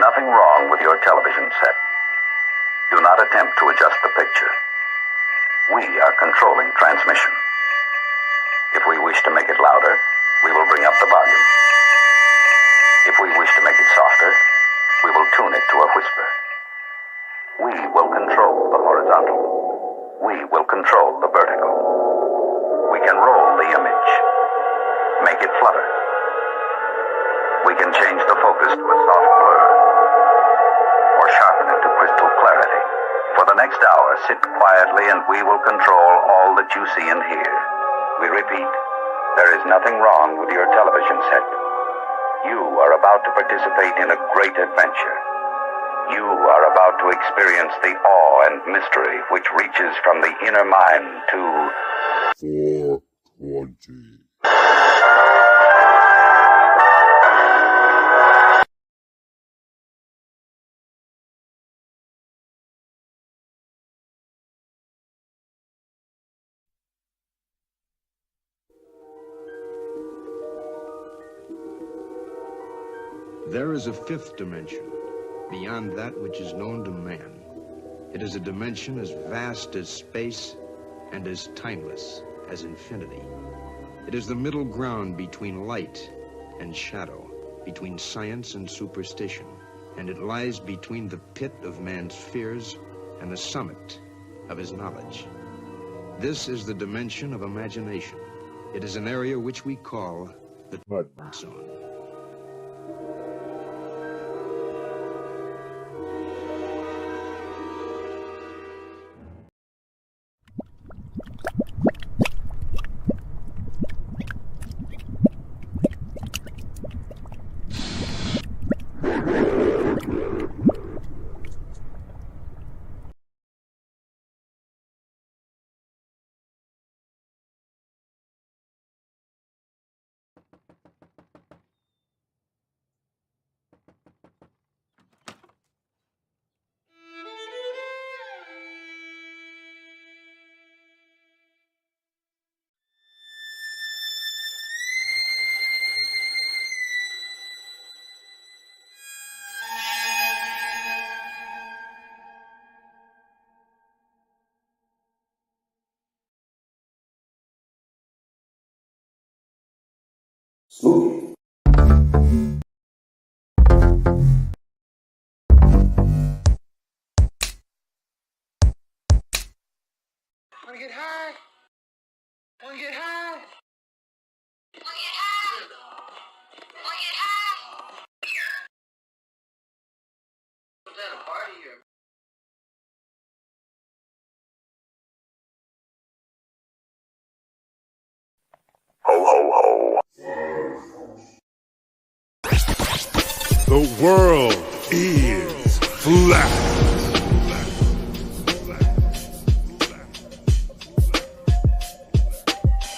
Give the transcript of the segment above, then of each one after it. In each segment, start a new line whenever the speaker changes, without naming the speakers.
nothing wrong with your television set. Do not attempt to adjust the picture. We are controlling transmission. If we wish to make it louder, we will bring up the volume. If we wish to make it softer, we will tune it to a whisper. We will control the horizontal. We will control the vertical. We can roll the image, make it flutter. We can change the focus to a soft blur, or sharpen it to crystal clarity. For the next hour, sit quietly and we will control all that you see and hear. We repeat, there is nothing wrong with your television set. You are about to participate in a great adventure. You are about to experience the awe and mystery which reaches from the inner mind to 420.
There is a fifth dimension, beyond that which is known to man. It is a dimension as vast as space and as timeless as infinity. It is the middle ground between light and shadow, between science and superstition, and it lies between the pit of man's fears and the summit of his knowledge. This is the dimension of imagination. It is an area which we call the mud zone.
Spooky.
Wanna get high? Wanna get high?
Wanna get high? Wanna get high?
Was that a party or?
Ho, ho, ho.
The world is flat.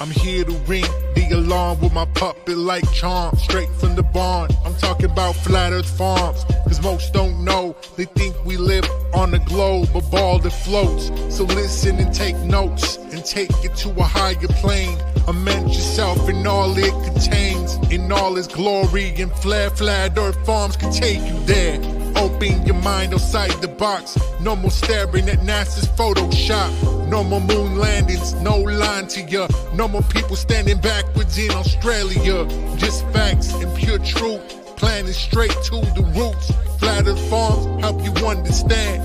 I'm here to ring the alarm with my puppet like charm, straight from the barn. I'm talking about Flat Earth Farms, cause most don't know. They think we live on a globe, a ball that floats. So listen and take notes, and take it to a higher plane. Imagine yourself in all it contains, in all its glory, and Flat Earth Farms can take you there. Open your mind outside the box. No more staring at NASA's Photoshop. No more moon landings, no line to ya. No more people standing backwards in Australia. Just facts and pure truth, planning straight to the roots. Flat Earth Farms help you understand.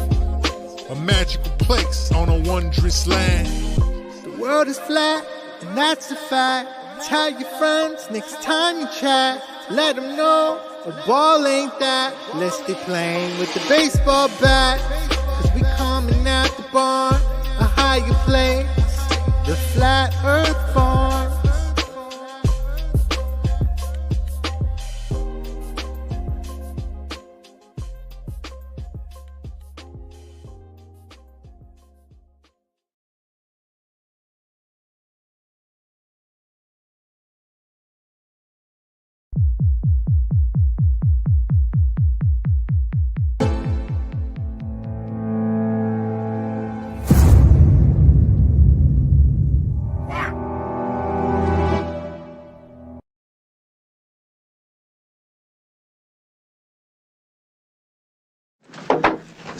A magical place on a wondrous land.
The world is flat, and that's a fact. Tell your friends next time you chat. Let them know a ball ain't that. Let's stay playing with the baseball bat. Cause we coming out the barn, a higher place, the Flat Earth Farm.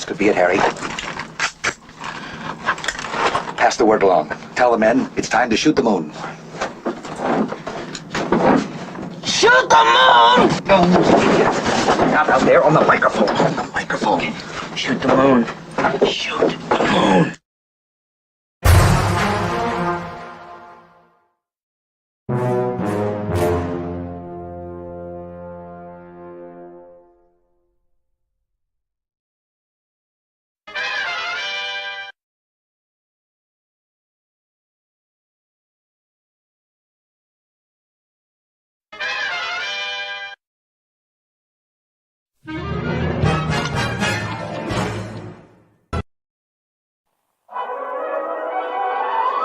This could be it, Harry. Pass the word along. Tell the men it's time to shoot the moon.
Shoot the moon!
Not out there on the microphone. On the microphone.
Shoot the moon. Shoot the moon.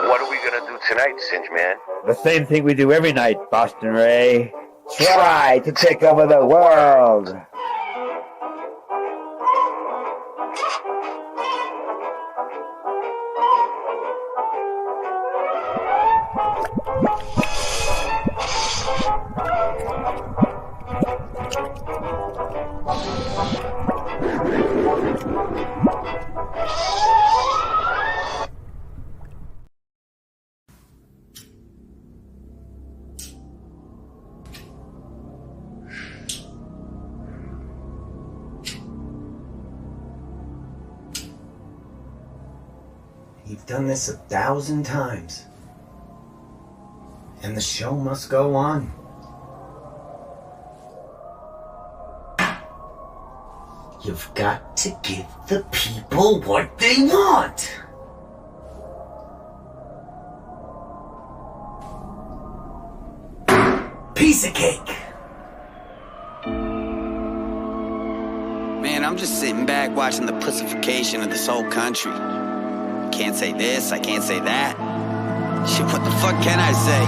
What are we gonna do tonight, Singe Man?
The same thing we do every night, Boston Ray. Try to take over the world.
You've done this 1,000 times. And the show must go on. You've got to give the people what they want. Piece of cake.
Man, I'm just sitting back watching the pussification of this whole country. Can't say this, I can't say that. Shit, what the fuck can I say?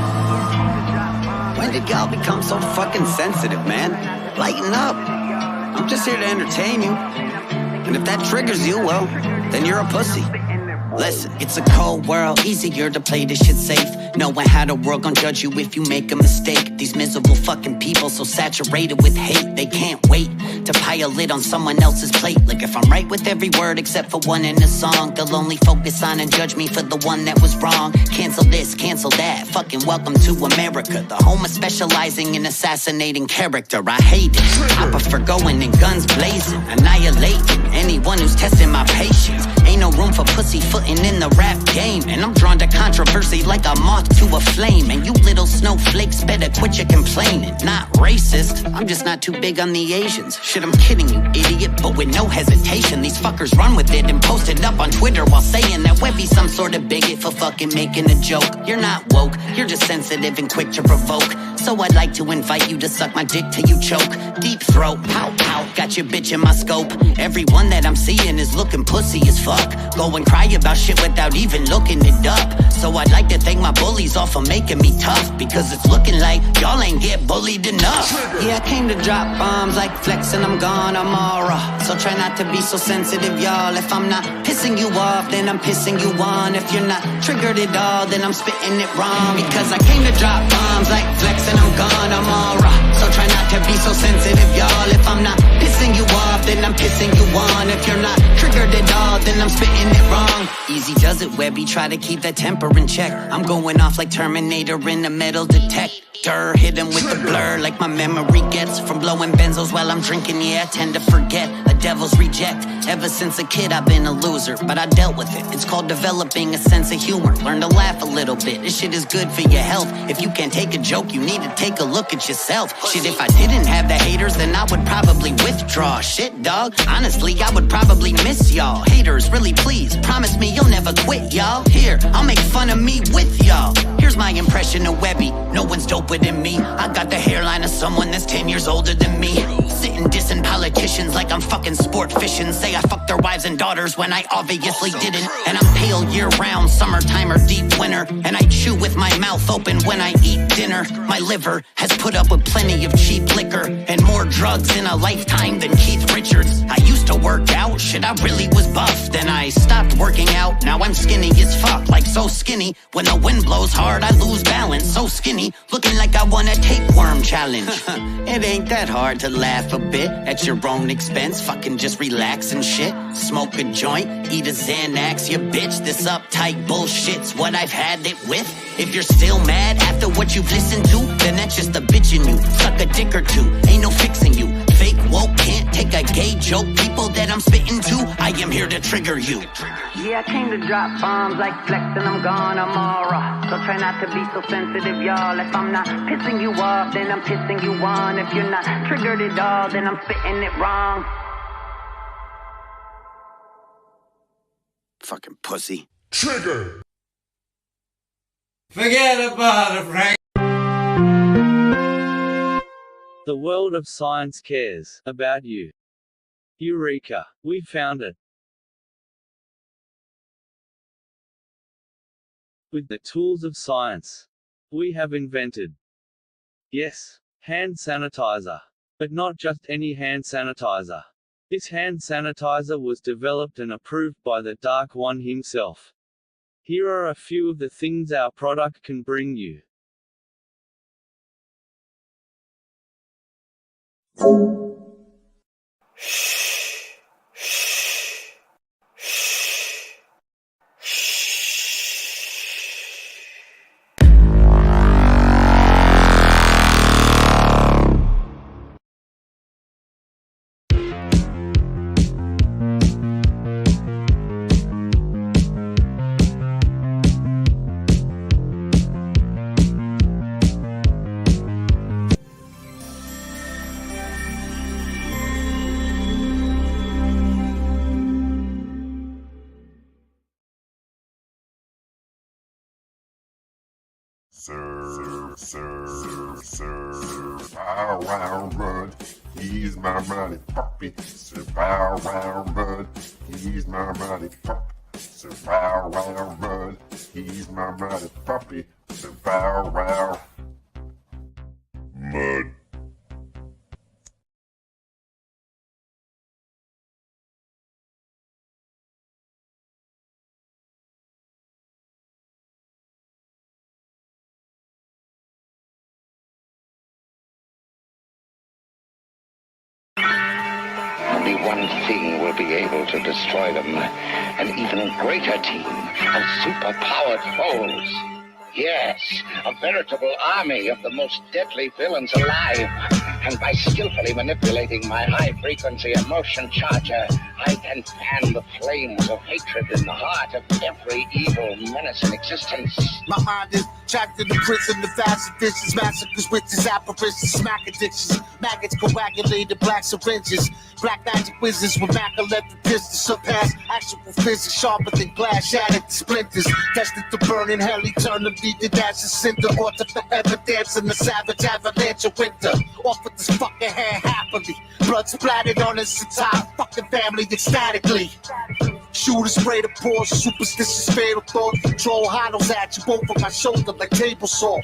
When did y'all become so fucking sensitive, man? Lighten up. I'm just here to entertain you. And if that triggers you, well, then you're a pussy. Listen, it's a cold world, easier to play this shit safe. Knowing how the world gon' judge you if you make a mistake. These miserable fucking people so saturated with hate, they can't wait to pile it on someone else's plate. Like if I'm right with every word except for one in the song, they'll only focus on and judge me for the one that was wrong. Cancel this, cancel that, fucking welcome to America. The home of specializing in assassinating character. I hate it, I prefer going in guns blazing, annihilating anyone who's testing my patience. Ain't no room for pussyfooting in the rap game, and I'm drawn to controversy like a moth to a flame. And you little snowflakes better quit your complaining. Not racist, I'm just not too big on the Asians. Shit, I'm kidding you, idiot, but with no hesitation. These fuckers run with it and post it up on Twitter while saying that Webby's some sort of bigot for fucking making a joke. You're not woke, you're just sensitive and quick to provoke. So I'd like to invite you to suck my dick till you choke. Deep throat, pow pow, got your bitch in my scope. Everyone that I'm seeing is looking pussy as fuck. Go and cry about shit without even looking it up. So I'd like to thank my bullies all for making me tough, because it's looking like y'all ain't get bullied enough. Yeah, I came to drop bombs like Flex and I'm gone tomorrow. So try not to be so sensitive, y'all. If I'm not pissing you off, then I'm pissing you on. If you're not triggered at all, then I'm spitting it wrong. Because I came to drop bombs like Flex and I'm gone tomorrow. So try not to be so sensitive, y'all. If I'm not pissing you off, then I'm pissing you on. If you're not triggered at all, then I'm spitting it wrong. Easy does it, Webby, try to keep that temper in check. I'm going off like Terminator in the metal detector. Hit him with the blur like my memory gets from blowing benzos while I'm drinking. Yeah, I tend to forget, a devil's reject. Ever since a kid I've been a loser, but I dealt with it. It's called developing a sense of humor. Learn to laugh a little bit, this shit is good for your health. If you can't take a joke, you need to take a look at yourself. Shit, if I didn't have the haters, then I would probably withdraw. Shit, dog, honestly, I would probably miss y'all. Haters, really please, promise me you'll never quit, y'all. Here, I'll make fun of me with y'all. Here's my impression of Webby, no one's doper than me. I got the hairline of someone that's 10 years older than me. Sitting dissing politicians like I'm fucking sport fishing. Say I fucked their wives and daughters when I obviously didn't. And I'm pale year round, summertime or deep winter. And I chew with my mouth open when I eat dinner. My liver has put up with plenty of cheap liquor and more drugs in a lifetime than Keith Richards. I used to work out, shit, I really was buff. Then I stopped working out, now I'm skinny as fuck. Like so skinny, when the wind blows hard I lose balance. So skinny, looking like I won a tapeworm challenge. It ain't that hard to laugh a bit at your your own expense. Fucking just relax and shit. Smoke a joint, eat a Xanax, you bitch. This uptight bullshit's what I've had it with. If you're still mad after what you've listened to, then that's just a bitch in you. Suck a dick or two, ain't no fixing you. Fake woke can't take a gay joke. People that I'm spitting to, I am here to trigger you.
Yeah, I came to drop bombs like Flex and I'm gone, I'm all raw. So try not to be so sensitive, y'all. If I'm not pissing you off, then I'm pissing you on. If you're not triggered at all, then I'm spitting it wrong.
Fucking pussy.
Trigger!
Forget about it, Frank.
The world of science cares about you. Eureka! We found it. With the tools of science, we have invented, yes, hand sanitizer. But not just any hand sanitizer. This hand sanitizer was developed and approved by the Dark One himself. Here are a few of the things our product can bring you.
Serve, bow wow bud, he's my mighty puppy. Serve, bow wow bud, he's my mighty puppy. Serve, bow wow bud, he's my mighty puppy. Serve, bow wow. Mud.
Only one thing will be able to destroy them. An even greater team of super-powered foes. Yes, a veritable army of the most deadly villains alive. And by skillfully manipulating my high-frequency emotion charger, I can fan the flames of hatred in the heart of every evil menace in existence.
My mind is trapped in the prison of acid dishes, massacres, witches, apparitions, smack addictions, maggots, coagulated black syringes, black magic wizards with Mac-11 pistols surpass actual physics, sharper than glass, shattered to splinters, tested to burn in hell, eternity, the ashes, cinder, author forever dancing the savage avalanche of winter. Off with this fucking hand happily, blood splattered on his entire fucking family ecstatically. Shooter spray the pores, superstitious fatal thought, troll hollows at you, both on my shoulder like table saw.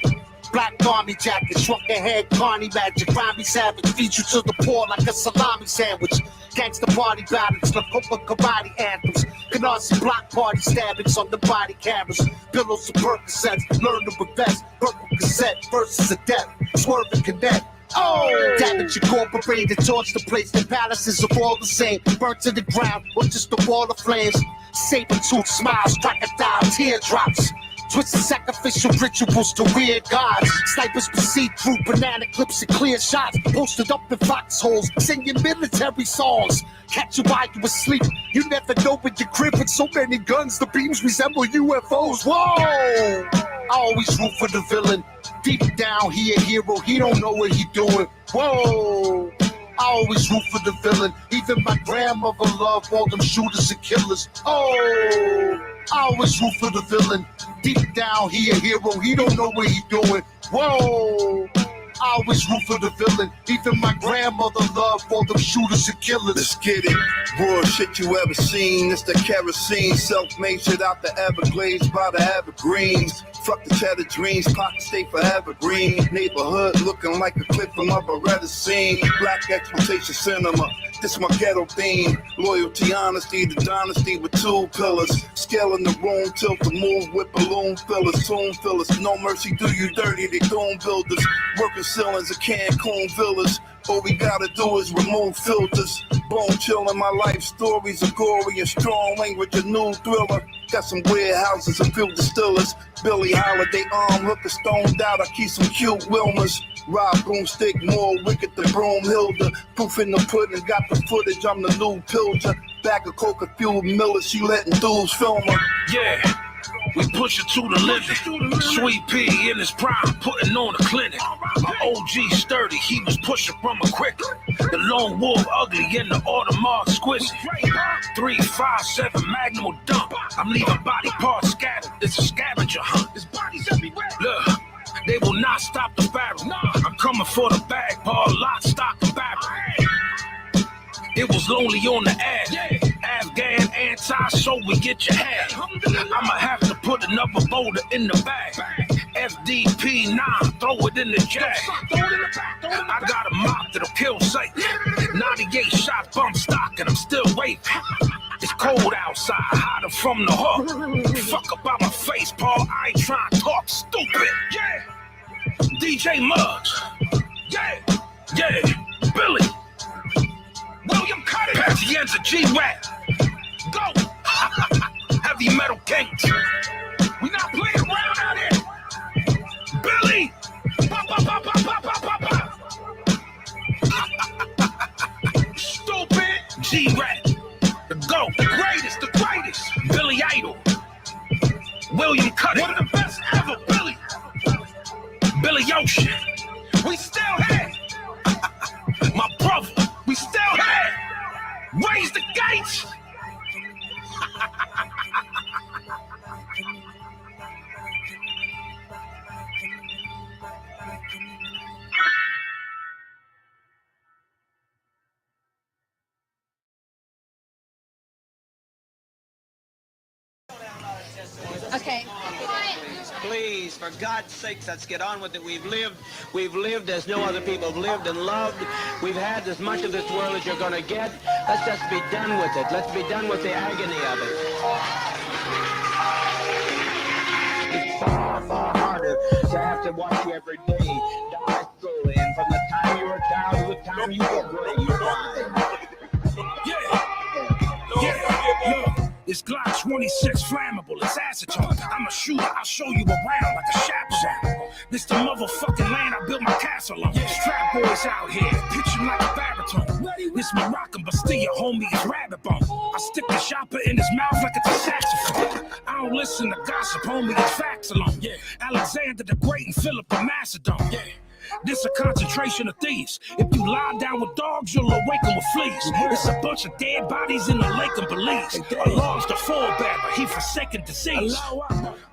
Black army jacket, shrunken head, carny magic, grimy savage, feed you to the poor like a salami sandwich. Gangsta party ballads, the Copa karate anthems, Canarsie block party stabbings on the body cameras, pillows of Percocets, learn to invest, purple cassette versus a death, swerve and connect. Oh, damage incorporated, torch the place, the palaces are all the same, burnt to the ground, or just a wall of flames. Saber-tooth smiles, crocodile teardrops. Twisted sacrificial rituals to weird gods. Snipers proceed through banana clips and clear shots. Posted up in foxholes, singing military songs. Catch you while you asleep. You never know when you're crib with so many guns. The beams resemble UFOs. Whoa! I always root for the villain. Deep down, he a hero. He don't know what he doing. Whoa! I always root for the villain. Even my grandmother loved all them shooters and killers. Oh! I always root for the villain. Deep down, he a hero. He don't know what he doing. Whoa! I always root for the villain. Even my grandmother loved all them shooters and killers.
Let's get it. Raw shit you ever seen. It's the kerosene. Self-made shit out the Everglades by the evergreens. Fuck the cheddar dreams. Pockets stay forever green. Neighborhood looking like a clip from a Beretta scene. Black exploitation cinema. This my ghetto theme. Loyalty, honesty, the dynasty with two pillars. Scale in the room, tilt the move with balloon fillers, tomb fillers. No mercy, do you dirty, they doom builders. Working ceilings of Cancun villas. All we gotta do is remove filters. Bone chillin', my life stories are gory and strong language, a new thriller. Got some warehouses, a few distillers. Billy Holiday arm, hooker stoned out. I keep some cute Wilmers. Rob broomstick, more wicked than Broomhilda. Proof in the pudding, got the footage, I'm the new Pilger. Bag of coca fuel Miller, she letting dudes film her.
Yeah. We push it to the limit. Sweet Pea in his prime, putting on a clinic. My OG sturdy, he was pushing from a quick. The lone wolf ugly and the Audemars exquisite. 357 Magnum dump. I'm leaving body parts scattered. It's a scavenger hunt. There's bodies everywhere. Look, they will not stop the barrel. I'm coming for the bag, Paul, lock, stock, and barrel. It was lonely on the ad. Afghan anti, so we get your hat. I'ma have to put another boulder in the bag. FDP 9, throw it in the jack. I got a mop that'll kill safe. 98 shot bump stock and I'm still waiting. It's cold outside, hiding from the hook. Fuck about my face, Paul, I ain't trying to talk stupid. Yeah. DJ Muggs. Yeah. Billy. William Cutty. Pazienza G-Rap. Go. Heavy metal kings. We not playing around out here. Billy. Pop, pop, pop, pop, pop, pop, pop, pop. Stupid. G-Rap. The GOAT. The greatest. Billy Idol. William Cutty. One of the best ever, Billy. Billy Ocean. We still here. My brother. We still here. Raise the gates.
Okay.
Please, for God's sakes, let's get on with it. We've lived as no other people have lived and loved. We've had as much of this world as you're going to get. Let's just be done with it. Let's be done with the agony of it. It's far, far harder to have to watch you every day die slowly. And from the time you're a child to the time you get gray, you die.
Yeah. It's Glock 26 flammable, it's acetone. I'm a shooter, I'll show you around like a chaperone. This the motherfucking land I built my castle on. Strap boys out here, pitching like a baritone. This Moroccan Bastille, homie, is rabbit bone. I stick the chopper in his mouth like it's a saxophone. I don't listen to gossip, homie, it's facts alone. Alexander the Great and Philip of Macedon. This a concentration of thieves. If you lie down with dogs, you'll awaken with fleas. It's a bunch of dead bodies in the lake of Belize. Alarms the forebearer, he forsaken disease.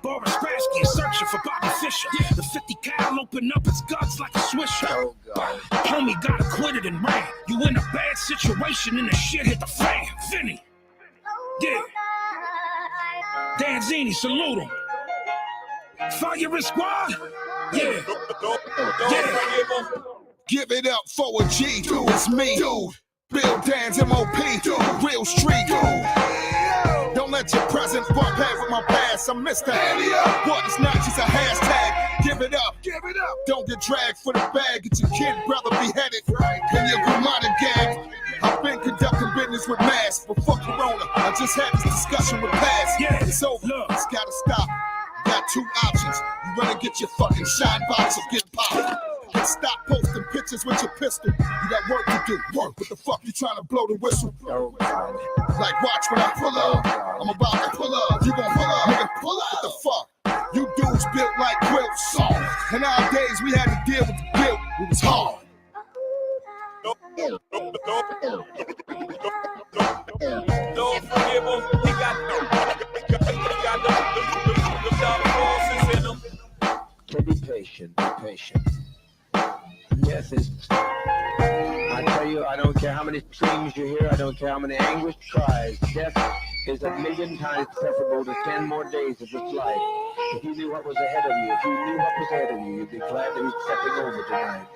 Boris Spassky is searching for Bobby Fischer. The 50 cal open up its guts like a swisher. Homie got acquitted and ran. You in a bad situation and the shit hit the fan. Vinny. Yeah. Danzini, salute him. Fire Squad. Yeah.
Give it up for a G, dude, it's me. Dude, Bill Dan's MOP, dude, real street. Dude. Don't let your present bump head with my past. I'm Mr. What is not just a hashtag. Give it up. Don't get dragged for the bag. Get your kid brother beheaded. And your Gramada gang. I've been conducting business with masks before Corona. I just had this discussion with Paz. It's over. It's gotta stop. Got two options. You run and get your fucking shine box or get popped. And stop posting pictures with your pistol. You got work to do. Work. What the fuck you trying to blow the whistle? Like watch when I pull up. I'm about to pull up. You gon' pull up. Nigga, pull up. What the fuck? You dudes built like quilts. And nowadays we had to deal with the guilt. It was hard.
Don't forgive him. He got
Be patient, be patient. Yes, I tell you, I don't care how many screams you hear, I don't care how many anguished cries. Death is 1,000,000 times preferable to 10 more days of this life. If you knew what was ahead of you, you'd be glad to be stepping over tonight.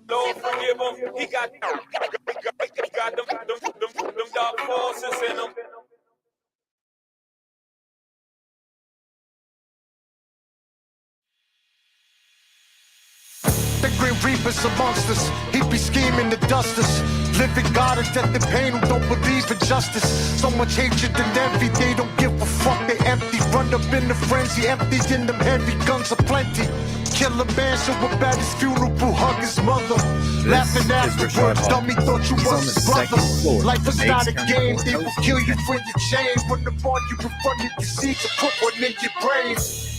Don't forgive him. He got them
Them dark forces in them.
The Grim Reaper's amongst us. He be scheming to dust us. Living God and death and pain who don't believe in justice. So much hatred and envy, they don't give a fuck, they empty. Run up in the frenzy, empty in them heavy guns aplenty. Kill a man, show up at his funeral, hug his mother. Laughing afterwards, dummy thought you was his brother. Life is not a game, they will kill you for your chain. Run up on you in front of your seat to put one in your brain.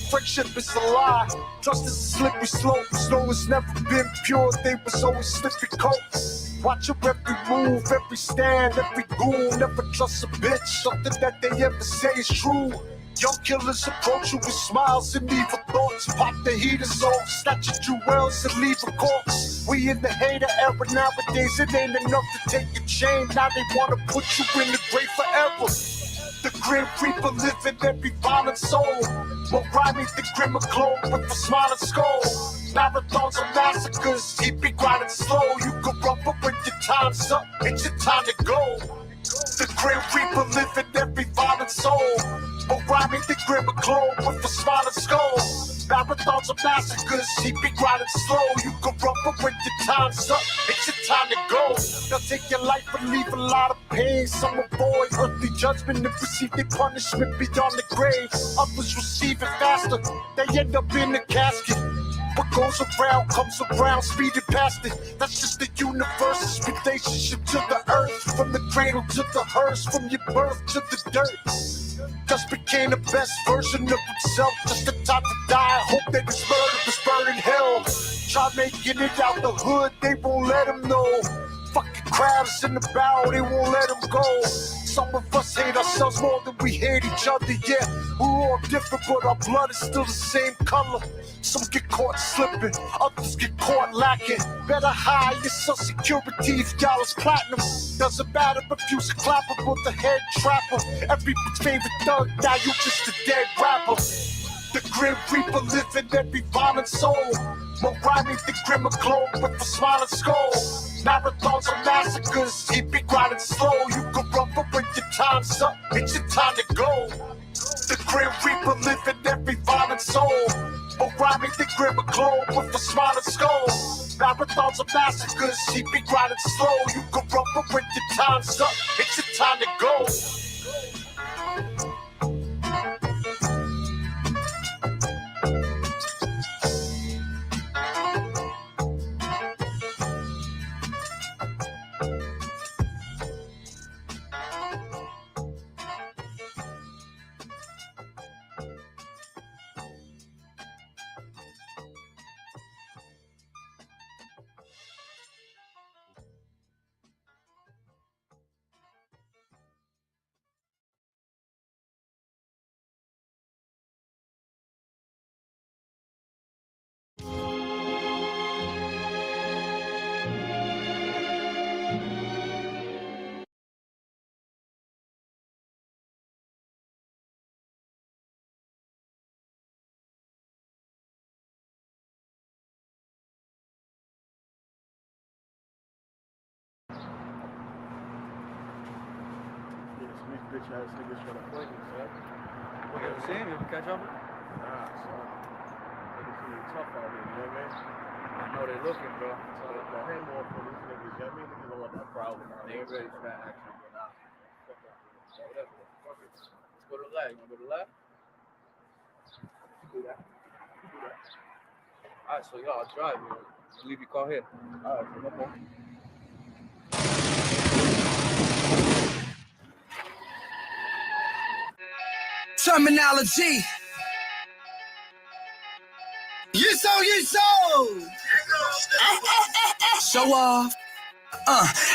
Friendship is a lie, trust is a slippery slope. Snow has never been pure, they was always slippy coats. Watch your every move, every stand, every goon. Never trust a bitch, something that they ever say is true. Young killers approach you with smiles and evil thoughts. Pop the heaters off, snatch your jewels and leave a corpse. We in the hater era nowadays, it ain't enough to take your chain. Now they wanna put you in the grave forever. The Grim Reaper live in every violent soul. More rhyming the grim and glow with a smiling skull. Marathons of massacres, he be grinding slow. You can run, but when your time's up, it's your time to go. The Grim Reaper live in every violent soul. More rhyming the grim and glow with a smiling skull. Marathons of massacres, he be grinding slow. You can run, but when your time's up, it's your time to go. They'll take your life and leave a lot of pain. Some avoid earthly judgment and receive their punishment beyond the grave. Others receive it faster, they end up in the casket. What goes around comes around, speeding past it. That's just the universe's relationship to the earth. From the cradle to the hearse, from your birth to the dirt. Just became the best version of himself, just the time to die. Hope that his murder was burned in hell. Try making it out the hood, they won't let him know. Fucking crowds in the barrel, they won't let him go. Some of us hate ourselves more than we hate each other, yeah. We're all different, but our blood is still the same color. Some get caught slipping, others get caught lacking. Better hide your social security if y'all is platinum. Doesn't matter if you's a clapper with a head trapper. Everybody's favorite thug, now you just a dead rapper. The Grim Reaper live in every violent soul. More rhyming the grim and glow with a smiling skull. Marathons of massacres, he be grinding slow. You can run, but when your time's up, it's your time to go. The Grim Reaper live in every violent soul. More rhyming the grim and glow with a smiling skull. Marathons of massacres, he be grinding slow. You can run, but when your time's up, it's your time to go.
Bitch ass niggas trying to play me, son.
You ever see him? You ever catch up with him?
Nah, son. Niggas feeling tough out here, you know what I mean?
I know they looking, bro.
So the hand more for these niggas, you know what I mean? Niggas don't want that problem.
They ain't ready for that action, bro. Nah. So whatever. Fuck it. Let's go to the left. You wanna go to the left?
Do that. Do that.
Alright, so y'all, I'll drive you. Leave your car here.
Alright, so no problem.
Terminology. You so. Show off.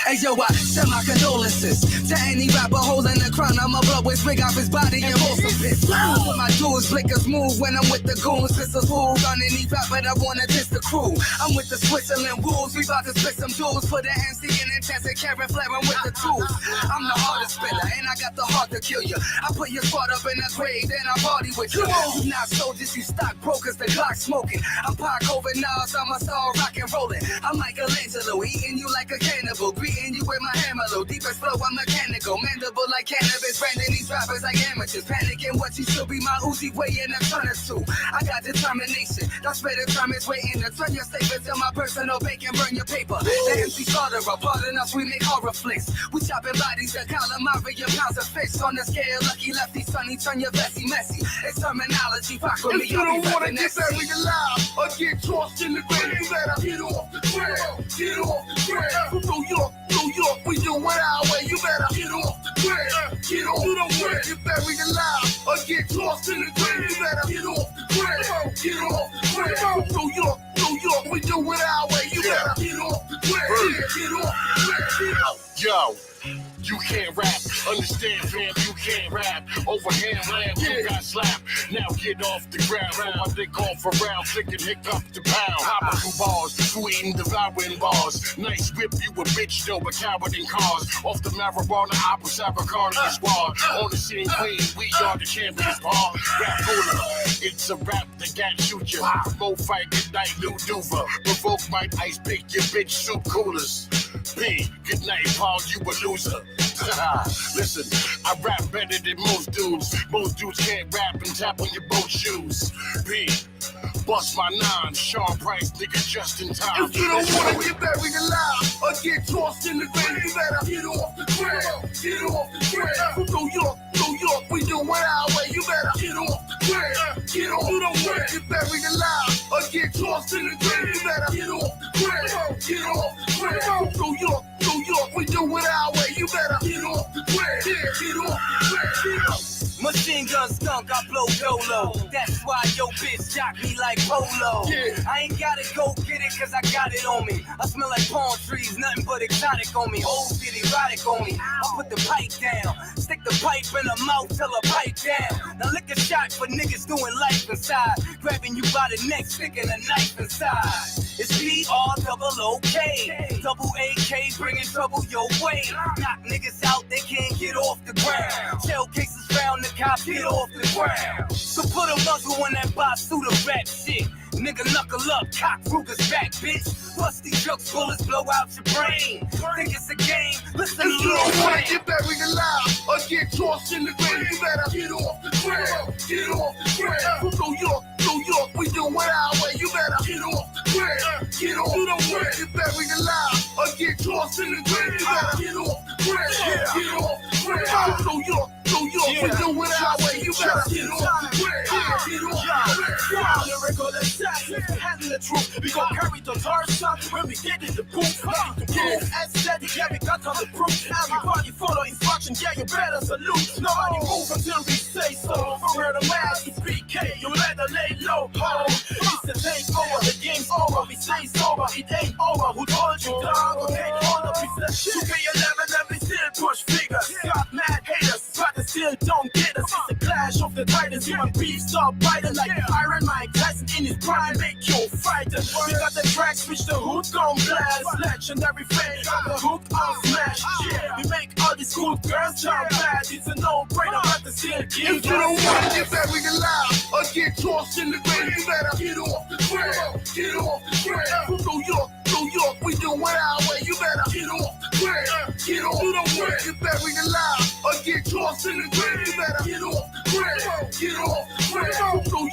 Hey yo, I send my condolences to any rapper holding a crown, I'ma blow his wig off his body and roll some piss. With my dudes, blinkers move when I'm with the goons. Pistols move underneath rap, but I wanna diss the crew. I'm with the Switzerland wolves, we bout to split some dudes. Put the MC in intensive care and flare with the tools. I'm the hardest spiller, and I got the heart to kill you. I put your squad up in a grave, then I party with you. You not soldiers, you stockbrokers, the Glock smoking. I'm Pac over Nas, I'm a star rock and rolling. I'm Michelangelo, eating you like a cannibal, greeting you with my hammer low. Deepest flow, I'm mechanical, mandible like cannabis, branding these rappers like amateurs. Panicking what you should be, my Uzi weighing a ton or two. I got determination, that's where the time is waiting to turn your statements to my personal bacon, burn your paper. The MC slaughter, pardon us, we make horror flicks. We chopping bodies, the calamari, your pounds of fish on the scale. Lucky lefty, sunny, turn your vesty messy. It's terminology, rock with me.
If you don't wanna get buried alive or get tossed in the grave, you better get off the trail. Get off the trail. From New York, we do it our way. You better get off the trail. Get off. You don't wanna get buried alive or get tossed in the grave, you better get off the trail. Get off the trail. From New York, we do it our way. You better get off the trail. Get off the trail. Yo. You can't rap, understand fam, you can't rap. Overhand lamb, you got slapped. Now get off the ground, throw my dick off around, flicking hiccup the pound. Hopping through bars, sweeting, devouring bars. Nice whip, you a bitch though, a coward in cars. Off the marijuana, opera, Sabacardi squad. On the scene clean, we are the champions, Paul. Rap cooler, it's a rap that got shoot you. Mo fight, good night, Lou Duva. Provoke my ice, pick your bitch soup coolers. B, good night, Paul, you a loser. Listen, I rap better than most dudes. Most dudes can't rap and tap on your boat shoes. B, bust my nine, Sean Price, nigga, just in time. If you don't wanna get buried alive or get tossed in the grave, you better get off the trail. Get off the trail. From New York, we do it our way. You better get off the trail. Get off. You don't wanna get buried alive or get tossed in the grave, you better get off the trail. Get off the trail. From New York, we do it our way. You better get off the trail. Get off the trail. Get off.
Machine gun skunk, I blow dolo. That's why your bitch jock me like polo. I ain't gotta go get it cause I got it on me. I smell like palm trees, nothing but exotic on me. Hoes get erotic on me. I put the pipe down, stick the pipe in the mouth till the pipe down. Now lick a shot for niggas doing life inside. Grabbing you by the neck, sticking a knife inside. It's B-R-double-O-K. Double AK, bringing trouble your way. Knock niggas out, they can't get off the ground. Shell cases found, the cops get off the ground. So put a muzzle on that Basuda rap shit. Nigga knuckle up, cock Ruger's back, bitch. Bust these jokes, bullets blow out your brain. Think it's a game, listen to
you don't wanna get buried alive or get tossed in the grave, you better get off the trail. Get off the trail. From New York, we do it our way. You better get off the trail. Get off. You don't wanna get buried alive or get tossed in the grave, you better get off the trail. Get off the trail. From New York, we do it our way. You better get off the trail. Get off the trail.
Lyrical assassin, handle the truth. We gon' carry the torso when we get in the booth. Ready to prove, aesthetic, yeah, we got all the proof. Everybody follow instruction, yeah, you better salute. Nobody move until we say so. From here to mass to PK, you better lay low, ho. It's a takeover, the game's over. We stay sober, it ain't over. Who told you, dog? Okay, hold up, it's a 2K11 and we still push figures. Got mad haters, but they still don't get us. It's a clash of the titans, human beefs stop biting like Iron Mike Tyson in his prime, make you fighter. We got the tracks, which the hook gon' blast. Legendary fame, got the hook on smash. Yeah, we make all these cool girls jump mad. It's a no-brainer, but they still give.
If you don't wanna get buried alive or get tossed in the grave, you better get off the trail. Get off the trail. From New York, we do it our way. You better get off the trail. Get off. You don't wanna get buried alive or get tossed in the grave, you better get off the trail. Get off the trail. From New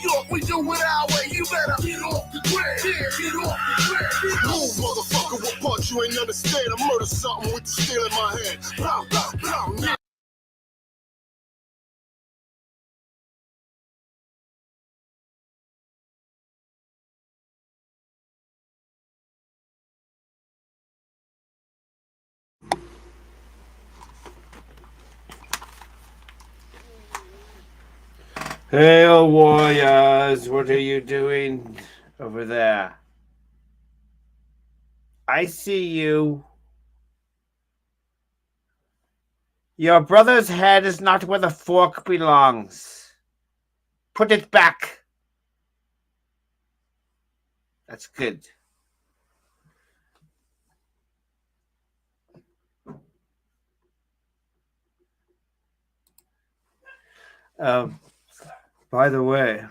York, we do it our way. You better get off the trail. Get off the trail.
Move, motherfucker, what part you ain't understand? I murder something with the steel in my hand. Pow, pow, pow, now.
Hail, warriors! What are you doing over there? I see you. Your brother's head is not where the fork belongs. Put it back. That's good. By the way,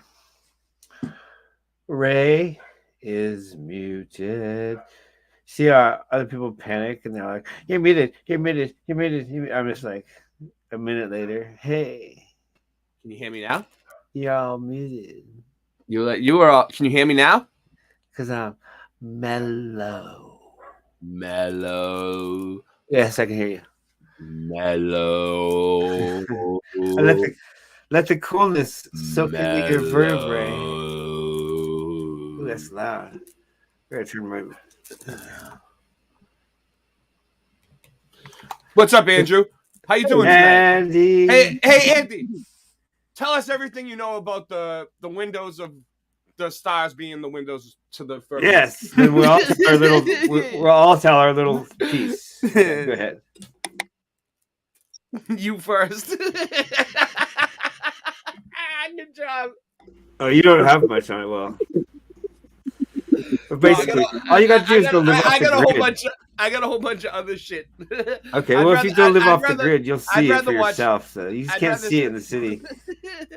Ray is muted. See how other people panic and they're like, "You're muted. You're muted. You're muted." I'm just like, a minute later, hey,
Can you hear me now?
y'all muted.
You are. Can you hear me now?
Cause I'm mellow.
Mellow.
Yes, I can hear you.
Mellow.
Let the coolness soak into your vertebrae. Ooh, that's loud. I gotta turn my.
What's up, Andrew? How you doing tonight?
Andy.
Hey, Andy. Tell us everything you know about the windows of the stars being the windows to the firmament.
Yes, then we'll all tell our little. We'll all tell our little piece. Okay, go ahead.
You first. Good job.
Oh, you don't have much on it. Well, but basically, all you got to do is go live off the grid.
I got a whole bunch of other shit.
Okay, well, if you go live off the grid, you'll see it for yourself. So you just can't see it in the city.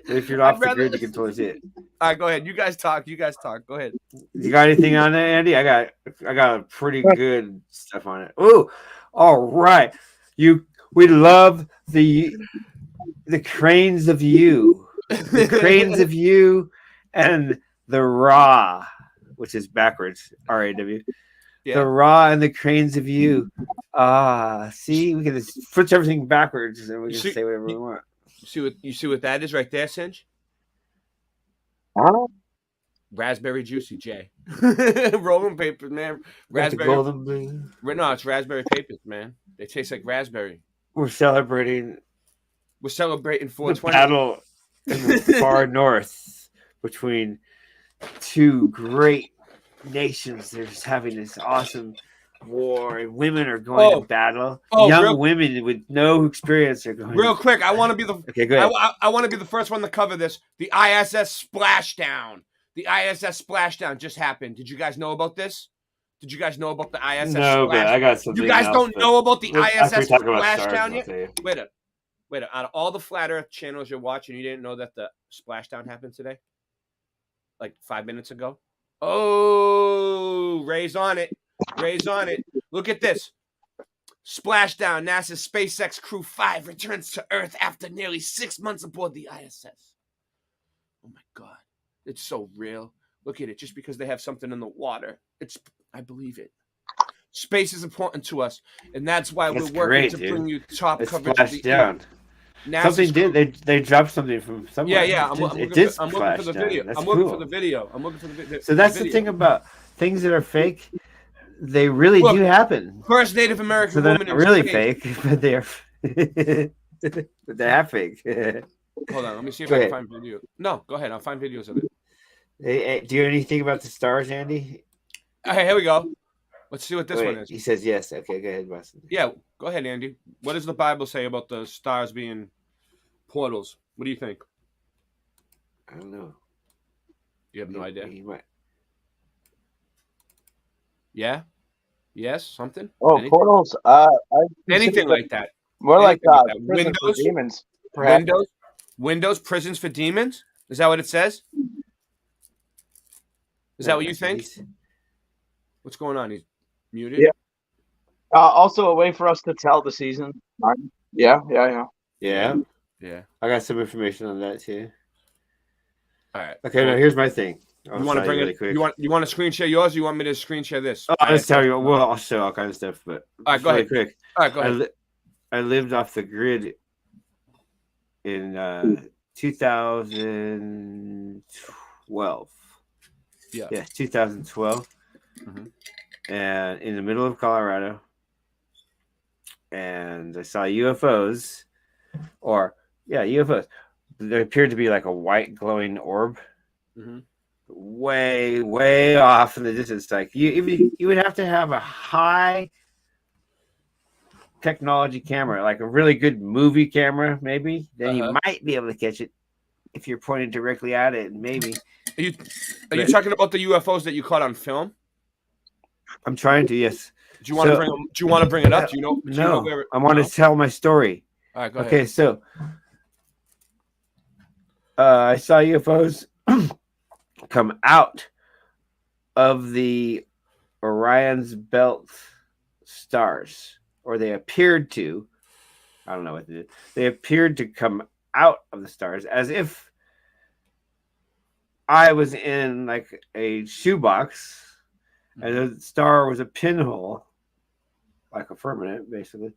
But if you're off the grid, you can totally see it.
All right, go ahead. You guys talk. Go ahead.
You got anything on there, Andy? I got pretty good stuff on it. Oh, all right. We love the cranes of you, the cranes of you, and the raw, which is backwards. RAW. Yeah. The raw and the cranes of you. See, we can just switch everything backwards and we can say whatever we want.
You see what that is right there, Singe? Raspberry juicy, Jay. Rolling papers, man. Raspberry.
Golden blue.
No, it's raspberry papers, man. They taste like raspberry.
We're celebrating
420.
The battle in the far north between two great nations. They're just having this awesome war, and women are going to battle. Young women with no experience are going.
Real quick, I want to be the
okay. Go ahead.
I want to be the first one to cover this. The ISS splashdown. The ISS splashdown just happened. Did you guys know about this? Did you guys know about the ISS?
No, but I got something.
You guys
else,
don't know about the ISS
splashdown
yet? Wait a. Out of all the flat Earth channels you're watching, you didn't know that the splashdown happened today? Like 5 minutes ago? Oh, Ray's on it. Look at this. Splashdown. NASA's SpaceX Crew 5 returns to Earth after nearly 6 months aboard the ISS. Oh my God. It's so real. Look at it. Just because they have something in the water. I believe it. Space is important to us, and that's why we're working to bring you top coverage of the
down. Something did. They dropped something from somewhere.
Yeah. I'm looking for the video. I'm looking for the video.
So that's the thing about things that are fake. They really do happen.
First Native American
so they're
woman
not really fake, but they're but they are fake.
Hold on, let me see if I can find video. No, go ahead. I'll find videos of it.
Hey, do you know anything about the stars, Andy?
Hey, here we go. Let's see what this one is.
He says yes. Okay, go ahead, Boston.
Yeah, go ahead, Andy. What does the Bible say about the stars being portals? What do you think?
I don't know.
You have no idea?
You might.
Yeah? Yes? Something?
Oh, anything? Portals?
Anything like that.
More
anything
like
that.
Windows for demons. Perhaps.
Windows, prisons for demons? Is that what it says? Is that what you think? What's going on? He's muted?
Yeah. Also a way for us to tell the season. Yeah.
I got some information on that too.
All right.
Okay, now here's my thing.
You want to bring it? You want to screen share yours? Or you want me to screen share this?
Oh, I'll tell you. Well, I'll show all kinds of stuff, but
all right, go ahead.
Quick.
All right, go ahead.
I lived off the grid in 2012. Yeah, 2012.
Mm-hmm.
And in the middle of Colorado, and I saw UFOs, UFOs. There appeared to be like a white glowing orb, way off in the distance. Like you would have to have a high technology camera, like a really good movie camera, maybe, then you
Uh-huh.
might be able to catch it if you're pointing directly at it. Maybe.
Are you talking about the UFOs that you caught on film?
I'm trying to. Yes.
Do you want to bring? Do you want to bring it up? Do you know? Do you know
No,
where?
I want
no?
to tell my story.
All right, go
Okay,
ahead.
so I saw UFOs come out of the Orion's belt stars, or they appeared to. I don't know what they did. They appeared to come out of the stars as if I was in like a shoebox, and the star was a pinhole, like a firmament, basically,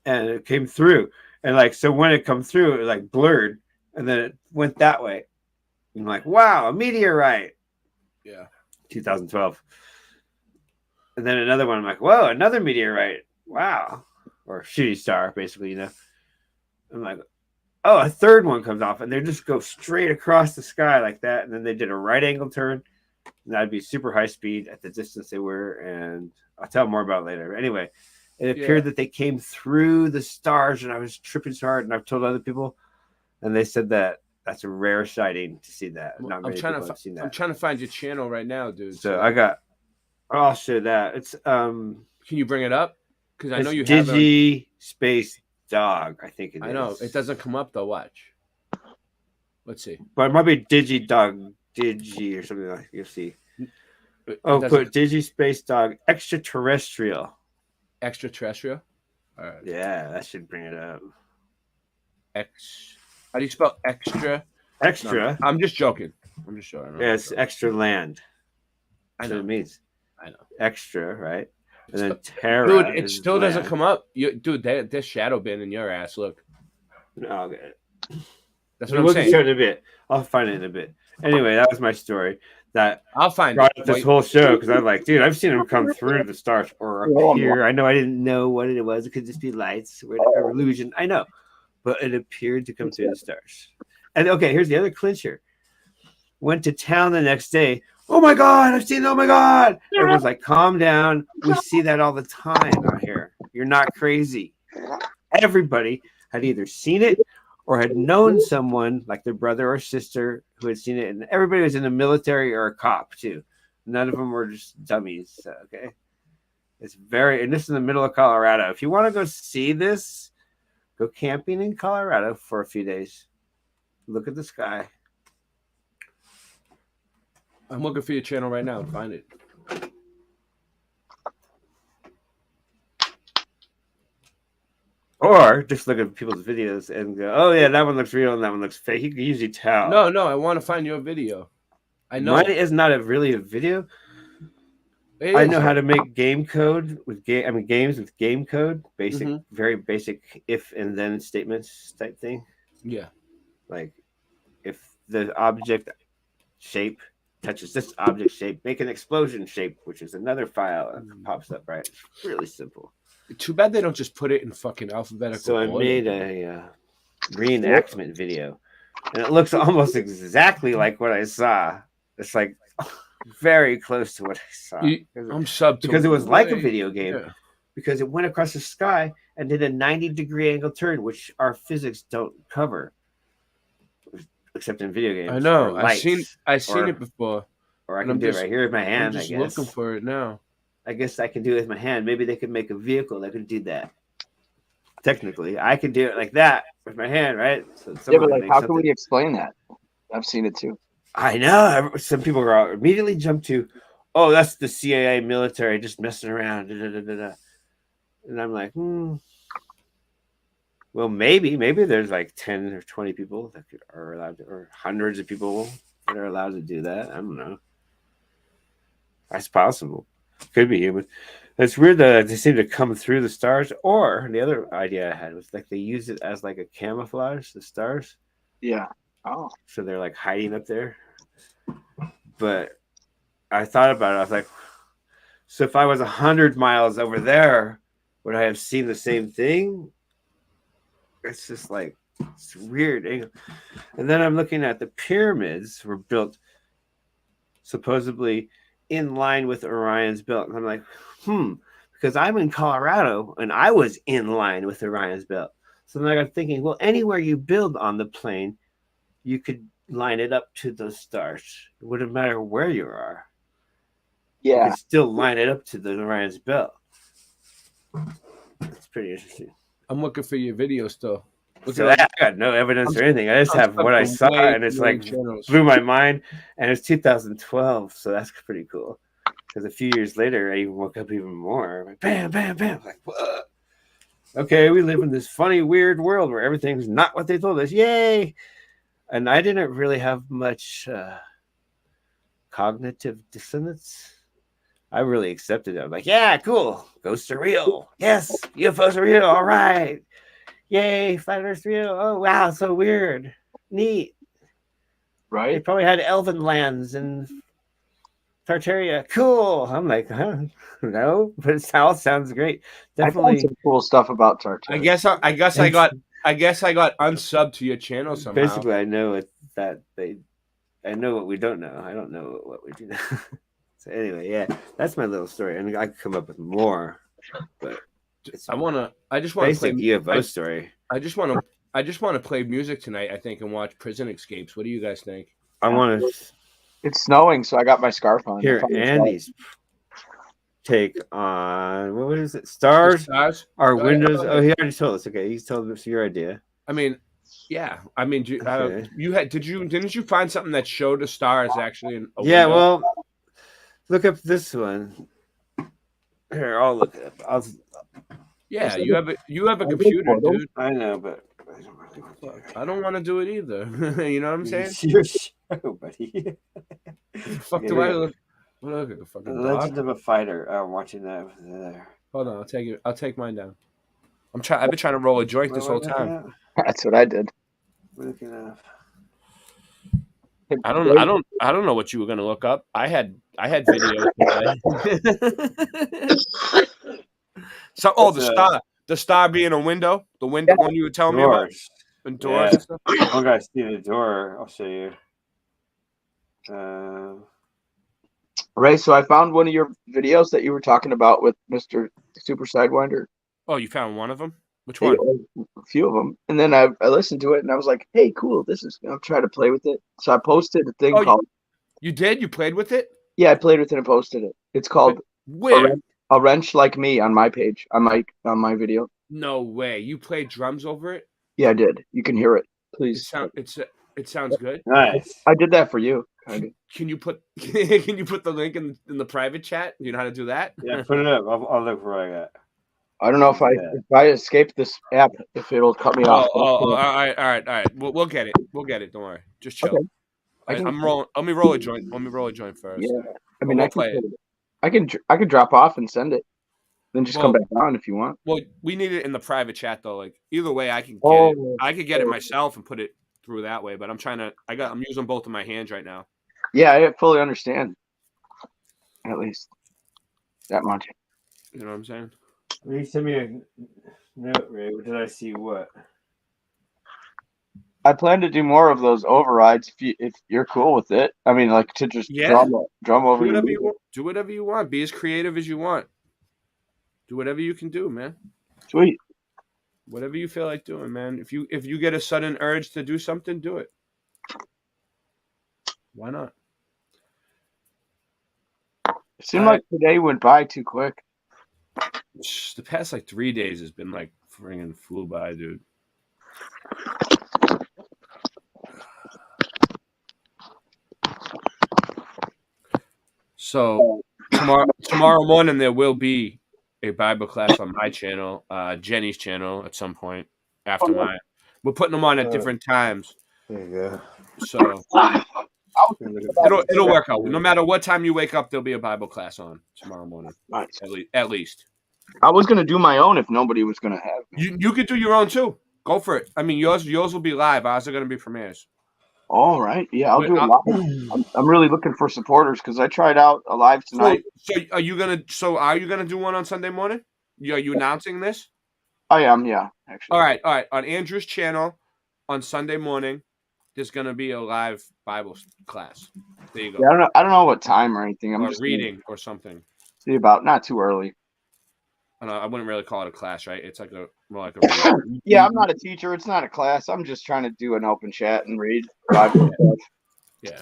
and it came through. And like, so when it come through, it was like blurred, and then it went that way. I'm like, wow, a meteorite.
Yeah.
2012. And then another one, I'm like, whoa, another meteorite. Wow. Or shooting star, basically, you know. I'm like, oh, a third one comes off, and they just go straight across the sky like that. And then they did a right angle turn, and that'd be super high speed at the distance they were. And I'll tell more about it later. Anyway, it appeared that they came through the stars, and I was tripping so hard. And I've told other people, and they said that that's a rare sighting to see that. Not many people have seen that.
I'm trying to find your channel right now, dude.
So I'll show that. It's
Can you bring it up? Because I know you
have
have
Digi Space Dog. I think it is.
I know it doesn't come up though. Watch. Let's see.
But it might be Digi Dog Digi or something like that. You'll see. Oh, put Digi Space Dog Extraterrestrial.
Extraterrestrial. All right.
Yeah, that should bring it up.
How do you spell extra?
Extra.
No, I'm just joking. I'm just joking.
Yeah, it's extra land.
I know.
That's what it means.
I know.
Extra, right? And then Terra.
Dude, it still doesn't
land.
come up. Dude, there's shadow bin in your ass. Look.
No, I'll get it.
That's what I'm saying.
Show it in a bit. I'll find it in a bit. Anyway, that was my story. That
I'll find
brought
it.
up this whole show because I'm like, dude, I've seen them come through the stars or appear. I know I didn't know what it was. It could just be lights or illusion. I know, but it appeared to come through the stars. And okay, here's the other clincher. Went to town the next day. Oh my God, I've seen it. Oh my God. Everyone's like, calm down. We see that all the time out here. You're not crazy. Everybody had either seen it or had known someone like their brother or sister who had seen it. And everybody was in the military or a cop too. None of them were just dummies. Okay. It's and this is in the middle of Colorado. If you want to go see this, go camping in Colorado for a few days. Look at the sky.
I'm looking for your channel right now and find it.
Or just look at people's videos and go, oh, yeah, that one looks real and that one looks fake. You can usually tell.
No, I want to find your video. I know.
Mine is not really a video. I know how to make game code with games with game code. Basic, very basic if and then statements type thing.
Yeah.
Like if the object shape touches this object shape, make an explosion shape, which is another file that pops up, right? It's really simple.
Too bad they don't just put it in fucking alphabetical
So I
order.
made a reenactment video, and it looks almost exactly like what I saw. It's like very close to what I saw.
I'm subbed
because it was like a video game. Yeah. Because it went across the sky and did a 90-degree angle turn, which our physics don't cover, except in video games.
I know. I've seen it before.
Or I can do it right here with my hand.
I'm just looking for it now.
I guess I can do it with my hand. Maybe they could make a vehicle that could do that. Technically, I can do it like that with my hand, right? So
yeah, but like, how can we explain that? I've seen it too.
I know. Some people are immediately jump to, oh, that's the CIA military just messing around. Da, da, da, da, da. And I'm like, well, maybe there's like 10 or 20 people that are allowed to, or hundreds of people that are allowed to do that. I don't know. That's possible. Could be human. It's weird that they seem to come through the stars. Or the other idea I had was like they use it as like a camouflage, the stars.
Yeah. Oh.
So they're like hiding up there. But I thought about it. I was like, so if I was 100 miles over there, would I have seen the same thing? It's just like, it's weird. And then I'm looking at the pyramids were built supposedly in line with Orion's belt. And I'm like, because because I'm in Colorado and I was in line with Orion's belt. So then I got thinking, well, anywhere you build on the plane, you could line it up to those stars. It wouldn't matter where you are. You
Yeah.
could still line it up to the Orion's belt. It's pretty interesting.
I'm looking for your video still.
So I got no evidence or anything. I just have what I saw, and it's like blew my mind. And it's 2012, so that's pretty cool. Because a few years later, I even woke up even more. Like, bam, bam, bam. Like, what? Okay, we live in this funny, weird world where everything's not what they told us. Yay! And I didn't really have much cognitive dissonance. I really accepted it. I'm like, yeah, cool. Ghosts are real. Yes, UFOs are real. All right. Yay, flat Earth's real. Oh, wow, so weird. Neat.
Right?
They probably had elven lands in Tartaria. Cool. I'm like, huh? No, but it all sounds great. Definitely.
I found some cool stuff about Tartaria.
I guess I got unsubbed to your channel somehow.
Basically, I know I know what we don't know. I don't know what we do know. So anyway, yeah, that's my little story, and I could come up with more, but
I just want to play
UFO story.
I just want to play music tonight. I think and watch Prison Escapes. What do you guys think?
I want to.
It's snowing, so I got my scarf on.
Here, Andy's take on what is it? Stars are windows. Oh, he already told us. Okay, he's told us your idea.
I mean, yeah. I mean, didn't you find something that showed the stars actually? In a window?
Well, look up this one. Here, I'll look it up.
Yeah, you have a computer, dude.
I know, but
I don't want to do it either. You know what I'm saying?
Your show, buddy.
Fuck do I look? I look like a fucking
Legend
dog?
of a Fighter. I'm watching that there.
Hold on, I'll take mine down. I've been trying to roll a joint this whole time.
That's what I did.
Looking up.
I don't know what you were gonna look up. I had videos today. So the star being a window, the window one you were telling me about, and doors and stuff.
I gotta see the door. I'll show you.
Ray, so I found one of your videos that you were talking about with Mr. Super Sidewinder.
Oh, you found one of them? Which one?
A few of them. And then I listened to it and I was like, hey, cool. I'll try to play with it. So I posted a thing called.
You did? You played with it?
Yeah, I played with it and posted it. It's called A Wrench Like Me on my page, on my video.
No way. You played drums over it?
Yeah, I did. You can hear it. Please.
It sounds good.
Nice.
I did that for you.
Can you put the link in the private chat? You know how to do that?
Yeah, put it up. I'll look for what I got.
I don't know if I escape this app, if it'll cut me off.
All right. We'll get it. We'll get it. Don't worry. Just chill.
Okay.
I'm rolling. Let me roll a joint. Let me roll a joint first.
Yeah. I mean,
we'll play it.
I can drop off and send it. Then just come back on if you want.
Well, we need it in the private chat though. Like either way, I can get it. I could get it myself and put it through that way. But I'm using both of my hands right now.
Yeah, I fully understand. At least that much.
You know what I'm saying?
Will you send me a note, Ray? Did I see what?
I plan to do more of those overrides if you're cool with it. I mean, like to just drum over.
Do whatever you want. Be as creative as you want. Do whatever you can do, man.
Sweet.
Whatever you feel like doing, man. If you get a sudden urge to do something, do it. Why not?
It seemed like today went by too quick.
The past 3 days has been friggin' flew by, dude. So tomorrow morning there will be a Bible class on my channel, Jenny's channel at some point after mine. We're putting them on at different times.
There you go.
So it'll work out. No matter what time you wake up, there'll be a Bible class on tomorrow morning.
Nice.
At least.
I was gonna do my own if nobody was gonna have me.
You could do your own too. Go for it. I mean, yours will be live. Ours are gonna be premieres.
All right. Yeah, I'll do it live. I'm really looking for supporters because I tried out a live tonight.
So are you gonna do one on Sunday morning? Are you announcing this?
I am. Yeah. Actually.
All right. On Andrew's channel on Sunday morning, there's gonna be a live Bible class. There you go.
Yeah, I don't know what time or anything. I'm
or
just
reading or something.
See about not too early.
I wouldn't really call it a class, right? It's like more like a read.
Yeah, I'm not a teacher. It's not a class. I'm just trying to do an open chat and read Bible stuff.
Yeah.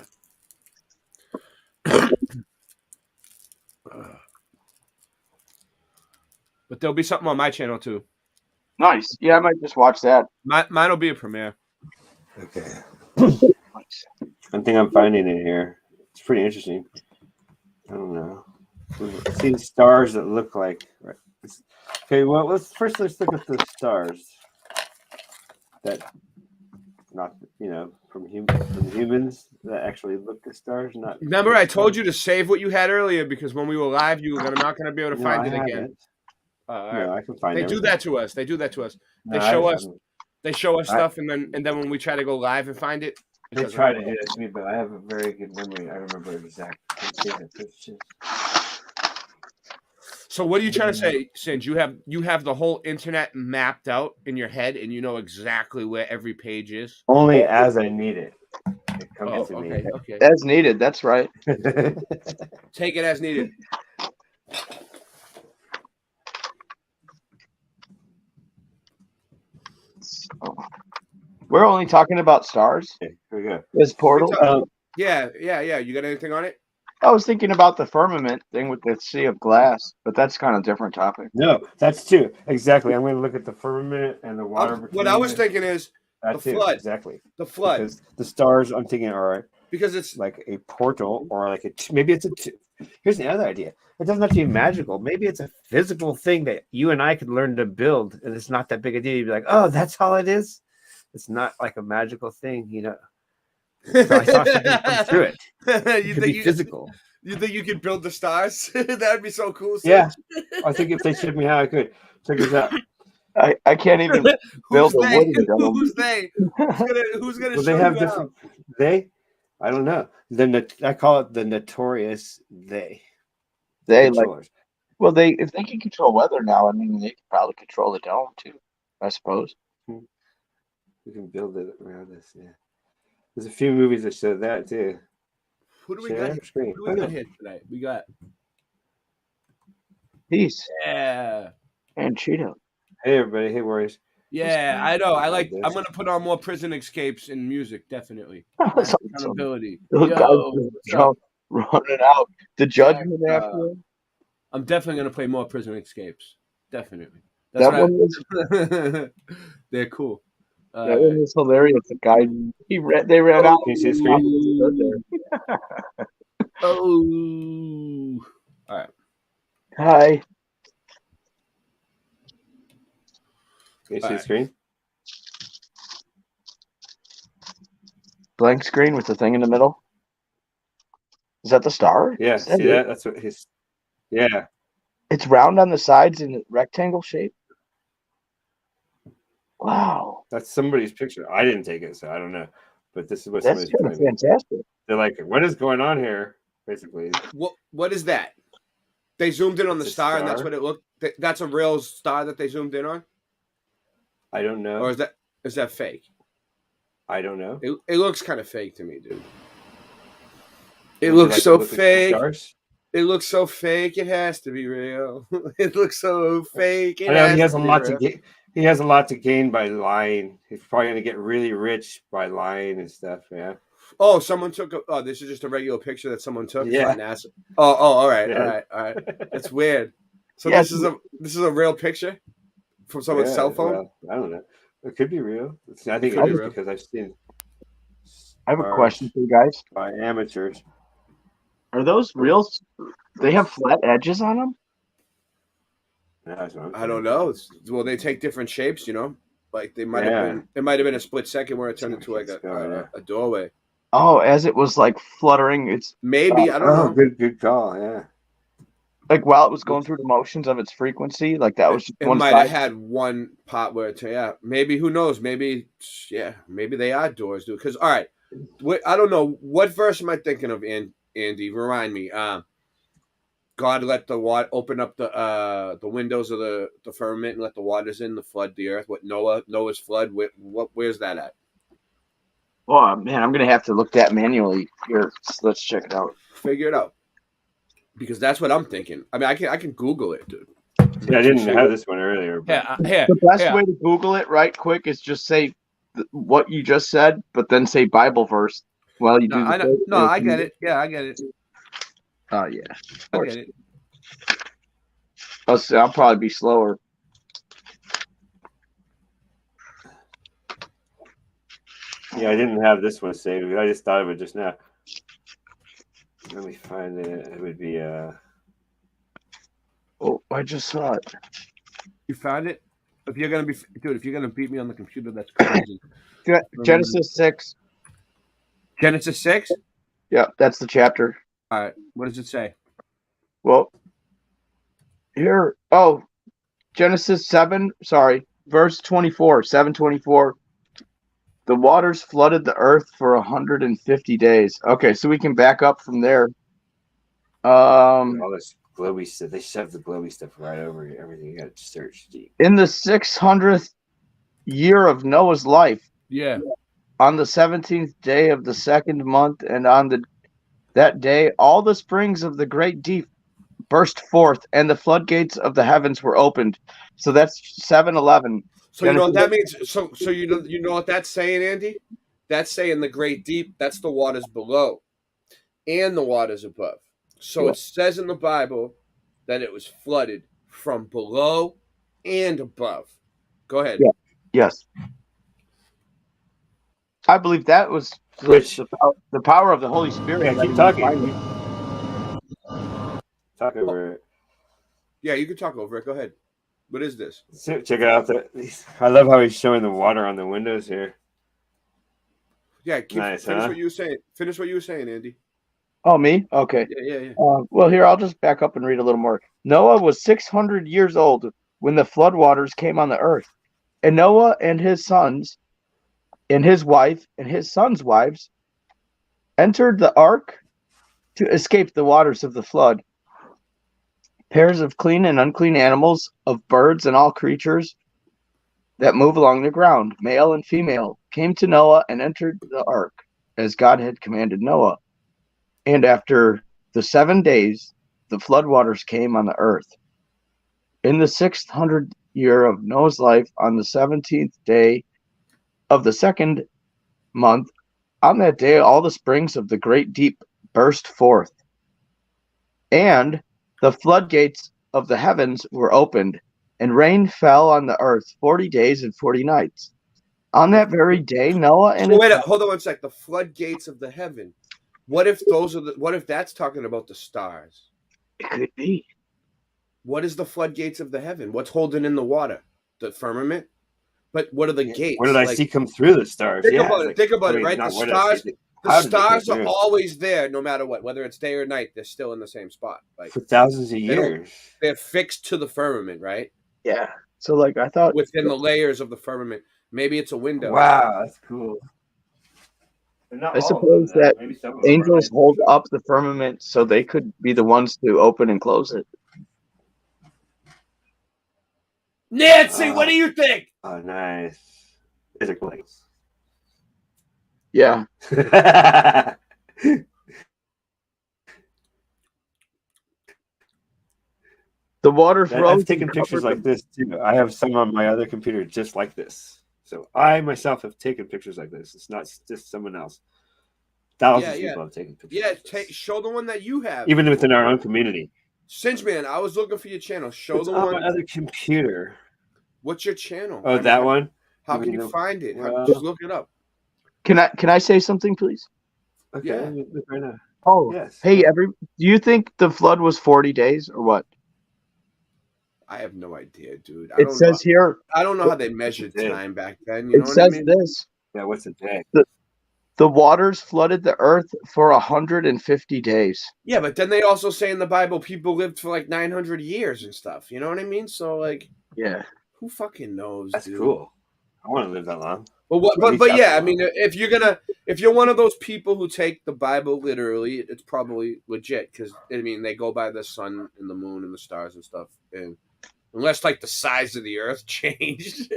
But there'll be something on my channel too.
Nice. Yeah, I might just watch that.
Mine will be a premiere.
Okay. One thing I'm finding in here, it's pretty interesting. I don't know. We've seen stars that look like. Right. Okay, well, let's look at the stars that, not from humans that actually look at stars. Not.
Remember, I told you to save what you had earlier because when we were live, you were not going to be able to find it again.
No, I can find.
They do that to us. They show us. They show us stuff, and then when we try to go live and find it,
they try to do that to me, but I have a very good memory. I remember exactly.
So what are you trying to say, Singe? You have the whole internet mapped out in your head, and you know exactly where every page is.
Only as I need it. It comes to me.
Okay.
As needed. That's right.
Take it as needed.
We're only talking about stars.
Okay, here we go.
This portal.
Yeah. You got anything on it?
I was thinking about the firmament thing with the sea of glass, but that's kind of different topic.
No, that's two. Exactly. I'm going to look at the firmament and the water.
What I was thinking is the flood.
Exactly.
The flood.
Because the stars, I'm thinking, are
because it's
like a portal or like maybe it's a. Here's the other idea. It doesn't have to be magical. Maybe it's a physical thing that you and I could learn to build, and it's not that big a deal. You'd be like, oh, that's all it is. It's not like a magical thing, So I saw something come through it.
You
could
think
be physical.
You think you could build the stars? That'd be so cool.
Yeah, I think if they showed me how I could. Check this out.
I can't even build a wooden dome.
Who's they? Who's gonna
Well,
show
they have
you
different. They, I don't know. I call it the notorious they.
They like. Well, if they can control weather now, I mean, they can probably control the dome too. I suppose.
We can build it around us. Yeah, there's a few movies that show that too.
Who do we got? Who do we got here tonight? We got
Peace.
Yeah.
And Cheeto.
Hey everybody. Hey Warriors.
Yeah, I know. I'm gonna put on more prison escapes in music, definitely. Accountability.
Yo, running out. The judgment after.
I'm definitely gonna play more prison escapes. Definitely.
That one was.
They're cool.
That one was hilarious. The guy they ran out.
Can you see the screen?
Oh. All right.
Hi.
Can you see the screen?
Blank screen with the thing in the middle. Is that the star?
Yeah. See that? That's what his. Yeah.
It's round on the sides in a rectangle shape. Wow.
That's somebody's picture. I didn't take it, so I don't know. But this is what
That's
somebody's
fantastic.
They're like, what is going on here? Basically.
What is that? They zoomed in on the star, and that's what it looked. That's a real star that they zoomed in on.
I don't know.
Or is that fake?
I don't know.
It looks kind of fake to me, dude. It looks so fake. It looks so fake. It has to be real. It looks so fake.
He has a lot to gain. He has a lot to gain by lying. He's probably going to get really rich by lying and stuff. Yeah.
Oh, someone took. This is just a regular picture that someone took.
Yeah.
NASA. Oh, all right,
Yeah.
all right. That's weird. So
Yes.
this is a real picture from someone's cell phone.
Well, I don't know. It could be real. I think
Could
it
be
is
real.
because I've seen.
I have a question for you guys.
By amateurs.
Are those real? They have flat edges on them?
I don't know. Well, they take different shapes, Like they might have been. It might have been a split second where it turned into like a doorway.
Oh, as it was like fluttering, it's
maybe I don't know.
Good call. Yeah.
Like while it was going through the motions of its frequency, like that was just
It
one
might
side.
have had one part where maybe who knows? Maybe they are doors, dude. Because all right, I don't know what verse am I thinking of, Andy? Remind me. God let the water open up the windows of the firmament and let the waters in, the flood the earth. What Noah's flood? Where's that at?
Oh man, I'm gonna have to look that manually. Here, let's check it out.
Figure it out, because that's what I'm thinking. I mean, I can Google it, dude.
Yeah, I didn't have this one earlier. But...
The best way to Google it right quick is just say what you just said, but then say Bible verse while you do the thing.
No, I get it. Yeah, I get it.
Oh, yeah.
I get it.
I'll probably be slower.
Yeah, I didn't have this one saved. I just thought of it just now. Let me find it. It would be
Oh, I just saw it.
You found it? If you're gonna beat me on the computer, that's crazy.
Genesis 6.
Genesis 6?
Yeah, that's the chapter.
All right. What does it say?
Well, here. Genesis 7. Sorry, verse 24. 7:24. The waters flooded the earth for 150 days. Okay, so we can back up from there.
All this glowy stuff. They shoved the glowy stuff right over everything. You got to search deep.
In the 600th year of Noah's life.
Yeah.
On the 17th day of the second month, and on that day, all the springs of the great deep burst forth, and the floodgates of the heavens were opened. So that's 7:11.
So you know what that means? So you know what that's saying, Andy? That's saying the great deep, that's the waters below and the waters above. So it says in the Bible that it was flooded from below and above. Go ahead.
Yeah. Yes. I believe that was the power of the Holy Spirit.
Yeah, keep talking. Talk over it.
Yeah, you can talk over it. Go ahead. What is this?
Check it out. I love how he's showing the water on the windows here.
Yeah,
nice,
finish what you were saying. Finish what you were saying, Andy.
Oh, me? Okay.
Yeah.
Well, here, I'll just back up and read a little more. Noah was 600 years old when the floodwaters came on the earth. And Noah and his sons, and his wife, and his sons' wives entered the ark to escape the waters of the flood. Pairs of clean and unclean animals, of birds and all creatures that move along the ground, male and female, came to Noah and entered the ark, as God had commanded Noah. And after the 7 days, the floodwaters came on the earth. In the 600th year of Noah's life, on the 17th day of the second month, on that day, all the springs of the great deep burst forth, and the floodgates of the heavens were opened, and rain fell on the earth 40 days and 40 nights. On that very day, Noah and
hold on one sec. The floodgates of the heaven. What if that's talking about the stars?
It could be.
What is the floodgates of the heaven? What's holding in the water? The firmament? But what are the gates?
What did I see come through the stars?
Think about it, right? The stars are always there no matter what. Whether it's day or night, they're still in the same spot. Like
for thousands of years.
They're fixed to the firmament, right?
Yeah. So like I thought
within the layers of the firmament. Maybe it's a window.
Wow, that's cool.
I suppose that angels hold up the firmament so they could be the ones to open and close it.
Nancy, what do you think?
Oh, nice. Is it close?
Yeah. The water froze.
I've taken pictures like this too. I have some on my other computer just like this. So I myself have taken pictures like this. It's not just someone else. Thousands of people have taken pictures.
Yeah, show the one that you have.
Even within our own community.
Singe Man, I was looking for your channel. Show
it's
the
on
one.
My other computer.
What's your channel?
Oh, that one.
How can you find it? Just look it up.
Can I say something, please?
Okay.
Yeah.
Right now.
Oh,
yes.
Hey, do you think the flood was 40 days or what?
I have no idea, dude.
It says here.
I don't know how they measured time back then. You know
It says
what I mean?
this.
Yeah, what's the day?
The waters flooded the earth for 150 days.
Yeah, but then they also say in the Bible people lived for like 900 years and stuff. You know what I mean? So like,
yeah,
who fucking knows?
That's
dude?
Cool. I want to live that long.
But yeah, I mean, if you're one of those people who take the Bible literally, it's probably legit because I mean they go by the sun and the moon and the stars and stuff, and unless like the size of the earth changed,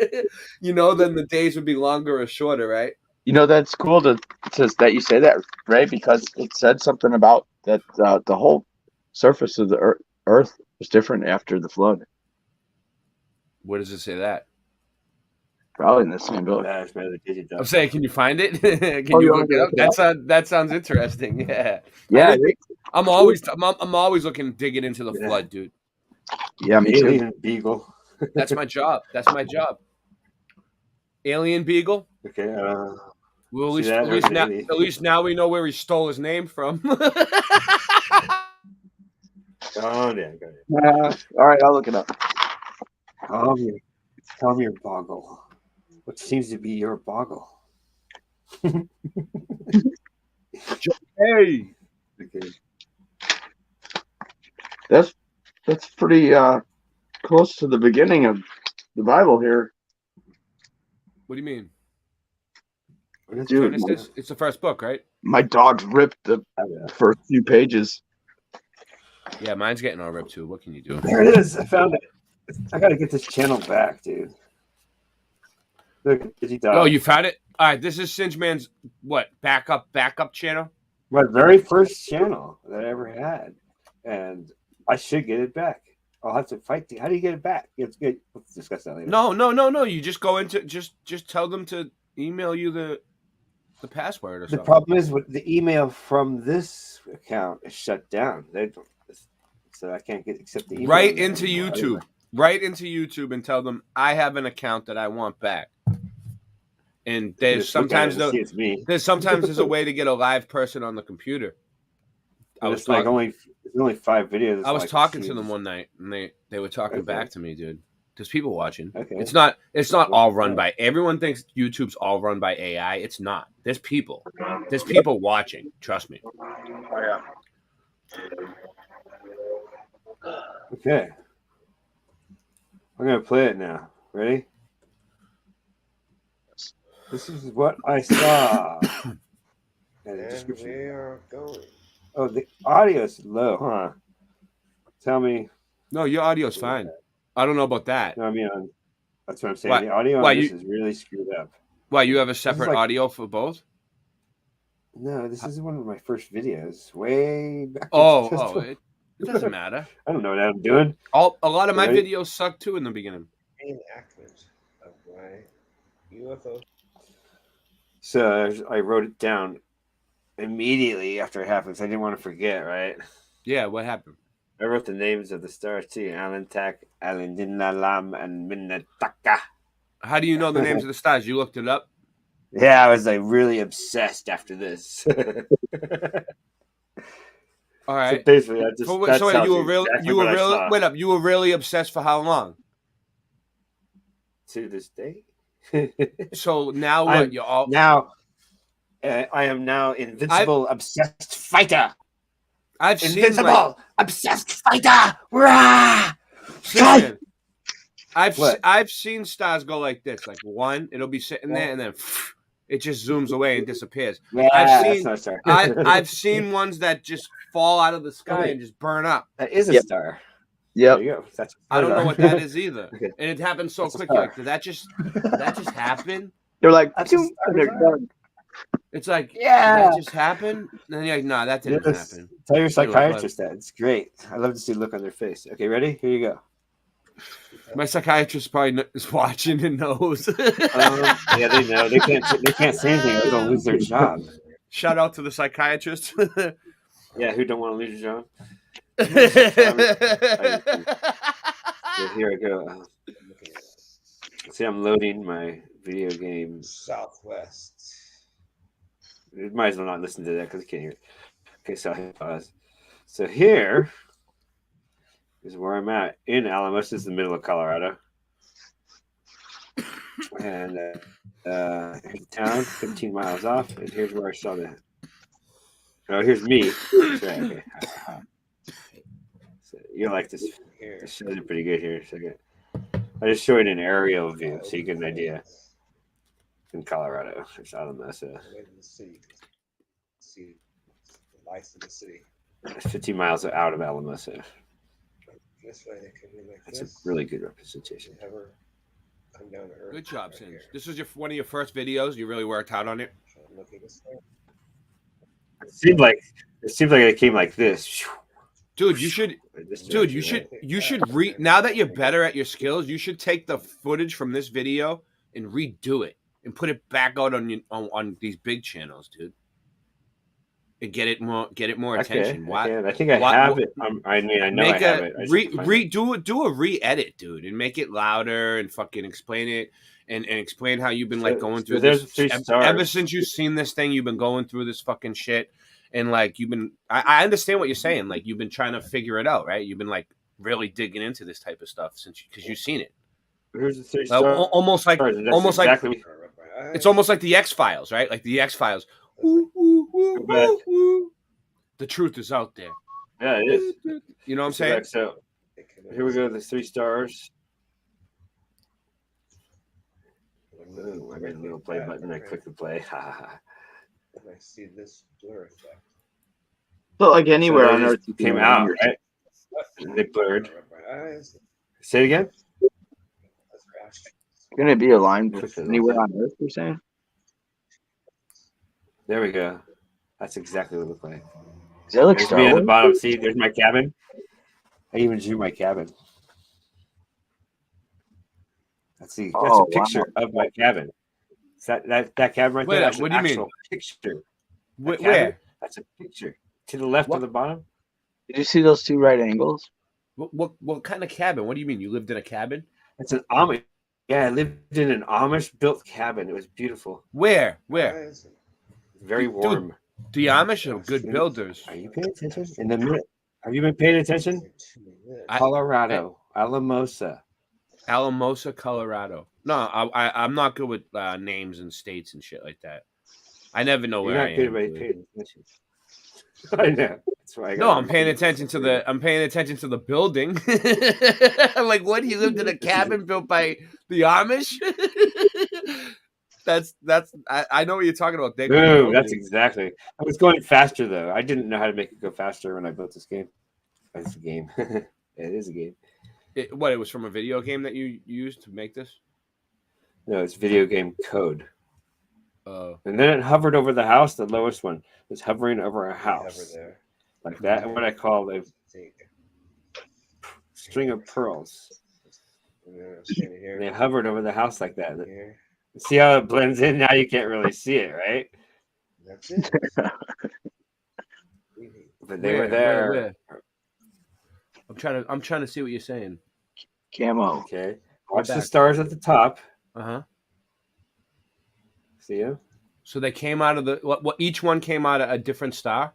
then the days would be longer or shorter, right?
That's cool that you say that, Ray, because it said something about that the whole surface of the earth was different after the flood.
Where does it say that?
Probably in the same book.
I'm saying, can you find it? Can
Oh,
you
you
look
want me
it
to
up?
look it up?
That sounds interesting. Yeah.
Yeah,
I'm always looking, digging into the flood, dude.
Yeah, me too.
Alien Beagle.
That's my job. That's my job. Alien Beagle.
Okay.
Well,
See that?
at least now we know where he stole his name from.
Oh yeah, go ahead.
All right, I'll look it up.
Tell me your boggle. What seems to be your boggle?
Hey.
Okay.
That's pretty close to the beginning of the Bible here.
What do you mean?
Dude,
Genesis? It's the first book, right?
my dog's ripped the first few pages.
Yeah, mine's getting all ripped too. What can you do?
There it is. I found it. I gotta get this channel back, dude. Look, he died.
Oh, you found it? All right, this is Singe Man's what backup channel.
My very first channel that I ever had, and I should get it back. I'll have to fight. How do you get it back? It's good. Let's discuss that later.
No. You just go into just tell them to email you the password or
The
something.
problem is with the email from this account is shut down. They don't, so I can't accept the email.
Right into YouTube. Right into YouTube and tell them I have an account that I want back. And there's sometimes there's a way to get a live person on the computer.
There's only 5 videos.
I was talking to them one night, and they were talking back to me, dude. There's people watching.
Okay.
It's not all run by. Everyone thinks YouTube's all run by AI. It's not. There's people. There's people watching. Trust me.
Oh yeah.
Okay. I'm gonna play it now. Ready? This is what I saw. And we are going. Oh, the audio's low, huh? Tell me.
No, your audio's fine. I don't know about that.
No, I mean, that's what I'm saying.
Why-
The audio
why
on this
you-
is really screwed up.
Why, you have a separate audio for both?
No, this is one of my first videos. Way back.
It doesn't matter.
I don't know what I'm doing.
A lot of my
Ready?
videos suck too in the beginning.
Reenactment of my UFO.
So I wrote it down immediately after it happened. So I didn't want to forget, right?
Yeah, what happened?
I wrote the names of the stars too: Alantak, Alindinalam, and Minataka.
How do you know the names of the stars? You looked it up?
Yeah, I was like really obsessed after this.
All right.
So basically, I just
So
that
wait,
tells
you were really
exactly
you were
what I
really
saw.
wait up. You were really obsessed for how long?
To this day.
So now what? You're all
now. I am now invincible, obsessed fighter.
I've
invincible,
seen
obsessed fighter. Rah!
Listen,
What?
I've seen stars go like this. Like one, it'll be sitting there, and then it just zooms away and disappears.
Yeah, that's not a star.
I've seen ones that just fall out of the sky and just burn up.
That is a star.
Yep.
There you go. That's
I don't know what that is either,
Okay.
and it happened so
That's a
quick.
star.
Like, did that just happen?
They're like,
That's a star.
they're done.
It's like,
Yeah.
did that just happen? And then you're like, nah, that didn't
Yes.
happen.
Tell your
You're like,
psychiatrist that. It's great. I love to see the look on their face. Okay, ready? Here you go.
My psychiatrist probably is watching and knows.
Yeah, they know. They can't say anything. They're gonna lose their job.
Shout out to the psychiatrist.
Yeah, who don't want to lose your job? So here I go. See, I'm loading my video game.
Southwest.
You might as well not listen to that because I can't hear it. Okay, so I hit pause. So here is where I'm at in Alamos. This is the middle of Colorado. And here's the town, 15 miles off. And here's where I saw the. Oh, here's me. That's right, okay. So you like this. This shows it pretty good here. So I just showed an aerial view so you get an idea. In Colorado, it's Alamos.
Away from the city. See the lights of the city.
15 miles out of Alamos.
This way they could be like
That's
this.
a really good representation.
Never come down to earth.
Good job,
right
Singe.
here.
This was one of your first videos. You really worked hard on it.
Trying to look at this way.
It seemed like it came like this.
Dude, you should Dude, you should now that you're better at your skills, you should take the footage from this video and redo it and put it back out on these big channels, dude. And get it more attention.
I think I have it. I mean, I know I have it.
Do a re-edit, dude, and make it louder and fucking explain it and explain how you've been like going through this ever since you've seen this thing. You've been going through this fucking shit, and like you've been. I understand what you're saying. Like you've been trying to figure it out, right? You've been like really digging into this type of stuff because you've seen it.
Here's the 3 stars.
Almost like it's almost like the X-Files, right? Like the X-Files. The truth is out there.
Yeah, it is.
You know what I'm saying?
So here we go. The 3 stars. Ooh, I got a little play button. I click the play.
And I see this blur effect.
But like anywhere on Earth,
you came out, right? They blurred. Say it again.
Going to be aligned with anywhere on Earth, you're saying?
There we go. That's exactly what it looked like.
Does that look
There's me at the bottom. See, there's my cabin. I even drew my cabin. That's a picture of my cabin. Is that cabin right there? That's
what do you mean?
Picture.
Where?
That's a picture. To the left of the bottom.
Did you see those 2 right angles?
What kind of cabin? What do you mean? You lived in a cabin?
It's an Amish. Yeah, I lived in an Amish built cabin. It was beautiful.
Where?
Very warm.
Dude, the Amish are good builders.
Are you paying attention? Have you been paying attention? Colorado, Alamosa,
Colorado. No, I'm not good with names and states and shit like that. I never know where I am.
Paying attention. I know. That's why.
I'm paying attention to the building. I'm like, what? You lived in a cabin built by the Amish? I know what you're talking about.
Boom, that's exactly. I was going faster though. I didn't know how to make it go faster when I built this game. It's a game. It is a game.
It was from a video game that you used to make this?
No, it's video game code. And then it hovered over the house. The lowest one was hovering over a house, like that. And what I call a string of pearls. And they hovered over the house like that. See how it blends in? Now you can't really see it, right?
That's it.
But they were there.
Where? I'm trying to see what you're saying.
Camo.
Okay. Watch the stars at the top.
Uh-huh.
See you?
So they came out of the what each one came out of a different star?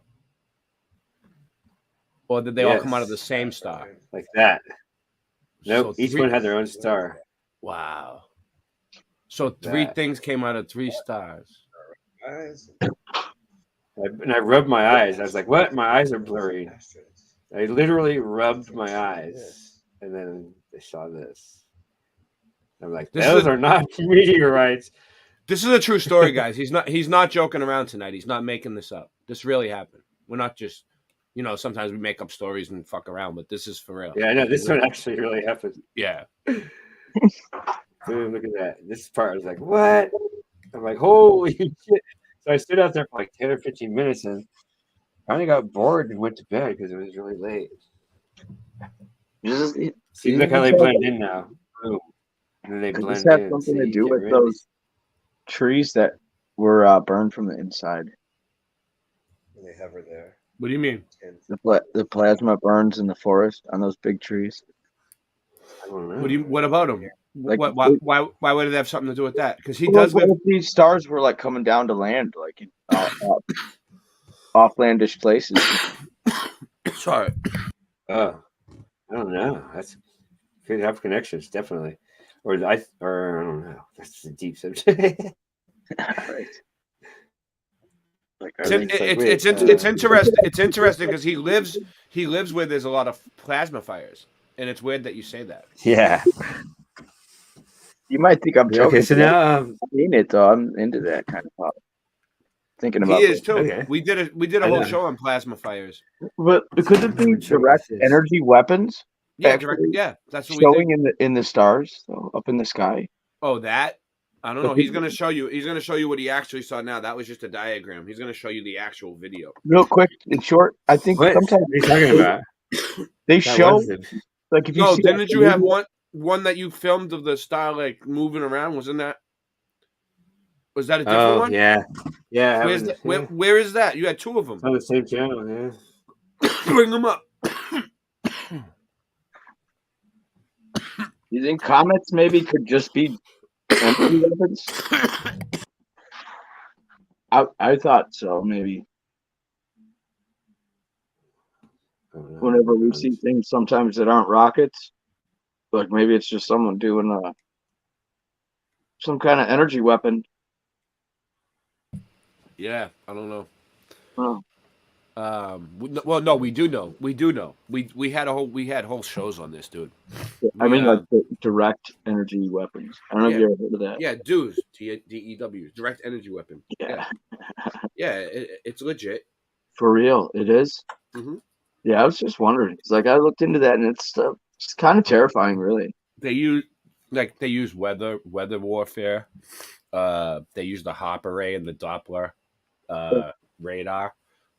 Or did they all come out of the same star?
Like that. Nope.
So
each one had their own star.
Wow. So 3 things came out of 3 stars.
And I rubbed my eyes. I was like, what? My eyes are blurry. I literally rubbed my eyes. And then they saw this. I'm like, those are not meteorites.
This is a true story, guys. He's not joking around tonight. He's not making this up. This really happened. We're not just, sometimes we make up stories and fuck around, but this is for real.
Yeah, I know. This one actually really happened.
Yeah.
Dude, look at that. This part I was like, what? I'm like, holy shit. So I stood out there for like 10 or 15 minutes and finally got bored and went to bed because it was really late. See, look how they blend in now. Boom. And then they blend in.
Does this have something to do with those trees that were burned from the inside?
And they hover there.
What do you mean?
The plasma burns in the forest on those big trees.
I don't know.
What about them?
Like,
why would it have something to do with that? Because he does live.
These stars were like coming down to land, like in offlandish places.
Sorry.
I don't know. That's could have connections, definitely. Or I don't know. That's a deep subject.
Right.
It's interesting. It's interesting because he lives where there's a lot of plasma fires, and it's weird that you say that.
Yeah.
You might think I'm joking.
Okay, so now
I've seen it though. I'm into that kind of stuff. Thinking about
he is too.
Okay.
We did a whole show on plasma fires.
But could it be direct energy weapons?
Yeah, that's what
showing in the stars, though, up in the sky.
Oh, that I don't know. He's gonna show you. He's gonna show you what he actually saw. Now that was just a diagram. He's gonna show you the actual video.
Real quick and short. I think
sometimes
what are you talking about? They
That
show
was it.
like if you
No,
see
didn't
like,
you have one that you filmed of the star like moving around? Wasn't that? Was that a different
Oh
one?
yeah, yeah.
Where's that? Where is that? You had two of them.
It's on the same channel. Yeah.
Bring them up.
you think comets maybe could just be energy weapons? I thought so, maybe. Whenever we see things sometimes that aren't rockets, like maybe it's just someone doing some kind of energy weapon.
Yeah, I don't know.
Oh.
Well, no, we do know. We do know. We had whole shows on this, dude.
I mean, like the direct energy weapons. I don't know if you ever heard of that.
Yeah, DEWs, DEW, direct energy weapon.
Yeah,
yeah, it's legit.
for real, it is.
Mm-hmm.
Yeah, I was just wondering. It's like I looked into that, and it's kind of terrifying, really.
They use weather warfare. They use the Hopper array and the Doppler radar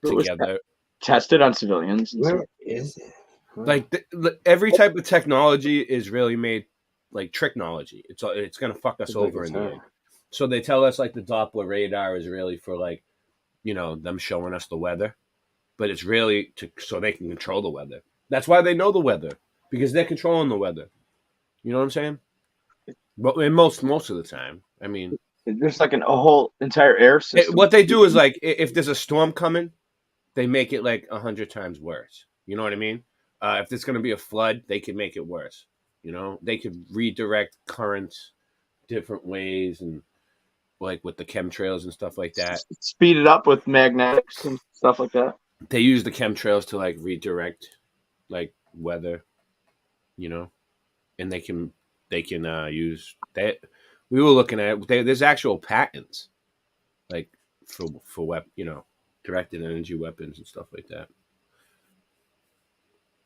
together.
Tested on civilians.
Where is it?
Like every type of technology is really made like technology. It's gonna fuck us over in the end. So they tell us like the Doppler radar is really for like, them showing us the weather, but it's really so they can control the weather. That's why they know the weather, because they're controlling the weather. You know what I'm saying? But most of the time, I mean,
there's like a whole entire air system.
What they do is like if there's a storm coming, they make it like 100 times worse. You know what I mean? If there's going to be a flood, they can make it worse. They could redirect currents different ways, and like with the chemtrails and stuff like that.
Speed it up with magnetics and stuff like that.
They use the chemtrails to like redirect like weather, and they can use that. We were looking at it. There's actual patents like for directed energy weapons and stuff like that.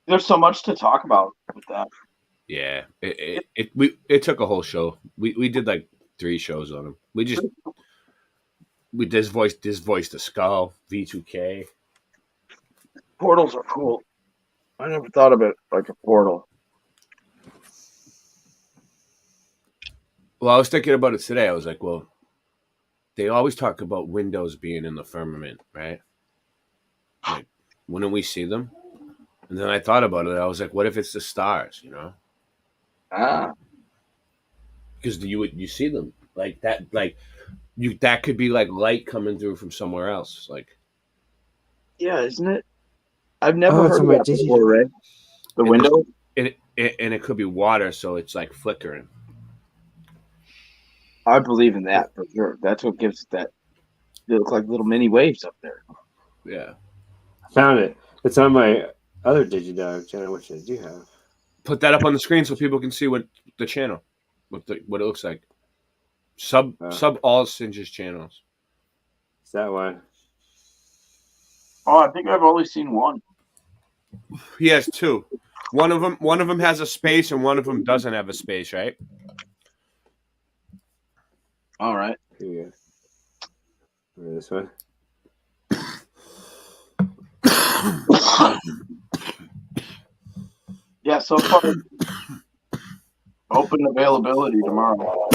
There's so much to talk about with that.
Yeah, it took a whole show. We did like 3 shows on them. We this voice the skull V2K.
Portals are cool. I never thought of it like a portal.
Well, I was thinking about it today. I was like, well, they always talk about windows being in the firmament, right? Like, wouldn't we see them? And then I thought about it. I was like, what if it's the stars, Because you see them like that, that could be like light coming through from somewhere else, like.
Yeah, isn't it? I've never heard of that before, Ray. The window?
And it could be water, so it's like flickering.
I believe in that for sure. That's what gives it that. They look like little mini waves up there.
Yeah.
I found it. It's on my other DigiDog channel, which I do have.
Put that up on the screen so people can see what the channel, what it looks like. Sub all Singe's channels.
It's that one.
Oh, I think I've only seen one.
He has 2. One of them has a space, and one of them doesn't have a space, right?
All right.
Here we go. This one.
Yeah, so far open availability tomorrow.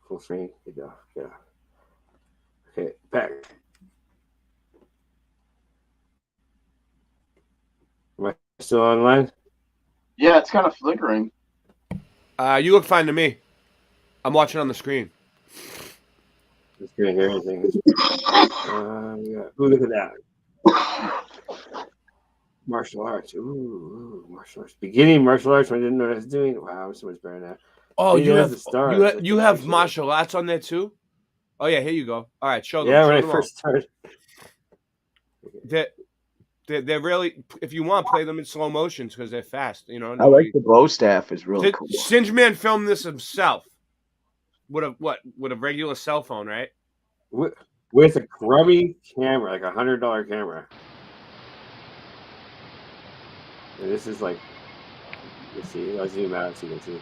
Full screen. Get off. Okay, back. Am I still online?
Yeah, it's kind of flickering.
You look fine to me. I'm watching on the screen.
Just gonna hear anything. Ooh, look at that. Martial arts. Ooh, martial arts. Beginning martial arts. I didn't know what I was doing. Wow, I'm so much better now.
Oh,
you have
you have martial arts on there too? Oh yeah, here you go. All right, show them.
Yeah,
show
when I
them
first started.
They're really. If you want, play them in slow motions because they're fast.
I like the bow staff. Is really cool.
Singe Man filmed this himself with a regular cell phone, right?
With a grubby camera, like $100 camera. And this is like Let's see. I'll zoom out so you can see.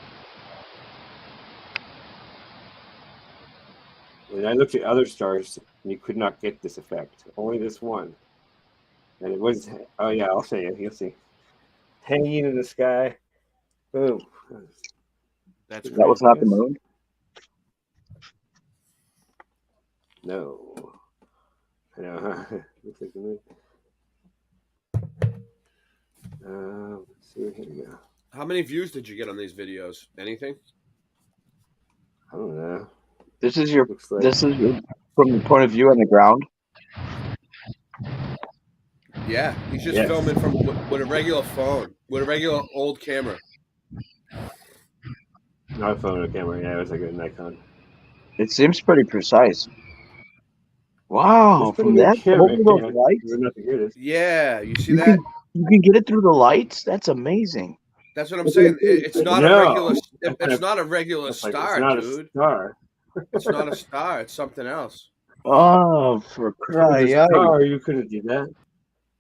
And I looked at other stars, and you could not get this effect. Only this one. And it was, oh yeah, I'll show you. You'll see. Hanging in the sky. Boom.
That's
That was not the moon?
No. I know, huh? Looks like the moon. Let's see. Here we go.
How many views did you get on these videos? Anything?
I don't know.
This is your.
Looks like,
This is from the point of view on the ground.
Yeah, he's just
Yes.
filming from with a regular phone, with a regular old camera.
not a phone or camera. Yeah, it was like a Nikon.
It seems pretty precise. Wow,
It's pretty
from
good
that
camera.
over those
Yeah,
lights,
we're not the greatest.
Yeah, you see
you
that?
can get it through the lights. That's amazing.
That's what I'm saying. It's not a
No.
regular. It's not a regular
It's like,
star,
it's not
dude.
a star.
It's not a star. It's something else.
Oh, for
If it was
crying
a
out!
star, you couldn't do that.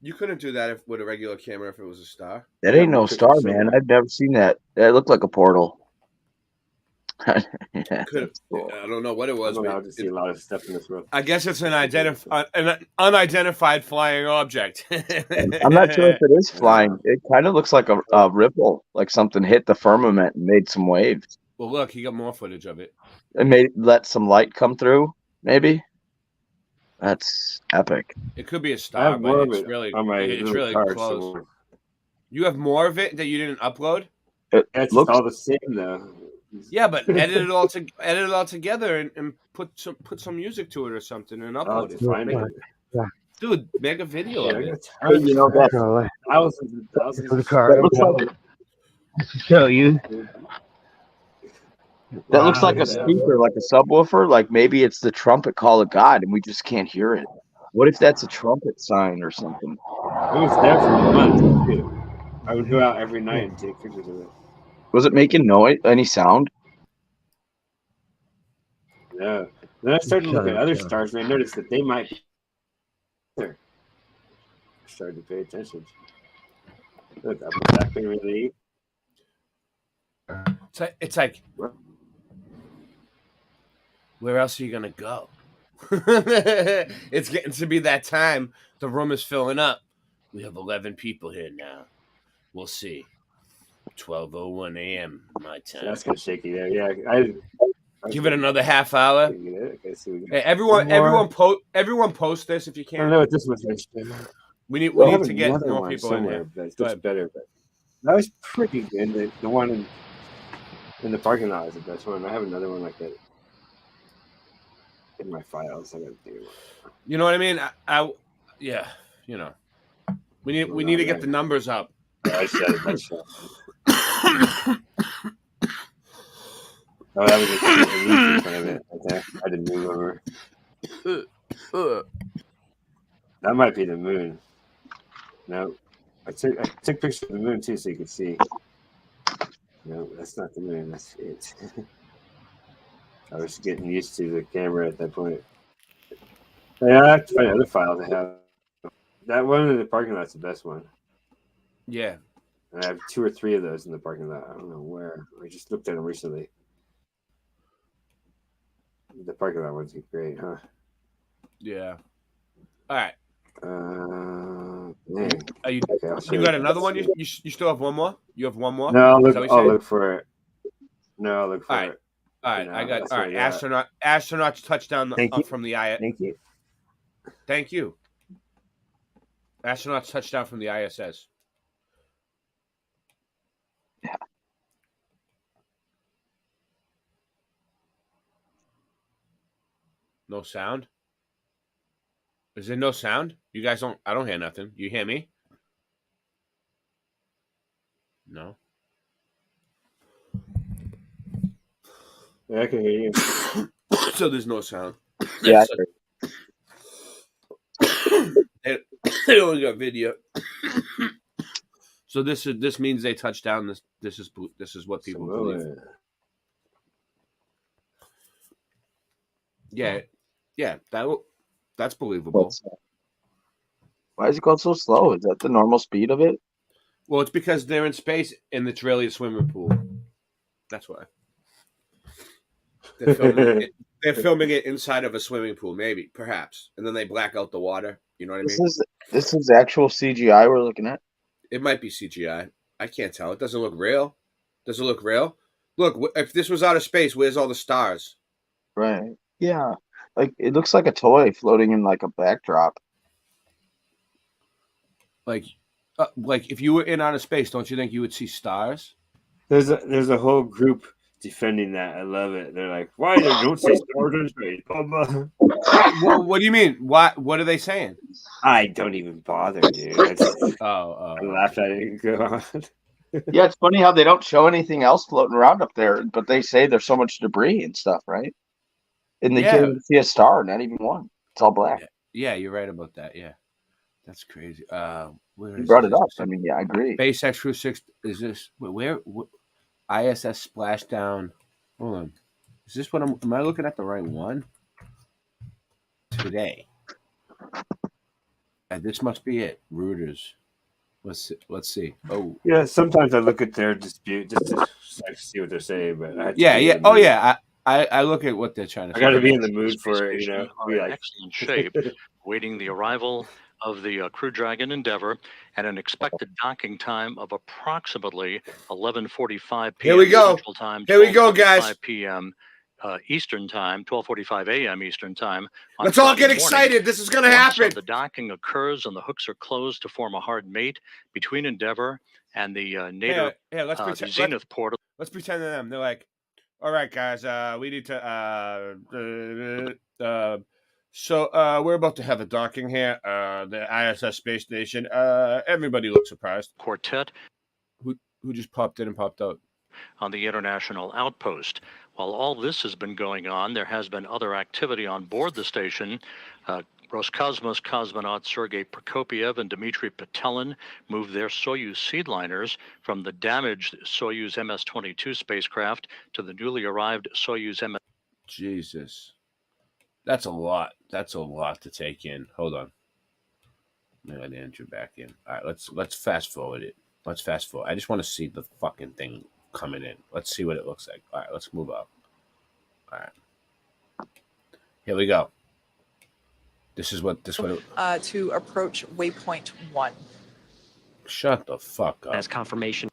You couldn't do that with a regular camera if it was a star.
That
Yeah,
ain't
but
no
you took
star,
it so
man.
long.
I've never seen that. That looked like a portal.
Could I don't know what it was.
I'm
But
allowed to see a lot of stuff in this world.
I guess it's an unidentified flying object.
I'm not sure if it is flying. It kind of looks like a ripple, like something hit the firmament and made some waves.
Well, look, he got more footage of it.
It let some light come through, maybe. That's epic.
It could be a
I
star,
have more
but
of
it's
it
really
on my
it's
little
really
card,
close.
so
You have more of it that you didn't upload.
It
it's
looks
all the same though.
Yeah, but edit it all together and put some music to it or something and
I'll
upload
have
it.
to find it.
Dude, make a video
Yeah,
of
I
it.
got tons,
you know that
thousands and thousands of
that looks like
Show you.
that looks like a speaker, like a subwoofer. Like maybe it's the trumpet call of God, and we just can't hear it. What if that's a trumpet sign or something?
It was there for months too. I would go out every night and take pictures of it.
Was it making noise? Any sound?
Yeah. Then I started looking at other stars and I noticed that they might be there. I started to pay attention. Look, up and back they really.
It's like where else are you gonna go? It's getting to be that time. The room is filling up. We have 11 people here now. We'll see. 12:01 a.m. my time.
That's kind of shaky there. Yeah, I
Give it another half hour.
Okay, so
Hey, everyone post this if you
I
can.
don't know what this was.
We need
I have
to get
another
more
one
people in
somewhere
here.
that
Go
looks
ahead.
better, but that was pretty good. The one in the parking lot is the best one. I have another one like that in my files. I got to do one.
You know what I mean? Yeah, you know. We need to get the numbers up.
I said it myself. Oh, that was a leaf in front of it. Okay, I didn't move over. That might be the moon. No, I took pictures of the moon too, so you could see. No, that's not the moon. That's it. I was getting used to the camera at that point. Yeah, I have to find other files I have. That one in the parking lot's the best one.
Yeah.
And I have 2 or 3 of those in the parking lot. I don't know where. I just looked at them recently. The parking lot ones are great, huh?
Yeah. All right.
Man.
Are you?
Okay,
You got another one? You still have one more? You have one more?
No, I'll
Is that what you're saying?
look for it. No, I'll look for it.
All right,
No,
I got
that's
all
what
right.
I got.
Astronauts touchdown
Thank you.
from the ISS.
Thank you.
Thank you. Astronauts touchdown from the ISS.
Yeah.
No sound? Is there no sound? You guys don't. I don't hear nothing. You hear me? No.
Yeah, I can hear you.
So there's no sound.
Yeah.
They only got video. So this means they touched down. This is what people believe. Yeah, that's believable.
Why is it going so slow? Is that the normal speed of it?
Well, it's because they're in space and it's really a swimming pool. That's why. They're filming it inside of a swimming pool, maybe, perhaps, and then they black out the water. You know what I mean?
This is actual CGI we're looking at.
It might be CGI. I can't tell. It doesn't look real. Does it look real? Look, if this was out of space, where's all the stars?
Right. Yeah. Like it looks like a toy floating in like a backdrop.
Like if you were in outer space, don't you think you would see stars?
There's a whole group defending that. I love it. They're like, why don't say stars in space? Blah, blah.
What do you mean? What are they saying?
I don't even bother, dude. I laugh at it and go on.
Yeah, it's funny how they don't show anything else floating around up there, but they say there's so much debris and stuff, right? And they can't even see a star, not even one. It's all black.
Yeah, you're right about that. Yeah, that's crazy.
You brought it up. I mean, yeah, I agree.
SpaceX Crew 6 is this where ISS splashdown? Hold on, is this what am I looking at the right one? Today, and this must be it. Reuters. Let's see. Oh,
yeah. Sometimes I look at their dispute just to see what they're saying, but
I look at what they're trying to say.
I got to be in the mood for it, you know.
Are in excellent shape, waiting the arrival of the Crew Dragon Endeavour at an expected docking time of approximately 11:45 p.m.
Here we go.
Central Time.
Here we go, guys.
5 p.m. Eastern Time, 12:45 a.m. Eastern Time.
Let's all get excited. This is going to happen.
The docking occurs and the hooks are closed to form a hard mate between Endeavour and the native
let's pretend,
Zenith portal.
Let's pretend to them. They're like, all right, guys, we need to so we're about to have a docking here, the ISS space station. Everybody looks surprised.
Quartet.
Who just popped in and popped out?
On the international outpost. While all this has been going on, there has been other activity on board the station. Roscosmos cosmonaut Sergei Prokopyev and Dmitry Petelin moved their Soyuz seedliners from the damaged Soyuz MS-22 spacecraft to the newly arrived Soyuz MS.
Jesus. That's a lot. That's a lot to take in. Hold on. I'm going to enter back in. All right, let's fast forward it. Let's fast forward. I just want to see the fucking thing coming in. Let's see what it looks like. All right, let's move up. All right. Here we go. This is what
to approach waypoint 1.
Shut the fuck up.
As confirmation.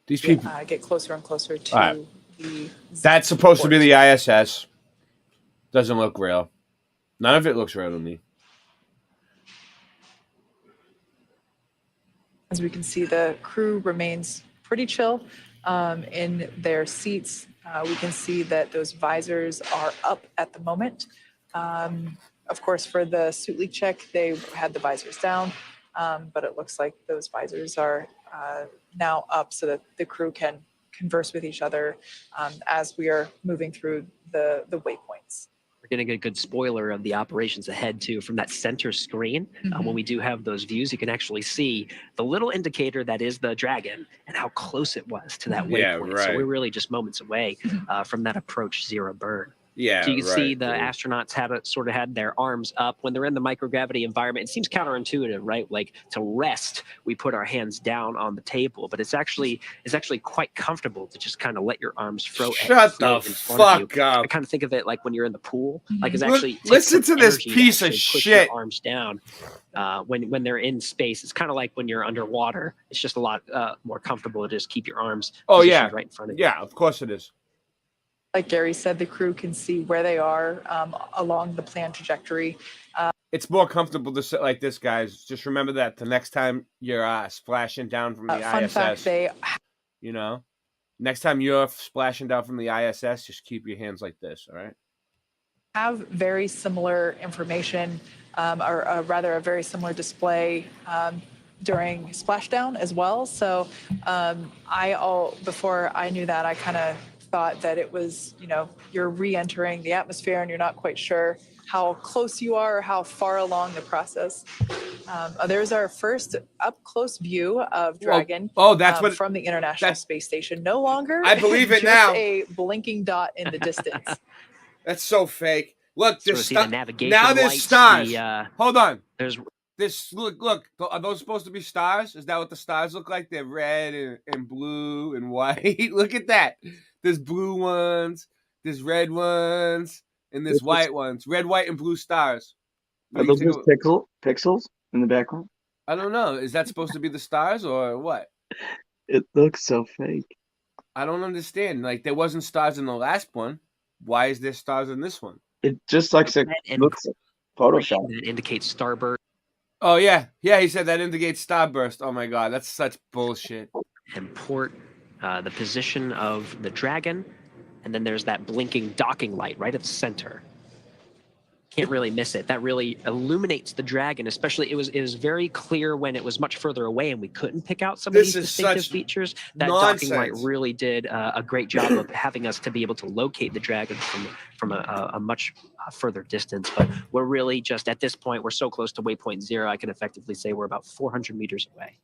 These people
get closer and closer to the.
That's supposed to be the ISS. Doesn't look real. None of it looks real to me.
As we can see, the crew remains pretty chill in their seats. We can see that those visors are up at the moment. Of course, for the suit leak check, they had the visors down, but it looks like those visors are now up so that the crew can converse with each other as we are moving through the waypoints.
We're getting a good spoiler of the operations ahead too from that center screen. When we do have those views, you can actually see the little indicator that is the Dragon and how close it was to that waypoint.
Right.
So we're really just moments away from that approach zero burn.
Yeah,
so you can
right,
see the
dude.
astronauts had their arms up when they're in the microgravity environment. It seems counterintuitive, right? Like to rest, we put our hands down on the table, but it's actually quite comfortable to just kind of let your arms float.
Shut the fuck up.
I kind of think of it like when you're in the pool. Like it's actually
listen to this piece of
push
shit.
Your arms down when they're in space. It's kind of like when you're underwater. It's just a lot more comfortable to just keep your arms positioned right in front of you.
Yeah, of course it is.
Like Gary said, the crew can see where they are along the planned trajectory.
It's more comfortable to sit like this, guys. Just remember that the next time you're splashing down from the
fun
ISS,
fact,
next time you're splashing down from the ISS, just keep your hands like this, all right?
Have very similar information, or rather a very similar display during splashdown as well. So before I knew that, I kind of thought that it was, you're re-entering the atmosphere and you're not quite sure how close you are or how far along the process. There's our first up-close view of Dragon from the International Space Station. No longer
I believe it
just
now.
a blinking dot in the distance.
That's so fake. Look, there's
the navigation
now there's
lights,
stars. Hold on.
There's
This look. Are those supposed to be stars? Is that what the stars look like? They're red and blue and white. Look at that. There's blue ones. There's red ones. And there's white ones. Red, white, and blue stars.
Are those just pixels in the background?
I don't know. Is that supposed to be the stars or what?
It looks so fake.
I don't understand. Like there wasn't stars in the last one. Why is there stars in this one?
It just looks like Photoshop.
That indicates starburst.
Oh yeah, he said that indicates starburst. Oh my god, that's such bullshit.
And port the position of the dragon, and then there's that blinking docking light right at the center. Can't really miss it. That really illuminates the dragon, especially it was very clear when it was much further away and we couldn't pick out some of these distinctive features. That docking light really did a great job of having us to be able to locate the dragon from a much further distance. But we're really just at this point, we're so close to waypoint 0, I can effectively say we're about 400 meters away.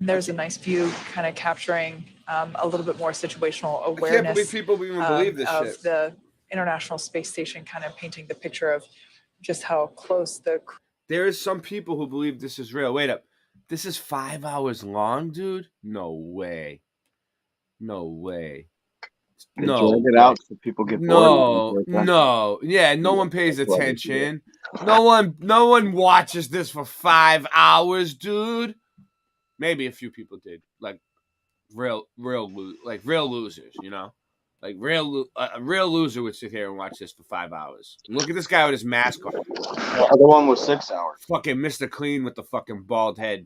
There's a nice view kind of capturing a little bit more situational awareness.
I can't believe people even believe this
of
shit.
The International Space Station, kind of painting the picture of just how close the...
There is some people who believe this is real. Wait up. This is 5 hours long, dude? No way. No way.
They
No.
drag it out so people get bored.
No. Yeah, no one pays attention. No one watches this for 5 hours, dude. Maybe a few people did. Like real losers, you know? Like a real loser would sit here and watch this for 5 hours. Look at this guy with his mask on.
The other one was 6 hours.
Fucking Mr. Clean with the fucking bald head.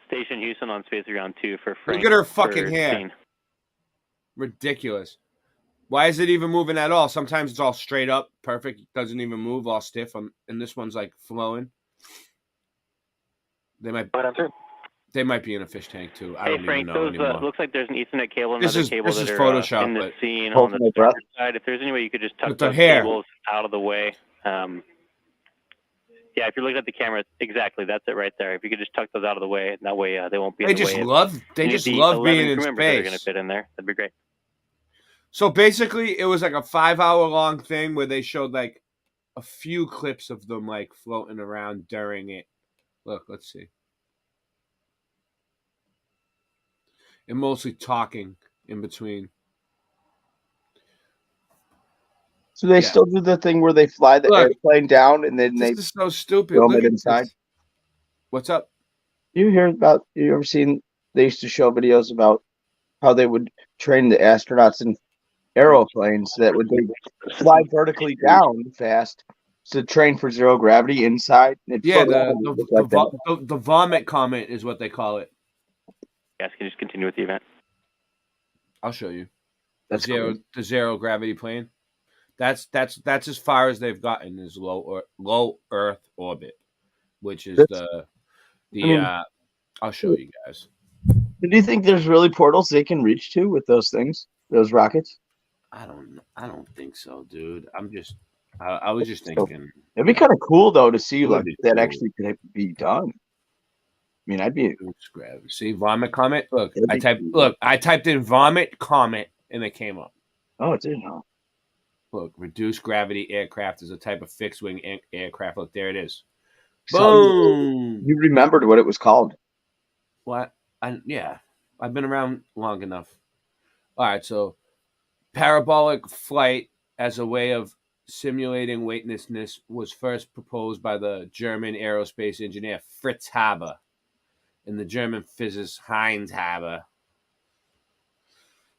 Station Houston on Space Ground 2 for Frank.
Look at her fucking
for
hair.
Spain.
Ridiculous. Why is it even moving at all? Sometimes it's all straight up, perfect. It doesn't even move, all stiff. And this one's like flowing. They might be in a fish tank too. I don't
Frank,
even know anymore.
Looks like there's an Ethernet cable and
This
another
is
cable that are
Photoshop,
in the
but-
scene
Hold
on the
my breath.
starboard side. If there's any way you could just tuck
With the
those
hair.
cables out of the way. Yeah, if you're looking at the camera, exactly, that's it right there. If you could just tuck those out of the way, that way they won't be in the way.
They just
the
love
11
being in
crew members that are going to
space.
fit in there. That'd be great.
So basically, it was like a 5 hour long thing where they showed like a few clips of them like floating around during it. Look, let's see. And mostly talking in between.
So they still do the thing where they fly the airplane down and then they
This is so stupid.
film
Look
it
at
inside.
this. What's up?
You ever seen, they used to show videos about how they would train the astronauts in aeroplanes that would fly vertically down fast to train for zero gravity inside. And
Yeah,
the
the vomit comment is what they call it.
Yes, can you just continue with the event?
I'll show you.
That's
the zero gravity plane. That's as far as they've gotten is low Earth orbit, which is I'll show you guys.
Do you think there's really portals they can reach to with those things, those rockets?
I don't think so, dude. I was just thinking
It'd be kind of cool though to see
It would
like
be
that
cool.
actually could be done. I mean, I'd be.
See vomit comment. Look, I typed in vomit comment and it came up.
Oh, it did. Huh?
Look, reduced gravity aircraft is a type of fixed wing aircraft. Look, there it is.
So
Boom.
you remembered what it was called.
What? Yeah, I've been around long enough. All right, so parabolic flight as a way of simulating weightlessness was first proposed by the German aerospace engineer Fritz Haber and the German physicist Heinz Haber.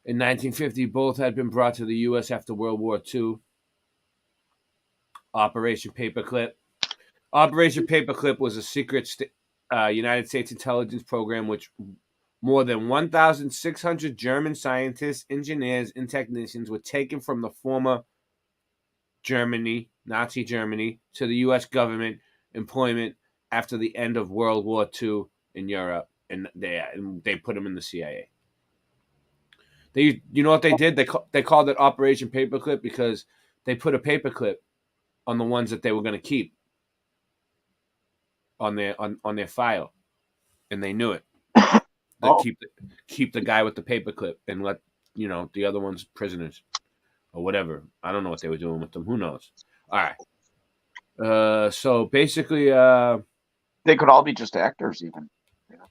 In 1950, both had been brought to the U.S. after World War II. Operation Paperclip. Operation Paperclip was a secret United States intelligence program which more than 1,600 German scientists, engineers, and technicians were taken from the former Germany, Nazi Germany, to the U.S. government employment after the end of World War II in Europe, and they put them in the CIA. You know what they did? They called it Operation Paperclip because they put a paperclip on the ones that they were going to keep on their file, and they knew it. They keep the guy with the paperclip and let the other ones prisoners or whatever. I don't know what they were doing with them. Who knows? All right, So basically,
they could all be just actors, even.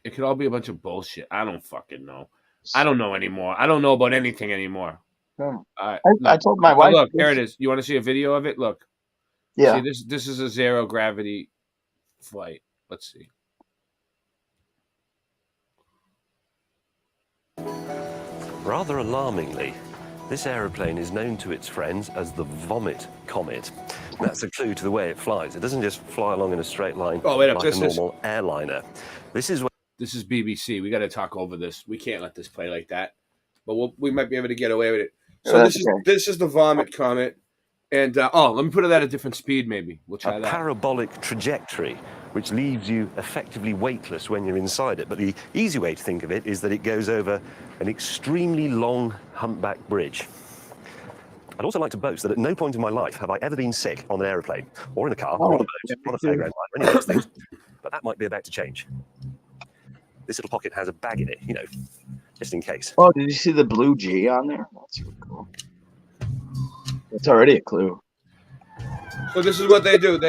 It could all be a bunch of bullshit. I don't fucking know. I don't know anymore. I don't know about anything anymore.
Oh.
I
told my wife.
Look, here it is. You want to see a video of it? Look.
Yeah.
See, this is a zero gravity flight. Let's see.
Rather alarmingly, this aeroplane is known to its friends as the Vomit Comet. That's a clue to the way it flies. It doesn't just fly along in a straight line like a normal airliner. This is
BBC. We got to talk over this. We can't let this play like that. But we might be able to get away with it. So this is the Vomit Comet. And, let me put it at a different speed, maybe. We'll try that.
A parabolic trajectory, which leaves you effectively weightless when you're inside it. But the easy way to think of it is that it goes over an extremely long humpback bridge. I'd also like to boast that at no point in my life have I ever been sick on an aeroplane, or in a car, or on a boat, or on a fairground line, or any of those things. But that might be about to change. This little pocket has a bag in it, just in case.
Oh, did you see the blue G on there? That's really cool. That's already a clue.
So this is what they do.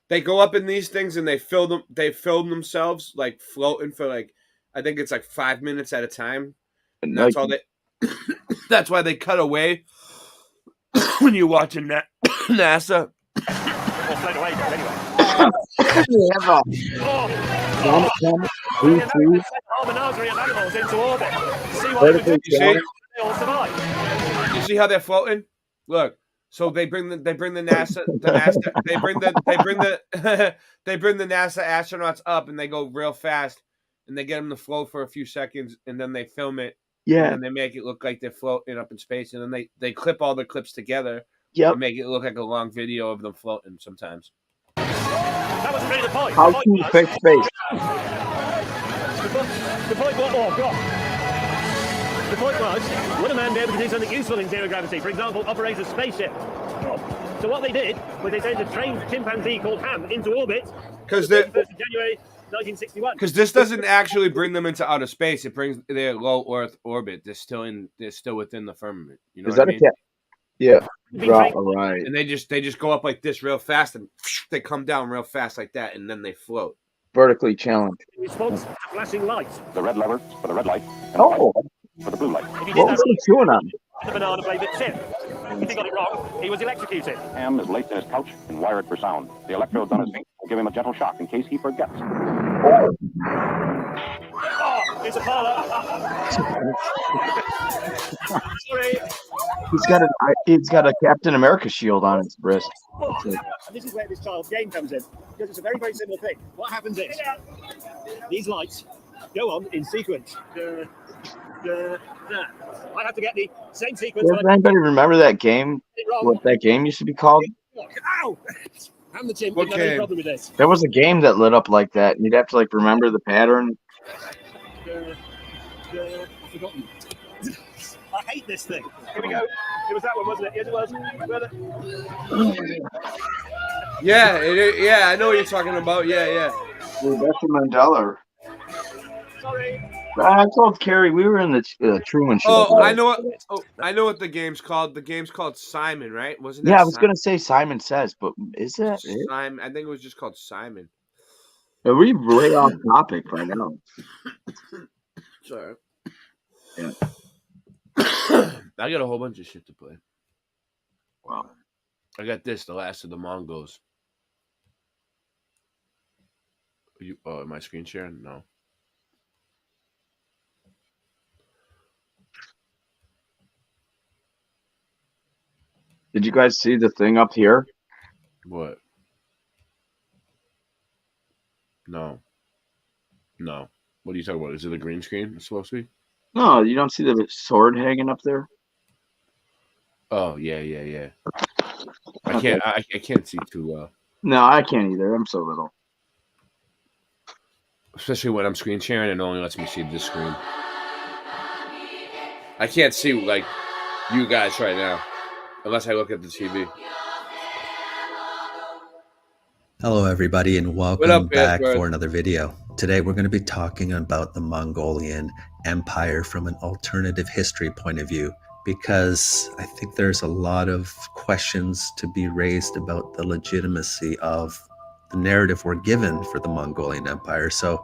They go up in these things and they film themselves like floating for I think it's 5 minutes at a time. And that's all they. That's why they cut away when you're watching NASA. You see how they're floating? Look. So they bring the NASA they bring the NASA astronauts up and they go real fast and they get them to float for a few seconds and then they film it.
Yeah.
And they make it look like they're floating up in space and then they clip all the clips together.
Yep.
And make it look like a long video of them floating sometimes.
That wasn't really the point.
How can you fix space?
The point was, oh God. The point was, would a man be able to do something useful in zero gravity? For example, operate a spaceship. So what they did was they sent a trained chimpanzee called Ham into orbit.
Because
January 1961.
Because this doesn't actually bring them into outer space; it brings their low Earth orbit. They're still within the firmament. You know
Is
what
that
I mean?
Yeah. Right.
And they just go up like this real fast, and they come down real fast like that, and then they float.
Vertically challenged.
In response to flashing lights.
The red lever for the red light.
Oh.
For the blue light.
What was he chewing on?
The banana flavored chip. If he got it wrong, he was electrocuted.
Ham is laced in his couch and wired for sound. The electrodes on his feet will give him a gentle shock in case he forgets.
Oh, it's a parlor. Sorry.
He's got a Captain America shield on his wrist.
And this is where this child's game comes in, because it's a very, very simple thing. What happens is, these lights go on in sequence. I have to get the same sequence.
Does anybody remember that game? What that game used to be called?
Ow! I'm the chimp.
What
Didn't have any
game?
problem with this.
There was a game that lit up like that, and you'd have to remember the pattern.
I've forgotten. I hate this thing. Here we go. It was that one, wasn't it? Yes, it was.
Yeah, I know what you're talking about. Yeah.
Rebecca Mandela.
Sorry.
I told Carrie we were in the Truman Show.
Oh, I know what the game's called. The game's called Simon, right? Wasn't that?
Yeah, I was gonna say Simon Says, but is that it?
Simon? I think it was just called Simon.
Are we way off topic right now?
Sorry.
Yeah.
I got a whole bunch of shit to play.
Wow.
I got this, The Last of the Mongols. Am I screen sharing? No.
Did you guys see the thing up here?
What? No. What are you talking about? Is it a green screen? It's supposed to be?
No, you don't see the sword hanging up there?
Oh, yeah. I can't see too well.
No, I can't either. I'm so little.
Especially when I'm screen sharing, it only lets me see this screen. I can't see you guys right now. Unless I look at the TV.
Hello, everybody, and welcome
up,
back
Edward?
for another video. Today, we're going to be talking about the Mongolian Empire from an alternative history point of view. because I think there's a lot of questions to be raised about the legitimacy of the narrative we're given for the Mongolian Empire. So,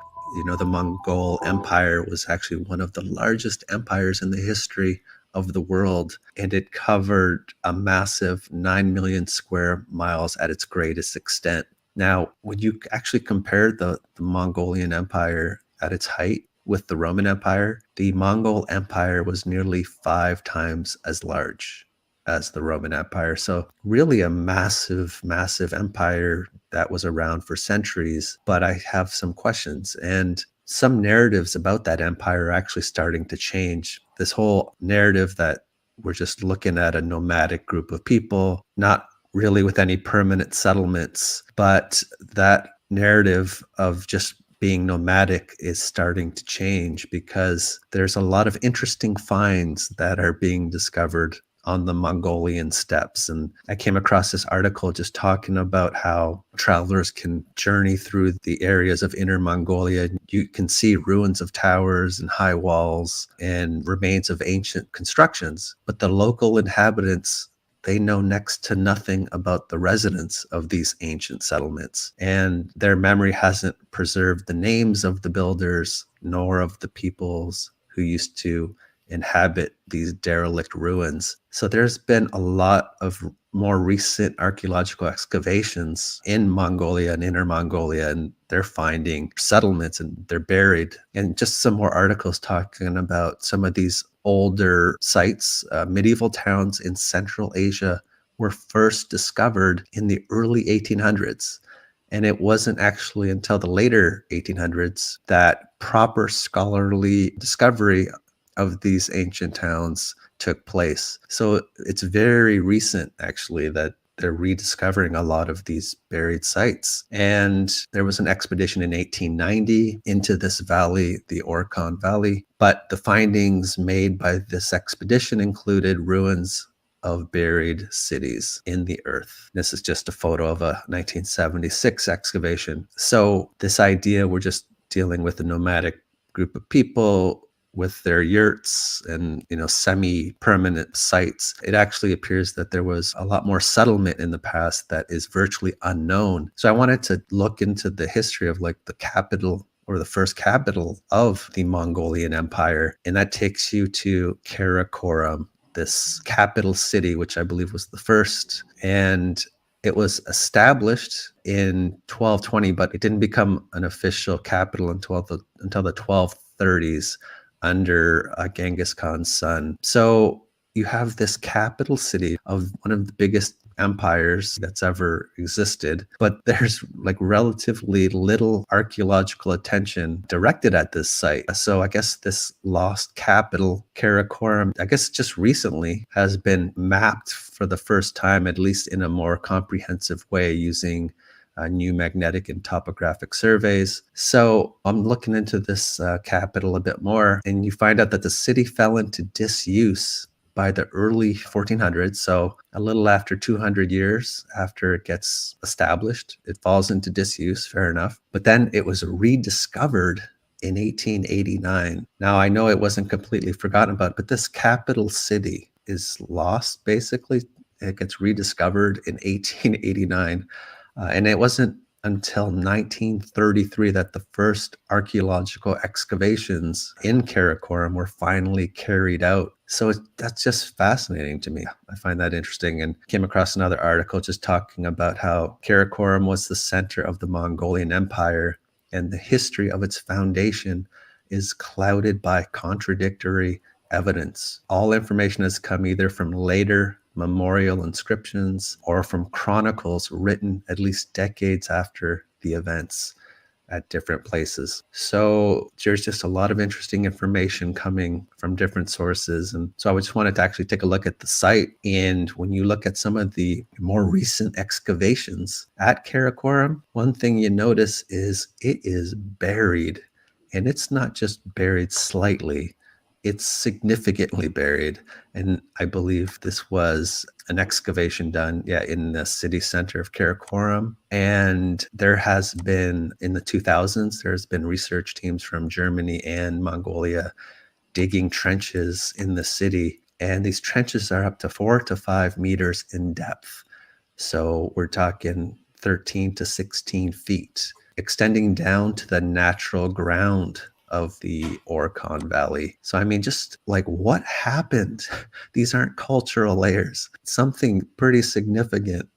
the Mongol Empire was actually one of the largest empires in the history of the world, and it covered a massive 9 million square miles at its greatest extent. Now, when you actually compare the Mongolian Empire at its height with the Roman Empire, the Mongol Empire was nearly 5 times as large as the Roman Empire. So really a massive, massive empire that was around for centuries. But I have some questions, and some narratives about that empire are actually starting to change. This whole narrative that we're just looking at a nomadic group of people, not really with any permanent settlements, but that narrative of just being nomadic is starting to change because there's a lot of interesting finds that are being discovered on the Mongolian steppes. And I came across this article just talking about how travelers can journey through the areas of Inner Mongolia. You can see ruins of towers and high walls and remains of ancient constructions, but the local inhabitants, they know next to nothing about the residents of these ancient settlements, and their memory hasn't preserved the names of the builders nor of the peoples who used to inhabit these derelict ruins. So there's been a lot of more recent archaeological excavations in Mongolia and Inner Mongolia, and they're finding settlements and they're buried. And just some more articles talking about some of these older sites, medieval towns in Central Asia were first discovered in the early 1800s. And it wasn't actually until the later 1800s that proper scholarly discovery of these ancient towns took place. So it's very recent, actually, that they're rediscovering a lot of these buried sites. And there was an expedition in 1890 into this valley, the Orkhon Valley. But the findings made by this expedition included ruins of buried cities in the earth. This is just a photo of a 1976 excavation. So this idea, we're just dealing with a nomadic group of people with their yurts and semi-permanent sites, it actually appears that there was a lot more settlement in the past that is virtually unknown. So I wanted to look into the history of the capital or the first capital of the Mongolian Empire, and that takes you to Karakorum, this capital city, which I believe was the first. And it was established in 1220, but it didn't become an official capital until the 1230s. Under Genghis Khan's son. So you have this capital city of one of the biggest empires that's ever existed, but there's relatively little archaeological attention directed at this site. So I guess this lost capital, Karakorum, I guess just recently has been mapped for the first time, at least in a more comprehensive way, using new magnetic and topographic surveys. So I'm looking into this capital a bit more, and you find out that the city fell into disuse by the early 1400s. So a little after 200 years after it gets established, it falls into disuse, fair enough. But then it was rediscovered in 1889. Now, I know it wasn't completely forgotten about, but this capital city is lost, basically. It gets rediscovered in 1889. And it wasn't until 1933 that the first archaeological excavations in Karakorum were finally carried out. So that's just fascinating to me. I find that interesting, and came across another article just talking about how Karakorum was the center of the Mongolian Empire, and the history of its foundation is clouded by contradictory evidence. All information has come either from later memorial inscriptions or from chronicles written at least decades after the events at different places. So there's just a lot of interesting information coming from different sources. And so I just wanted to actually take a look at the site. And when you look at some of the more recent excavations at Karakorum, one thing you notice is it is buried. And it's not just buried slightly, it's significantly buried. And I believe this was an excavation done, in the city center of Karakorum. And there has been, in the 2000s, there's been research teams from Germany and Mongolia digging trenches in the city And these trenches are up to 4 to 5 meters in depth. So we're talking 13 to 16 feet, extending down to the natural ground of the Orkhon Valley. So, I mean, just like what happened? These aren't cultural layers. Something pretty significant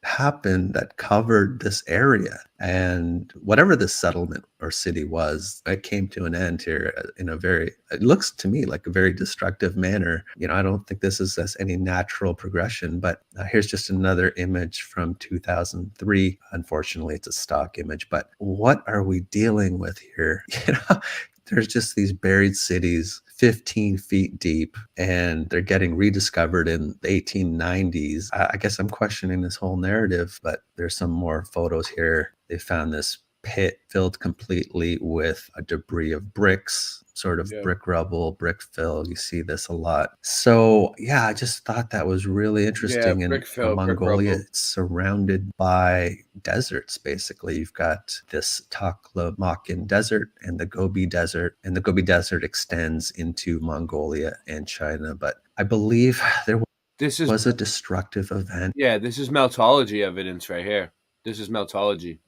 happened that covered this area. And whatever this settlement or city was, it came to an end here in a very, it looks to me like a very destructive manner. You know, I don't think this is as any natural progression, but here's just another image from 2003. Unfortunately, it's a stock image, but what are we dealing with here? You know, there's just these buried cities 15 feet deep, and they're getting rediscovered in the 1890s. I guess I'm questioning this whole narrative, but there's some more photos here. They found this pit filled completely with a debris of bricks, sort of brick rubble, brick fill. You see this a lot. So yeah, I just thought that was really interesting.
Yeah,
In
brick fill, brick
Mongolia,
rubble.
it's surrounded by deserts, basically. You've got this Taklamakan Desert and the Gobi Desert, and the Gobi Desert extends into Mongolia and China. But I believe there was a destructive event.
Yeah, this is meltology evidence right here. This is meltology.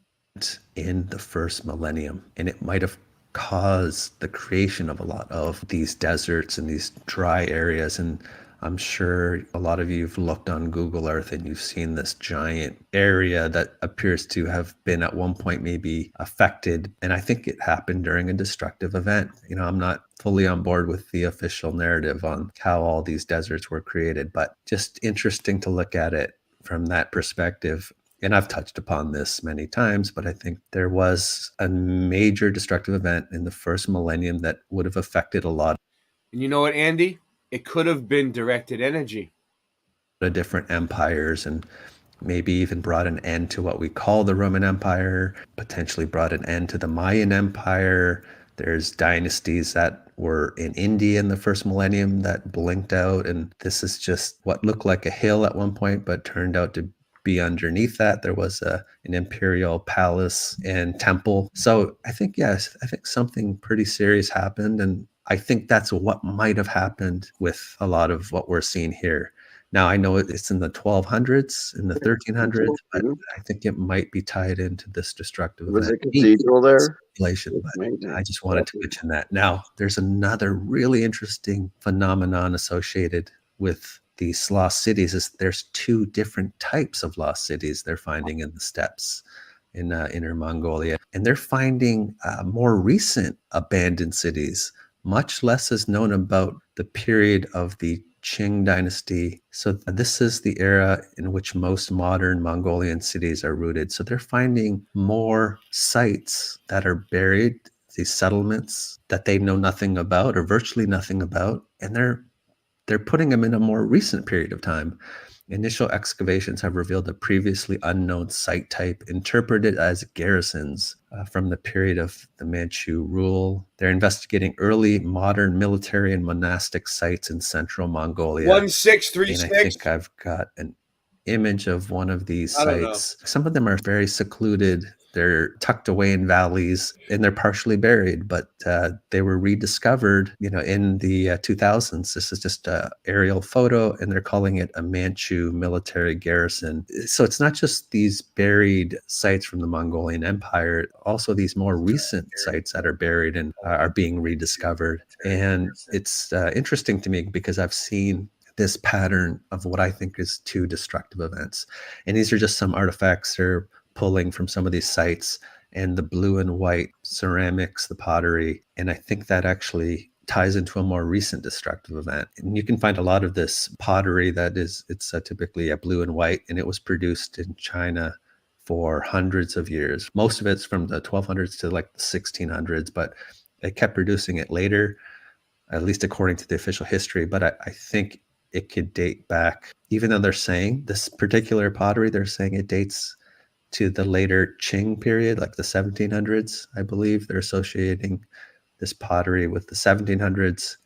In the first millennium, and it might have caused the creation of a lot of these deserts and these dry areas. And I'm sure a lot of you have looked on Google Earth and you've seen this giant area that appears to have been at one point maybe affected. And I think it happened during a destructive event. You know, I'm not fully on board with the official narrative on how all these deserts were created, but just interesting to look at it from that perspective. And I've touched upon this many times, but I think there was a major destructive event in the first millennium that would have affected a lot
And you know what, Andy? It could have been directed energy.
of different empires, and maybe even brought an end to what we call the Roman Empire, potentially brought an end to the Mayan Empire. There's dynasties that were in India in the first millennium that blinked out. And this is just what looked like a hill at one point, but turned out to be underneath that. There was an imperial palace and temple. So I think, yes, I think something pretty serious happened. And I think that's what might have happened with a lot of what we're seeing here. Now, I know it's in the 1200s, in the 1300s, but I think it might be tied into this destructive
Was
event.
a cathedral there?
Speculation, but I just wanted to mention that. Now, there's another really interesting phenomenon associated with these lost cities. Is there's two different types of lost cities they're finding in the steppes in Inner Mongolia, and they're finding more recent abandoned cities. Much less is known about the period of the Qing dynasty. So this is the era in which most modern Mongolian cities are rooted. So they're finding more sites that are buried, these settlements that they know nothing about or virtually nothing about, and they're putting them in a more recent period of time. Initial excavations have revealed a previously unknown site type interpreted as garrisons from the period of the Manchu rule. They're investigating early modern military and monastic sites in central Mongolia.
1636.
And I think I've got an image of one of these sites. Some of them are very secluded. They're tucked away in valleys and they're partially buried, but they were rediscovered, you know, in the 2000s. This is just an aerial photo, and they're calling it a Manchu military garrison. So it's not just these buried sites from the Mongolian Empire, also these more recent sites that are buried and are being rediscovered. And it's interesting to me because I've seen this pattern of what I think is two destructive events. And these are just some artifacts they're pulling from some of these sites, and the blue and white ceramics, the pottery. And I think that actually ties into a more recent destructive event. And you can find a lot of this pottery that it's typically a blue and white, and it was produced in China for hundreds of years. Most of it's from the 1200s to like the 1600s, but they kept producing it later, at least according to the official history. But I think it could date back, even though they're saying this particular pottery, they're saying it dates to the later Qing period, like the 1700s, I believe. They're associating this pottery with the 1700s.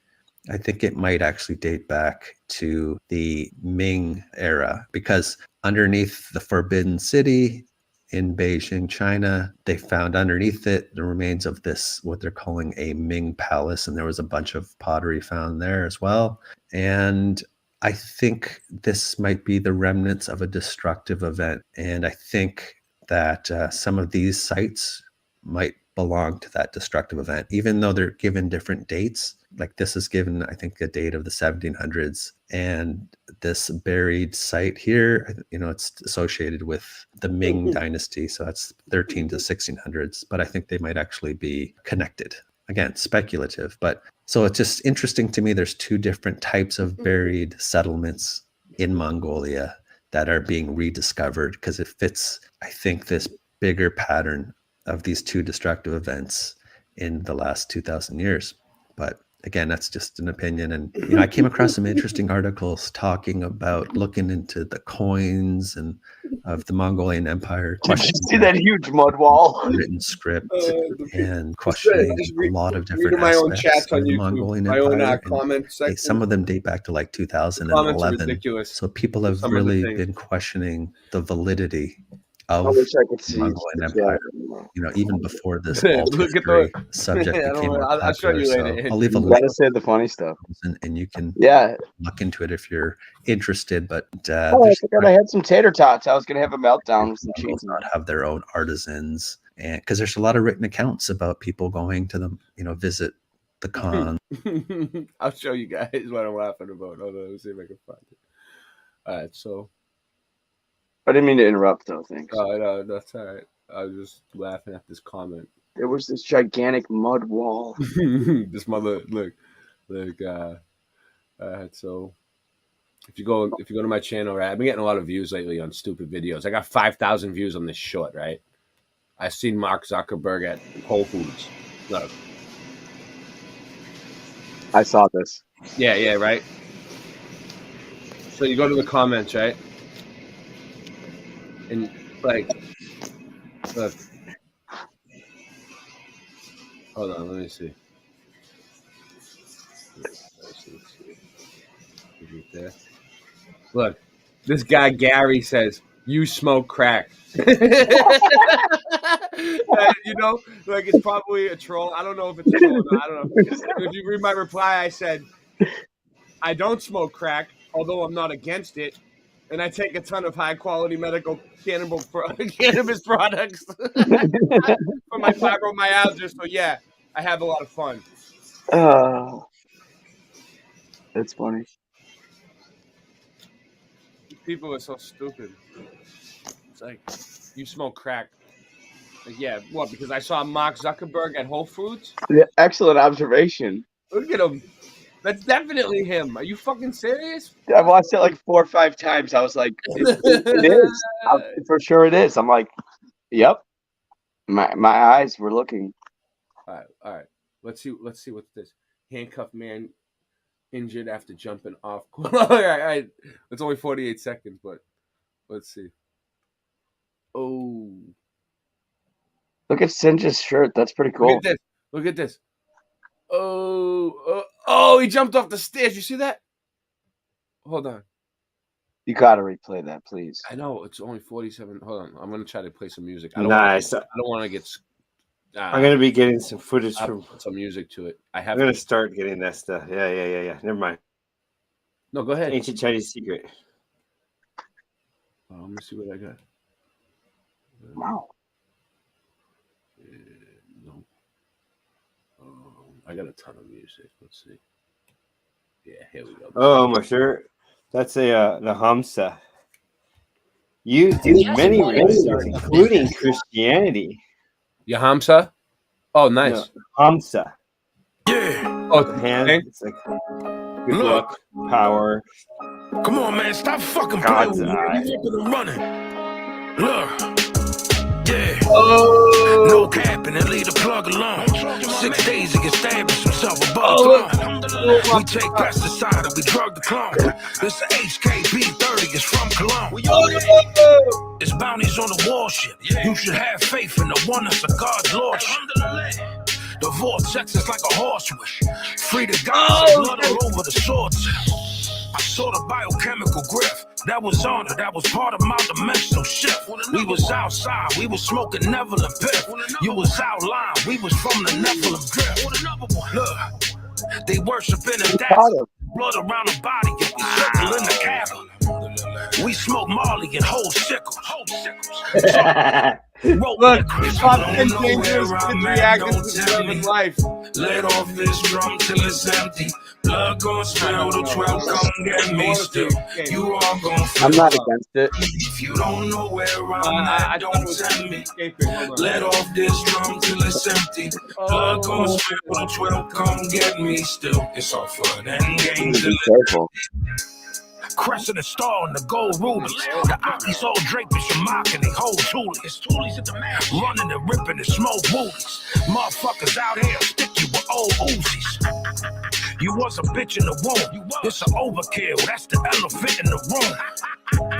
I think it might actually date back to the Ming era, because underneath the Forbidden City in Beijing, China. They found underneath it the remains of this, what they're calling a Ming palace, and there was a bunch of pottery found there as well. And I think this might be the remnants of a destructive event. And I think that some of these sites might belong to that destructive event, even though they're given different dates. Like this is given, I think, a date of the 1700s. And this buried site here, it's associated with the Ming dynasty. So that's 13 to 1600s. But I think they might actually be connected. Again, speculative. But so it's just interesting to me. There's two different types of buried settlements in Mongolia that are being rediscovered because it fits, I think, this bigger pattern of these two destructive events in the last 2,000 years. But again, that's just an opinion. And I came across some interesting articles talking about looking into the coins and of the Mongolian Empire.
Did you see that huge mud wall?
Written script and questioning a lot of different
my own
aspects
chats on
of the
YouTube,
Mongolian
my
Empire.
own
And
comment section.
some of them date back to like
Comments are
2011.
ridiculous.
So people have
Some of the
really
things.
been questioning the validity
I
of
wish I could
the
see.
Mongolian Empire. Even before this
Look
alt
at
history
the-
subject
I don't
became
know.
more
I'll show
popular.
you
So
later.
I'll leave a
You
link
gotta say the funny stuff.
and you can look into it if you're interested. But
I forgot I had some tater tots. I was gonna have a meltdown with some cheese.
not have their own artisans, and because there's a lot of written accounts about people going to them, visit the Khan.
I'll show you guys what I'm laughing about. Hold on, let's see if I can find it. All right, so.
I didn't mean to interrupt though. Thanks.
No, that's all right. I was just laughing at this comment.
There was this gigantic mud wall.
This mother, look. So if you go to my channel, right, I've been getting a lot of views lately on stupid videos. I got 5,000 views on this short, right? I seen Mark Zuckerberg at Whole Foods. Look.
I saw this.
Yeah, right. So you go to the comments, right? And like, look. Hold on, let me see. There. Look, this guy Gary says you smoke crack. Like it's probably a troll. I don't know if it's a troll or not. I don't know. If you read my reply, I said I don't smoke crack, although I'm not against it, and I take a ton of high quality medical cannabis products for my fibromyalgia. So yeah, I have a lot of fun.
That's funny.
People are so stupid. It's like, you smoke crack. Like, yeah, what? Because I saw Mark Zuckerberg at Whole Foods?
Yeah, excellent observation.
Look at him. That's definitely him. Are you fucking serious?
I watched it like 4 or 5 times. I was like, it is. For sure it is. I'm like, yep. My eyes were looking.
All right. Let's see what's this. Handcuffed man injured after jumping off. All right. It's only 48 seconds, but let's see. Oh.
Look at Sinja's shirt. That's pretty cool.
Look at this. Oh, he jumped off the stairs. You see that? Hold on.
You gotta replay that, please.
I know it's only 47. Hold on. I'm gonna try to play some music.
Nice.
I don't want to get.
I'm gonna be getting some footage
I'll
from
put some music to it. I'm
gonna start getting that stuff. Yeah. Never mind.
No, go ahead.
Ancient Chinese secret.
Oh, let me see what I got.
Wow.
No. I got a ton of music. Let's see. Yeah, here we go.
Oh, my shirt. That's the Hamsa. Used in many religions, including Christianity.
Your Hamsa? Oh, nice.
No, Hamsa.
Yeah. Oh,
hand. It's like good luck, power.
Come on, man. Stop fucking playing with me. You ripping and running. Look. Yeah.
Oh.
No capping and leave the plug alone. 6 days to get stabbed with some self above. We take pesticide and we drug the clone. This HKB 30 is from Cologne. It's bounties on the warship. You should have faith in the oneness of God's lordship. The vortex is like a horse wish. Free to God, blood all over the swords. I saw the biochemical grift. That was honor, that was part of my dimensional shift. We was outside, we was smoking Neville and Piff. You was outline, we was from the Nephilim drift. Look, they worshiping a death. Blood around the body, and we circling the cattle. We smoke Marley and whole sickles.
Look, top 10 dangerous kids reacting to serving life.
Let off this drum till it's empty. Blood gon' spill, the 12 come get me still. You all gon' feel.
I'm not against it.
If you don't know where I'm at, don't tell me. Let off this drum till it's empty. Blood gon' spill, the 12 come get me still. It's all fun and games. Crescent and star and the gold rubies. The Aki's all draped in Shamak and they hold toolies. Running and ripping and smoke woolies. Motherfuckers out here stick you with old Uzis. You was a bitch in the womb. It's an overkill. That's the elephant in the room.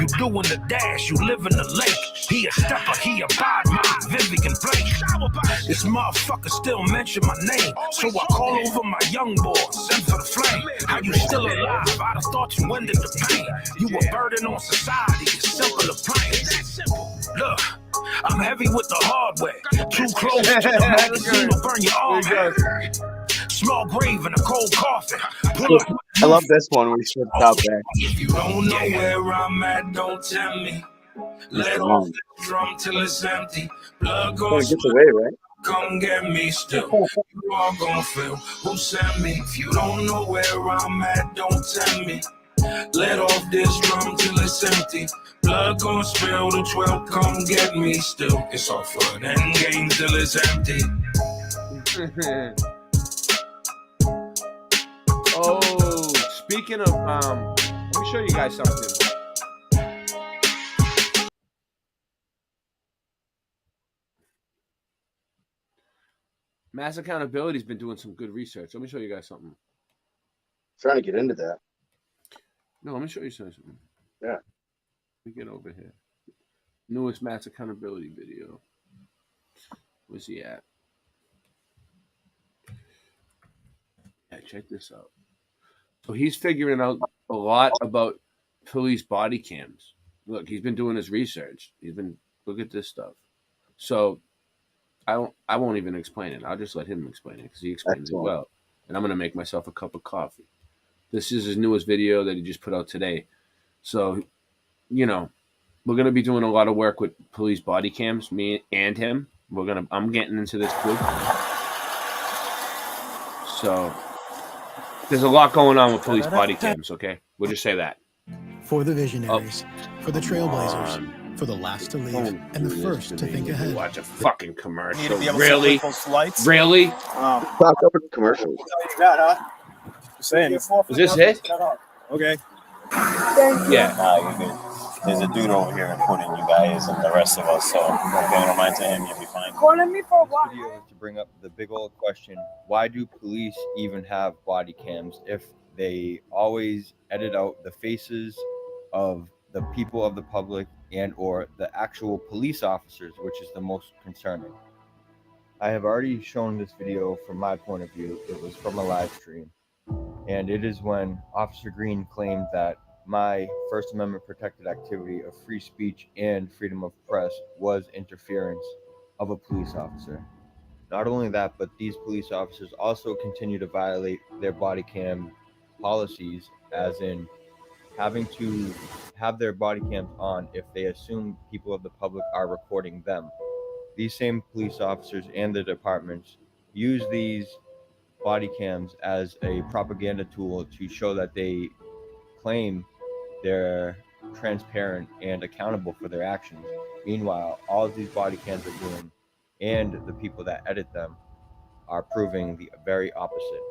You doing the dash. You live in the lake. He a stepper. He a bad Vivian Blake. This motherfucker still mention my name. So I call over my young boys. Send for the flame. How you still alive? I'd have thought you ended the pain. You a burden on society. It's simple to plain. Look, I'm heavy with the hardware. Too close to the magazine will burn your arm hair. Small grave in a cold coffin.
I love this one. We should stop there.
If you don't know where I'm at, don't tell me. Let off the drum till it's empty. Blood goes
away, right?
Come get me still. You all gon' feel who sent me. If you don't know where I'm at, don't tell me. Let off this drum till it's empty. Blood gon' spill, the 12 come get me still. It's all fun and games till it's empty.
Oh, speaking of, let me show you guys something. Mass Accountability's been doing some good research. Let me show you guys something.
Trying to get into that.
No, let me show you something.
Yeah.
Let me get over here. Newest Mass Accountability video. Where's he at? Yeah, check this out. So he's figuring out a lot about police body cams. Look, he's been doing his research. Look at this stuff. So I won't even explain it. I'll just let him explain it because he explains it well. And I'm going to make myself a cup of coffee. This is his newest video that he just put out today. So, you know, we're going to be doing a lot of work with police body cams, me and him. I'm getting into this too. So there's a lot going on with police body cams, okay? We'll just say that.
For the visionaries, for the trailblazers, for the last to leave, and the first to think ahead.
Watch a fucking commercial.
Really?
Really?
Talk over the commercial.
Saying,
is this it?
Okay.
Yeah.
Nah, you're good. There's a dude over here recording you guys and the rest of us, so if you don't mind to him, you'll be fine.
Calling me for what?
Video is to bring up the big old question: why do police even have body cams if they always edit out the faces of the people of the public and or the actual police officers, which is the most concerning? I have already shown this video from my point of view. It was from a live stream, and it is when Officer Green claimed that my First Amendment protected activity of free speech and freedom of press was interference of a police officer. Not only that, but these police officers also continue to violate their body cam policies, as in having to have their body cams on if they assume people of the public are recording them. These same police officers and the departments use these body cams as a propaganda tool to show that they claim they're transparent and accountable for their actions. Meanwhile, all of these body cams are doing, and the people that edit them are proving the very opposite.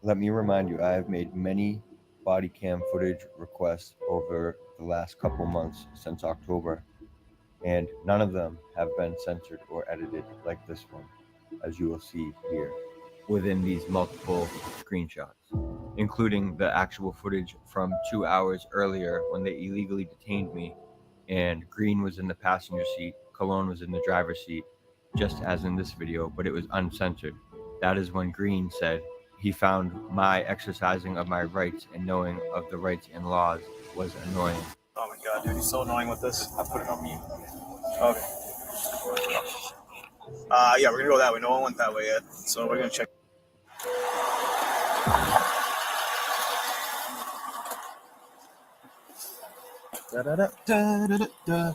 Let me remind you, I have made many body cam footage requests over the last couple months since October, and none of them have been censored or edited like this one, as you will see here within these multiple screenshots, including the actual footage from 2 hours earlier when they illegally detained me and Green was in the passenger seat, Cologne was in the driver's seat, just as in this video, but it was uncensored. That is when Green said, he found my exercising of my rights and knowing of the rights and laws was annoying.
Oh my god, dude, he's so annoying with this. I put it on mute. Okay. Yeah, we're gonna go that way. No one went that way yet, so we're gonna check. Da da da da da da.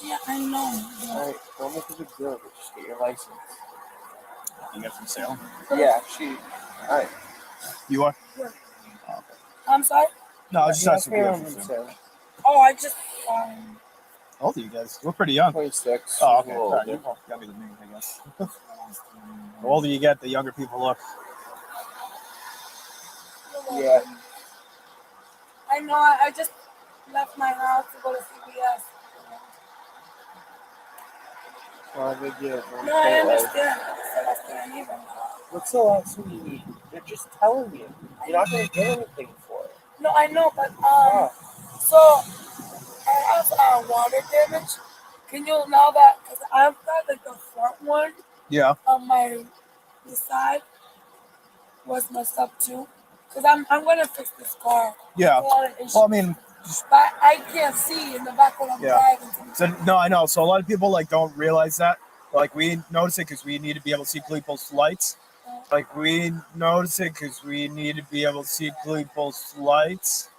Yeah, I know.
Alright, don't make a big deal, but just get your license.
You got from sale?
Yeah, alright.
You are?
Yeah. I'm sorry?
No, I was just asking if you got from sale.
Oh, I just,
How old are you guys? We're pretty young.
26.
Oh, okay.
We're
All right.
older.
You're younger than me, I guess. The older you get, the younger people look.
Yeah.
I know, I just left my house to go to CVS.
Not a big deal.
No, I understand. That's the last thing I need right now.
What's the last thing you need? They're just telling you. You're not going to get anything for it.
No, I know, but, so, I have water damage. Can you know that? Because I've got, like, the front one.
Yeah.
On the side was messed up, too. Because I'm going to fix this car.
Yeah. Well, I mean,
but I can't see in the back when I'm driving.
So no, I know. So a lot of people like don't realize that. Like we notice it because we need to be able to see people's lights. Like we notice it because we need to be able to see people's lights.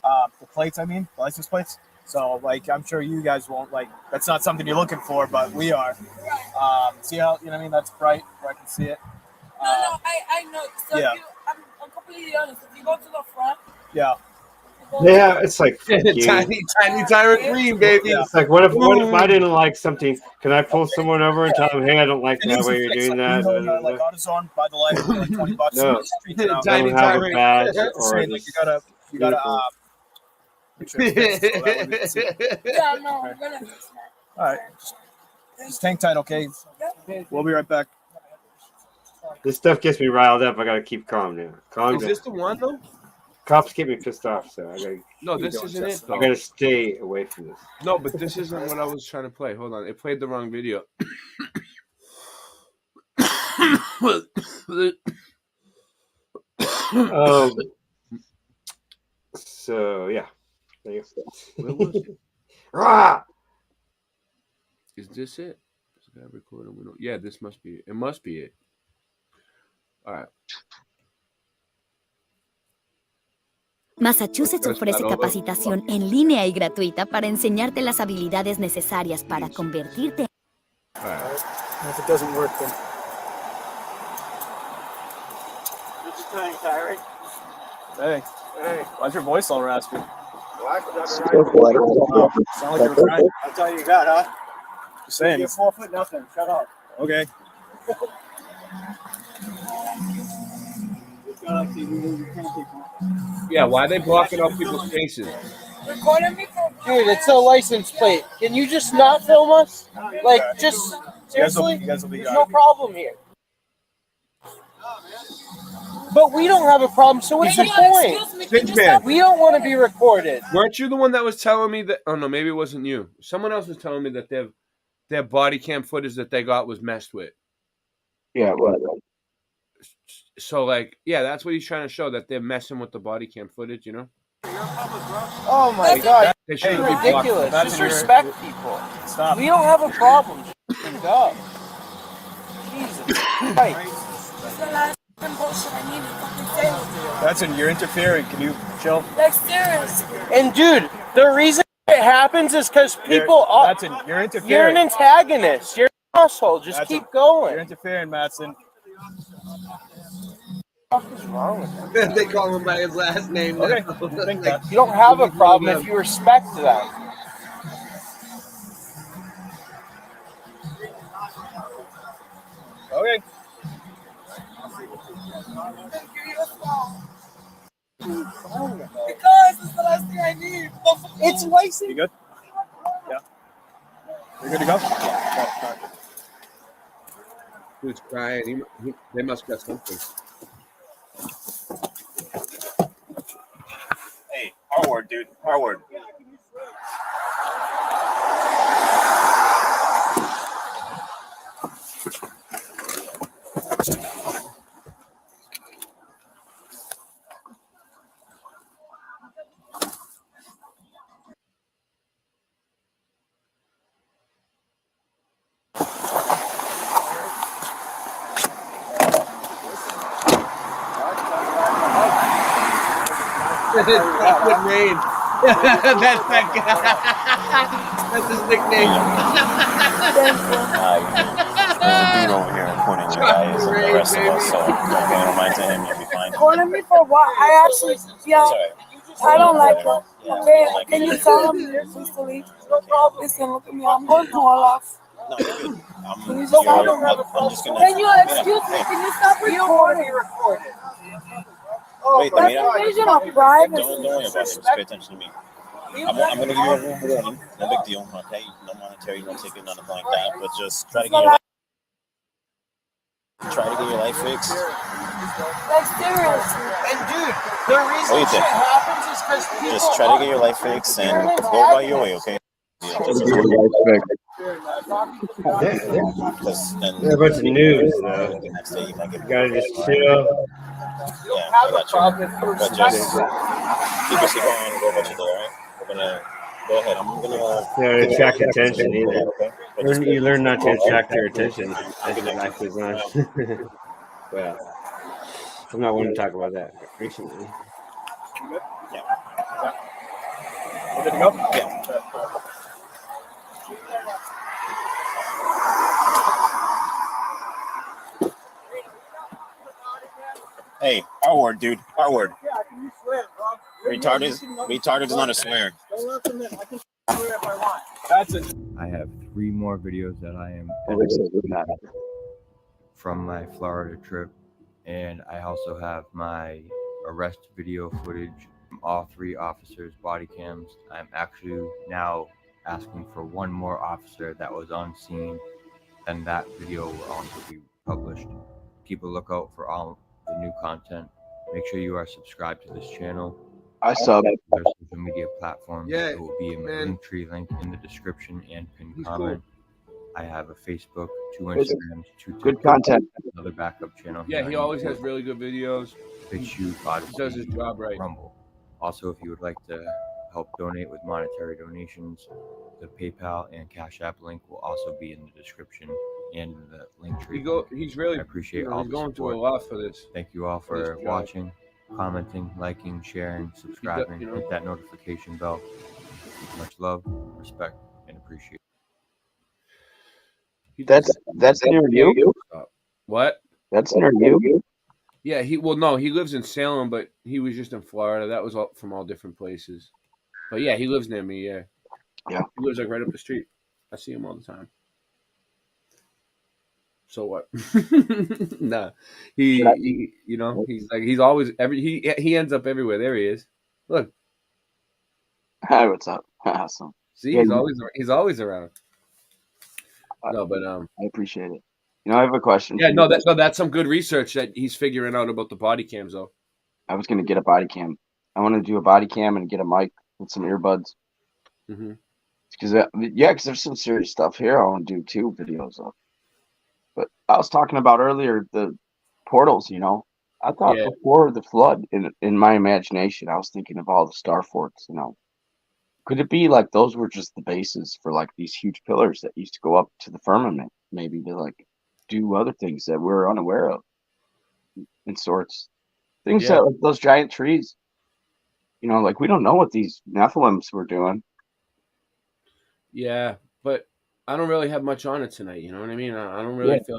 The plates, I mean, the license plates. So like I'm sure you guys won't like. That's not something you're looking for, but we are. See how you know what I mean? That's bright where I can see it.
No, I know. So
yeah.
I'm completely honest. If you go to the front.
Yeah.
Yeah, it's like fuck you.
tiny Tyra Green, baby.
It's like what if I didn't like something? Can I pull someone over and tell them, hey, I don't like that way you're doing that?
Like AutoZone, buy the light for like $20.
No,
Tiny
don't have a badge or
like you gotta make sure it's fixed, so that way we can see it.
Yeah, no, I'm gonna fix that.
All right, just hang tight, okay? We'll be right back.
This stuff gets me riled up. I gotta keep calm now. Calm
Is
down.
this the one though?
Cops get me pissed off, so I gotta.
No, this isn't it.
I gotta stay away from this.
No, but this isn't what I was trying to play. Hold on, it played the wrong video.
So yeah. There you go.
Where was it?
Rah!
Is this it? Yeah, this must be it. It must be it. All right.
Massachusetts ofrece capacitación en línea y gratuita para enseñarte las habilidades necesarias para convertirte.
If it doesn't work, then. Hey. Hey. Why's your voice all raspy? Sound like you're crying.
That's all you got, huh?
Just saying.
You're 4 foot nothing. Shut up.
Okay.
Yeah, why are they blocking up people's faces?
Recording me for
Dude, it's a license plate. Can you just not film us? Like, just seriously?
You guys will be
There's no problem here. But we don't have a problem, so what's the point? We don't want to be recorded.
Weren't you the one that was telling me that? Oh no, maybe it wasn't you. Someone else was telling me that their body cam footage that they got was messed with.
Yeah, well.
So like, yeah, that's what he's trying to show, that they're messing with the body cam footage, you know?
Oh my God.
They
It's
shouldn't be
ridiculous.
blocked.
Just respect people.
Stop.
We don't have a problem. Just up. Jesus Christ.
That's the last bullshit I need to fucking say.
That's you're interfering. Can you chill?
Like, seriously.
And dude, the reason it happens is because people are.
You're interfering.
You're an antagonist. You're an asshole. Just keep going.
You're interfering, Mattson.
What is wrong with them?
They call him by his last name.
Okay.
You don't have a problem if you respect them.
Okay.
Because it's the last thing I need.
It's license.
You good? Yeah. You're good to go? Yeah.
He was crying. They must got something.
Hey, our word, dude. Our word.
Liquid Rain. That's that guy. That's his nickname.
There's a dude over here recording you guys and the rest of us, so don't pay no mind to him. You'll be fine.
Calling me for what? I actually, yeah, I don't like it. Okay, can you tell him please to leave? Listen, look at me. I'm going to all off.
No, you're good.
Can you just stop?
I'm just gonna.
Can you excuse me? Can you stop recording?
Wait,
That's invasion of privacy.
don't worry about it. Just pay attention to me. I'm gonna give you a room warning. No big deal. Okay, no monetary, no ticket, nothing like that. But just try to get your life fixed.
Like seriously.
And dude, the reason shit happens is because people
Just try to get your life fixed and go about your way. Okay. Because then
They're a bunch of news, though.
the next day you might get.
You gotta just chill.
Yeah, I got you. But just keep us going and go about your day, all right? We're gonna go ahead. I'm gonna.
Yeah, attract attention either.
Okay?
You learn not to attract their attention as your life goes on. Well, I'm not one to talk about that recently.
Yeah.
Good to go?
Yeah. Hey, our word, dude. Our word.
Yeah, can you swear, bro?
Retarded is not a swear.
Don't let them in. I can swear if I want. That's it.
I have 3 more videos that I am editing from my Florida trip, and I also have my arrest video footage from all 3 officers' body cams. I'm actually now asking for one more officer that was on scene, and that video will also be published. Keep a lookout for all the new content. Make sure you are subscribed to this channel.
I sub.
Their social media platforms.
Yeah,
It will be in the
man.
link tree link in the description and pinned
He's
comment. I have a Facebook, 2
Good-
Instagrams, 2
good
TikToks,
content.
another backup channel.
Yeah,
here
he
on
always
YouTube,
has really good videos.
BitChute,
He does his
Odyssey,
job right.
Rumble. Also, if you would like to help donate with monetary donations, the PayPal and Cash App link will also be in the description and in the link tree.
He's really.
I appreciate
you know,
all
he's
the
going
support.
through a lot for this.
Thank you all
for this
for
job.
watching, commenting, liking, sharing, subscribing.
you know.
Hit that notification bell. Much love, respect, and appreciation.
That's near you.
What?
That's near you.
Yeah, he lives in Salem, but he was just in Florida. That was all from all different places. But yeah, he lives near me. Yeah,
Yeah.
he lives like right up the street. I see him all the time. So what? Nah, he you know, he's always he ends up everywhere. There he is. Look,
Hi, what's up? Awesome.
see,
Yeah,
he's always around. No, but
I appreciate it. You know, I have a question.
yeah,
for
no,
you.
that's some good research that he's figuring out about the body cams, though.
I was gonna get a body cam. I want to do a body cam and get a mic with some earbuds.
Mm-hmm.
Because there's some serious stuff here I want to do too, videos of. But I was talking about earlier the portals. You know, I thought
Yeah.
before the flood, in my imagination, I was thinking of all the star forts. You know, could it be like those were just the bases for like these huge pillars that used to go up to the firmament, maybe to like do other things that we're unaware of, in sorts, things
Yeah.
that like those giant trees. You know, like we don't know what these Nephilims were doing.
Yeah, but I don't really have much on it tonight. You know what I mean? I don't really
Yeah.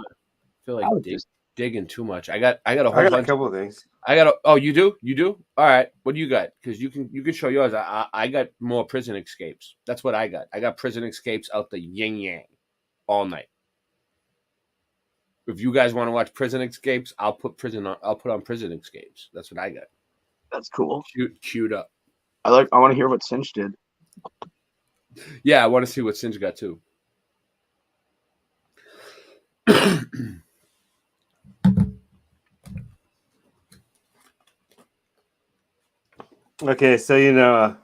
feel
I
like
was
digging too much. I got a whole
I got
bunch.
a couple of things.
Oh, you do? You do? All right. What do you got? Because you can show yours. I got more prison escapes. That's what I got. I got prison escapes out the yin yang all night. If you guys want to watch prison escapes, I'll put on prison escapes. That's what I got.
That's cool.
Queued up.
I want to hear what Cinch did.
Yeah, I want to see what Sin's got too.
Okay, so you know,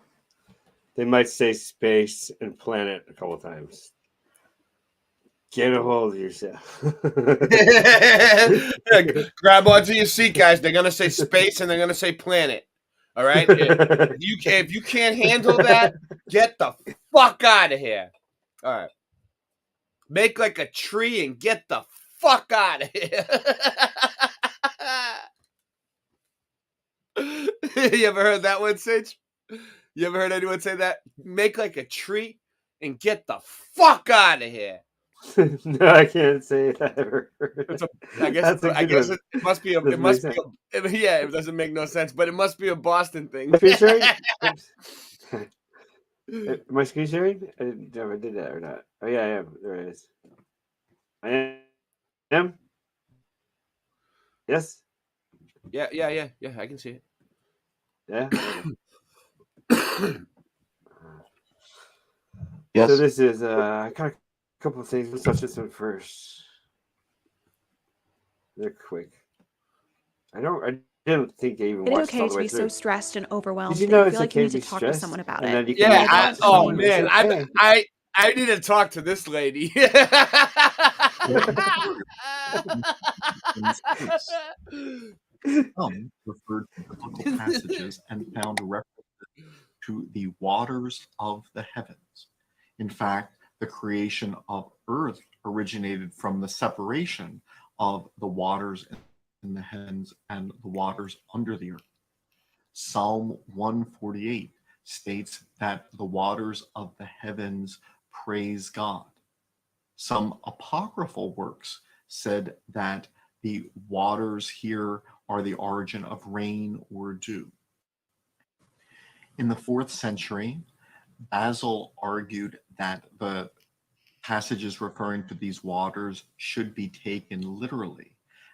they might say space and planet a couple times. Get a hold of yourself.
Grab onto your seat, guys. They're gonna say space and they're gonna say planet. All right. If you can't handle that, get the fuck out of here. All right. Make like a tree and get the fuck out of here. You ever heard that one, Sage? You ever heard anyone say that? Make like a tree and get the fuck out of here.
No, I can't say that I ever heard.
It's a, I guess.
That's a
I
good
guess
one.
it must be a. It
Doesn't
must
make
be. Yeah, it doesn't make no sense, but it must be a Boston thing.
My screen sharing? Oops. My screen sharing? I didn't know if I did that or not. Oh yeah, I am. There it is. I am. Yes.
Yeah. I can see it.
Yeah.
Yes.
So this is I got a couple of things. Let's touch this one first. They're quick. I didn't think they even
It is
watched
okay
all the
to
way
be
through.
so stressed and overwhelmed
Did you
that
know
you
it's
feel like you
okay
need
to
to
be
talk to
stressed?
someone about
And
it.
then you can
Yeah.
make that
Oh
decision. It's
man,
okay.
I need to talk to this lady.
Some referred to biblical passages and found references to the waters of the heavens. In fact, the creation of earth originated from the separation of the waters in the heavens and the waters under the earth. Psalm 148 states that the waters of the heavens praise God. Some apocryphal works said that the waters here are the origin of rain or dew. In the 4th century, Basil argued that the passages referring to these waters should be taken literally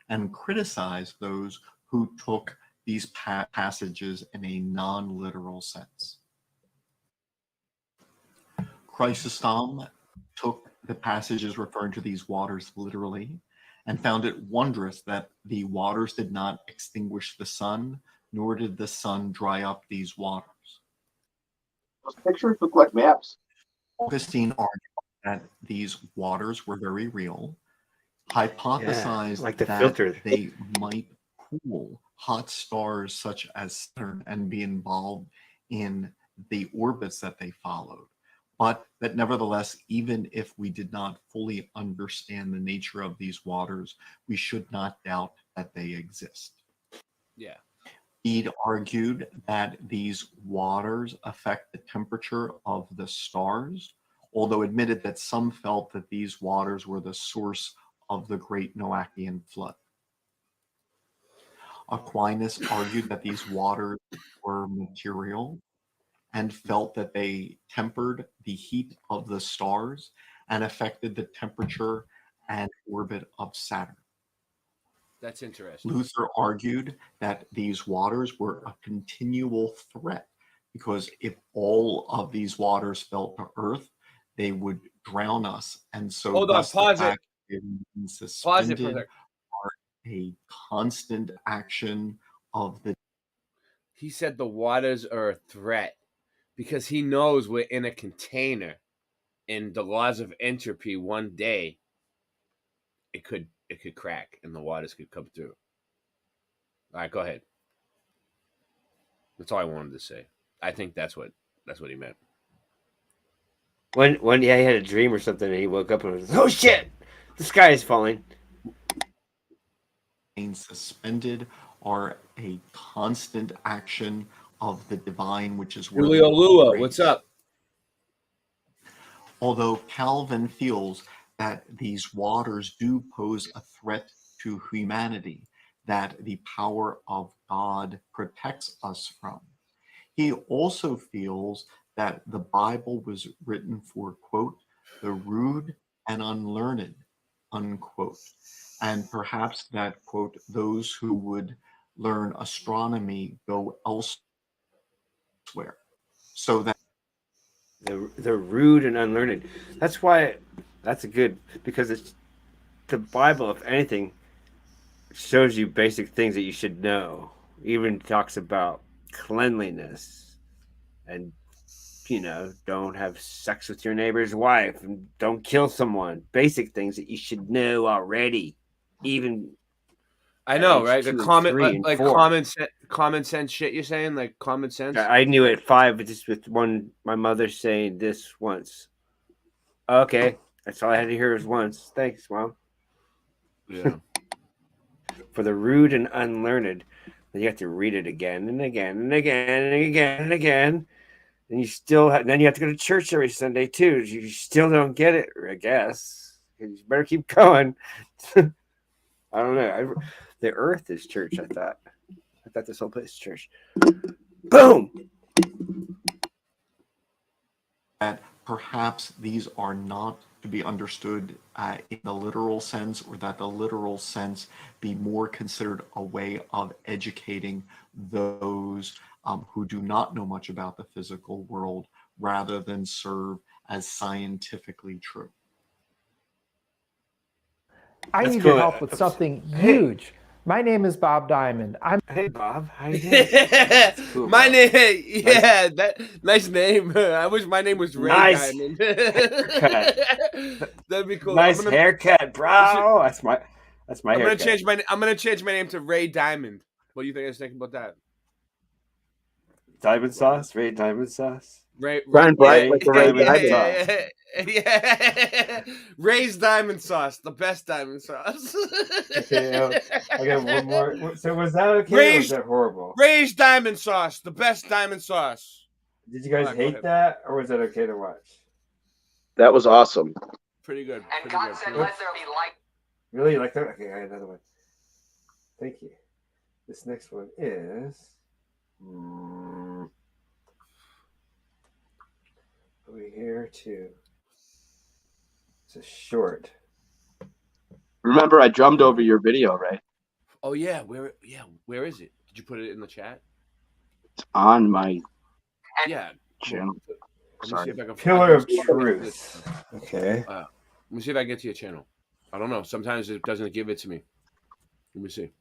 and criticized those who took these passages in a non-literal sense. Chrysostom took the passages referring to these waters literally and found it wondrous that the waters did not extinguish the sun, nor did the sun dry up these waters.
Those pictures look like maps.
Augustine argued that these waters were very real, hypothesized
like the
that
filter.
they might cool hot stars such as Saturn and be involved in the orbits that they followed. But that nevertheless, even if we did not fully understand the nature of these waters, we should not doubt that they exist.
Yeah.
Bede argued that these waters affect the temperature of the stars, although admitted that some felt that these waters were the source of the great Noachian flood. Aquinas argued that these waters were material and felt that they tempered the heat of the stars and affected the temperature and orbit of Saturn.
That's interesting.
Luther argued that these waters were a continual threat because if all of these waters fell to Earth, they would drown us. And so
Hold on,
thus
pause
the
it.
fact that they
Pause it for a
suspended
sec.
are a constant action of the.
He said the waters are a threat because he knows we're in a container and the laws of entropy one day it could crack and the waters could come through. All right, go ahead. That's all I wanted to say. I think that's what he meant.
One day he had a dream or something and he woke up and was, oh shit, the sky is falling.
Suspended are a constant action of the divine, which is
Julio Lua, what's up?
Although Calvin feels that these waters do pose a threat to humanity that the power of God protects us from, he also feels that the Bible was written for, quote, the rude and unlearned, unquote, and perhaps that, quote, those who would learn astronomy go elsewhere. So that
the rude and unlearned. That's why that's a good, because it's the Bible, if anything, shows you basic things that you should know. Even talks about cleanliness and, you know, don't have sex with your neighbor's wife and don't kill someone. Basic things that you should know already. Even
I know, right? The common sense shit you're saying, like common sense.
I knew at 5, but just with my mother saying this once. Okay, that's all I had to hear was once. Thanks, Mom.
Yeah.
For the rude and unlearned, Then you have to read it again and again and again and again and again. And you still then you have to go to church every Sunday too. You still don't get it, I guess. You better keep going. I don't know. The earth is church, I thought. I thought this whole place is church. Boom!
That perhaps these are not to be understood in the literal sense, or that the literal sense be more considered a way of educating those who do not know much about the physical world, rather than serve as scientifically true.
I need your help with something huge. My name is Bob Diamond.
Hey Bob, how you doing?
Cool, my name, yeah, that nice name. I wish my name was Ray Diamond. That'd be cool.
Nice haircut, bro. That's my haircut.
I'm gonna change my name to Ray Diamond. What do you think I was thinking about that?
Diamond sauce, Ray Diamond sauce.
Brian Bright, like the Ray Diamond sauce.
Yeah. Ray's diamond sauce, the best diamond sauce.
Okay, I got one more. So was that okay or was that horrible?
Ray's diamond sauce, the best diamond sauce.
Did you guys hate that, or was that okay to watch?
That was awesome.
Pretty good.
And God said, "Let there be light."
Really, you like that? Okay, I got another one. Thank you. This next one is. Over here too. It's a short.
Remember, I drummed over your video, right?
Oh yeah, where is it? Did you put it in the chat?
It's on my
channel.
Sorry.
Pillar of Truth. Okay.
Let me see if I can get to your channel. I don't know. Sometimes it doesn't give it to me. Let me see.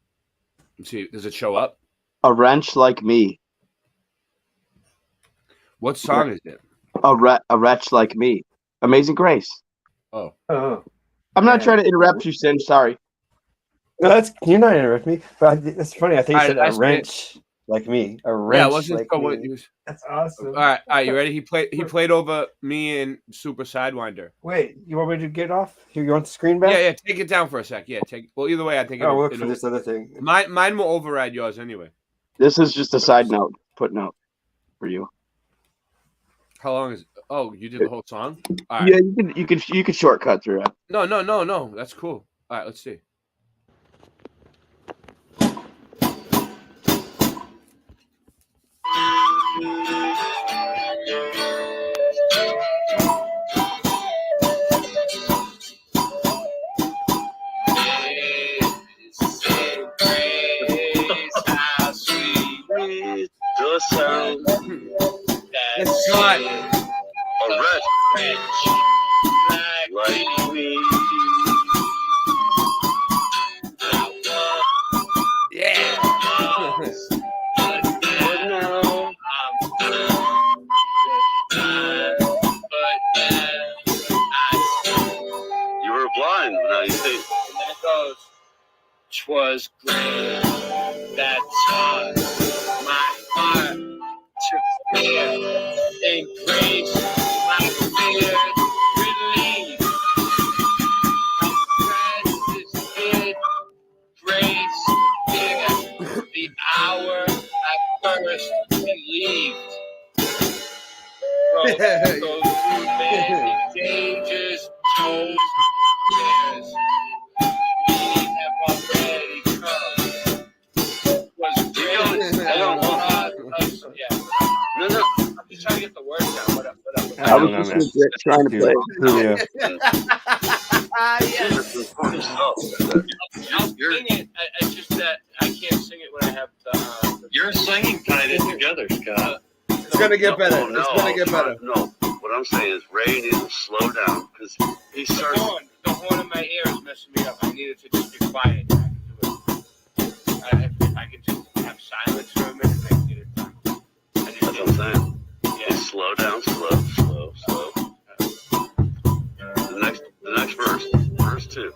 Does it show up?
A Wrench Like Me.
What song is it?
A Wretch Like Me. Amazing Grace.
Oh.
I'm not trying to interrupt you, Sin. Sorry.
No, you're not interrupting me. But that's funny. I think you said a wrench like me. A wrench.
Yeah, it wasn't
like me. That's awesome.
All right. You ready? He played over me and Super Sidewinder.
Wait, you want me to get off? You want the screen back?
Yeah. Take it down for a sec. Yeah, well, either way, I think.
I'll look for this other thing.
Mine will override yours anyway.
This is just a side note, footnote for you.
How long is it? Oh, you did the whole song? All right.
Yeah, you could shortcut through it.
No. That's cool. All right, let's see. It's not
a wretch like me.
Yeah.
But now you were blind, now you see.
And then it goes, "'Twas great that taught my heart to fear, and grace my fear relieved. My precious did grace fear the hour I first believed. Go through many dangers, told fears. We have already come. Was grace that taught us, yeah. No. I'm just trying to get the words down. What up?
I was just trying to play.
I'll sing it. It's just that I can't sing it when I have the.
You're singing tied in together, Scott.
It's gonna get better.
Oh, no,
it's gonna get better.
No, what I'm saying is Ray needs to slow down because he starts.
The horn in my ear is messing me up. I needed to just be quiet. If I could just have silence for a minute, I can get it done.
That's what I'm saying. Yeah. Slow down, slow. The next verse. Verse 2.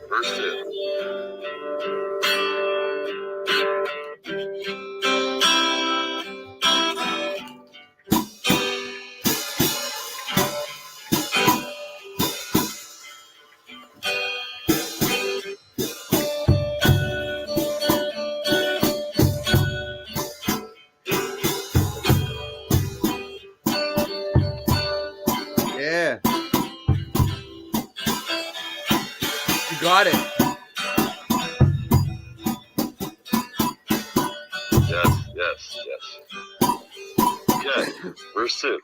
got it.
Yes. Okay, verse 2.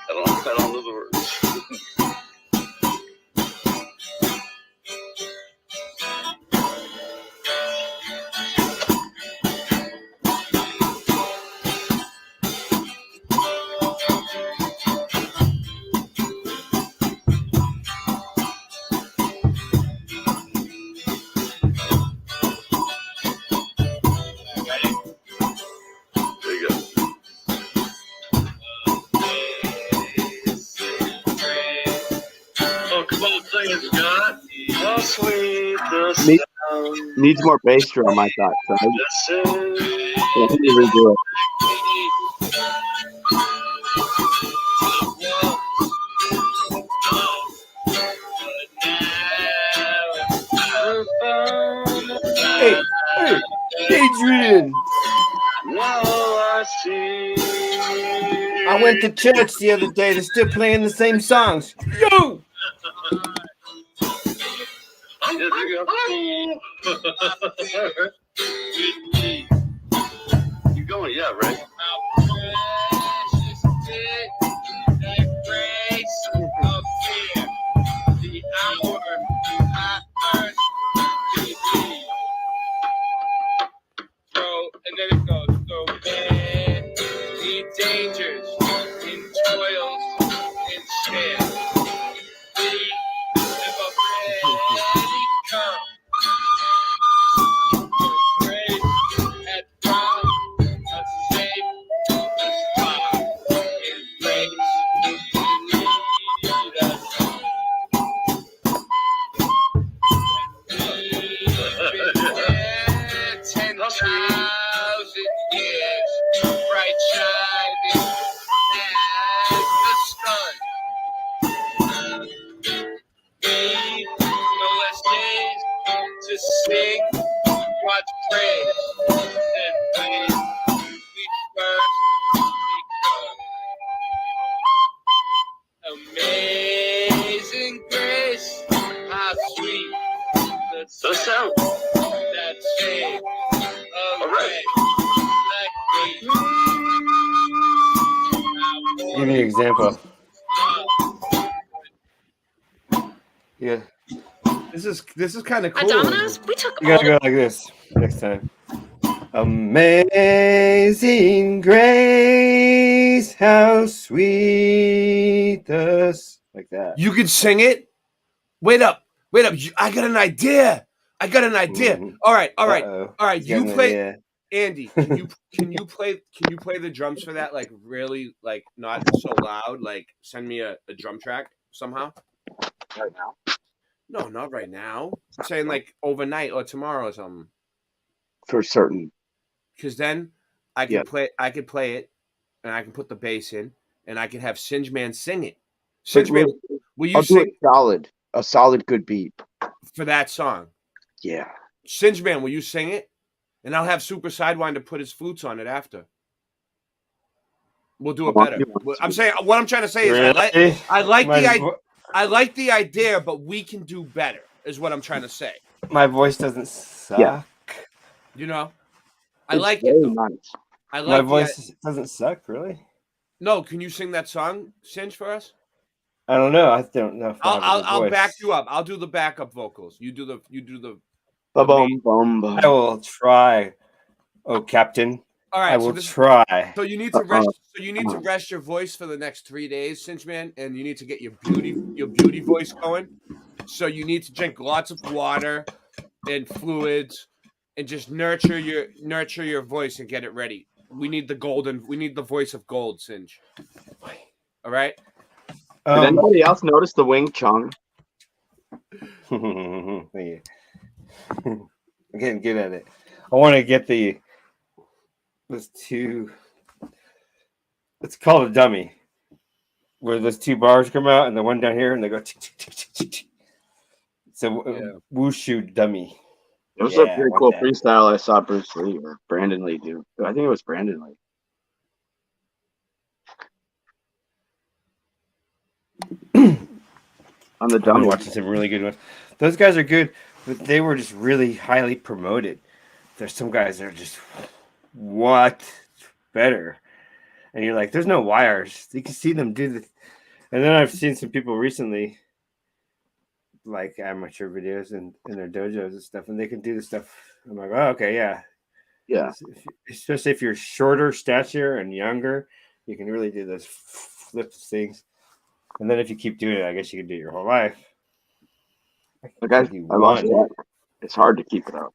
I don't know the words. There you go. Oh, come on, sing it, Scott. How sweet the sound.
Needs more bass drum, I thought. So I think you redo it.
Hey, Adrian. I went to church the other day. They're still playing the same songs. Yo!
Yeah, there you go. You going? Yeah, right.
And then it goes, so man, the dangers, in toils, in share. We have already come. Grace had brought us safe thus far. In grace, lead us. We've been 10,000 years, bright shining as the sun. We've no less days to sing God's praise than when we first begun. Amazing grace, how sweet the sound that saved a wretch like me.
Give me an example. Yeah.
This is kind of cool.
Domino's, we took
You gotta go like this next time. Amazing grace, how sweet the like that.
You can sing it. Wait up. I got an idea. All right. You play, Andy. Can you play the drums for that? Like really, like not so loud. Like send me a drum track somehow.
Right now?
No, not right now. I'm saying like overnight or tomorrow or something.
For certain.
Because then I can play it, and I can put the bass in, and I can have Singe Man sing it. Singe Man, will you sing
a solid good beat
for that song?
Yeah.
Singe Man, will you sing it? And I'll have Super Sidewinder put his flutes on it after. We'll do it better. I'm saying what I'm trying to say is I like the idea, but we can do better. Is what I'm trying to say.
My voice doesn't suck.
Yeah. You know, I like it though.
Nice.
I like
my voice doesn't suck, really.
No, can you sing that song, Singe, for us?
I don't know. I don't know. If
I'll back you up. I'll do the backup vocals. You do the.
I will try. Oh, Captain.
All right.
I will try.
So you need to rest. So you need to rest your voice for the next 3 days, Singe Man, and you need to get your beauty voice going. So you need to drink lots of water and fluids, and just nurture your voice and get it ready. We need the voice of gold, Singe. All right.
Did anybody else notice the Wing Chun?
I'm getting good at it. I want to get those two. It's called a dummy, where those two bars come out and the one down here and they go. Tick, tick, tick, tick, tick, tick. It's a wushu dummy.
It was a pretty cool freestyle I saw Bruce Lee or Brandon Lee do. I think it was Brandon Lee. On the
I've been
dummy.
watching some really good ones. Those guys are good, but they were just really highly promoted. There's some guys that are just what better, and you're like, there's no wires. You can see them do the. And then I've seen some people recently, like amateur videos in their dojos and stuff, and they can do the stuff. I'm like, oh, okay, yeah.
Yeah.
Especially if you're shorter stature and younger, you can really do those flip things. And then if you keep doing it, I guess you can do it your whole life.
Like I lost that. It's hard to keep it up.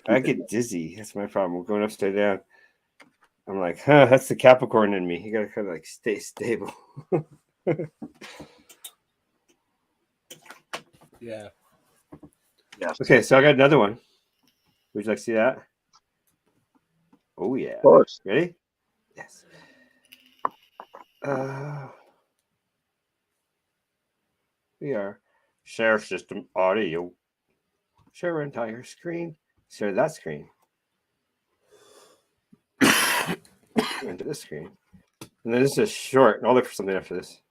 I get dizzy. That's my problem. We're going upside down. I'm like, huh, that's the Capricorn in me. You gotta kind of like stay stable.
Yeah.
Okay, so I got another one. Would you like to see that? Oh yeah.
Of course.
Ready? Yes. We are share system audio. Share entire screen. Share that screen. Into this screen. And then this is short. And I'll look for something after this.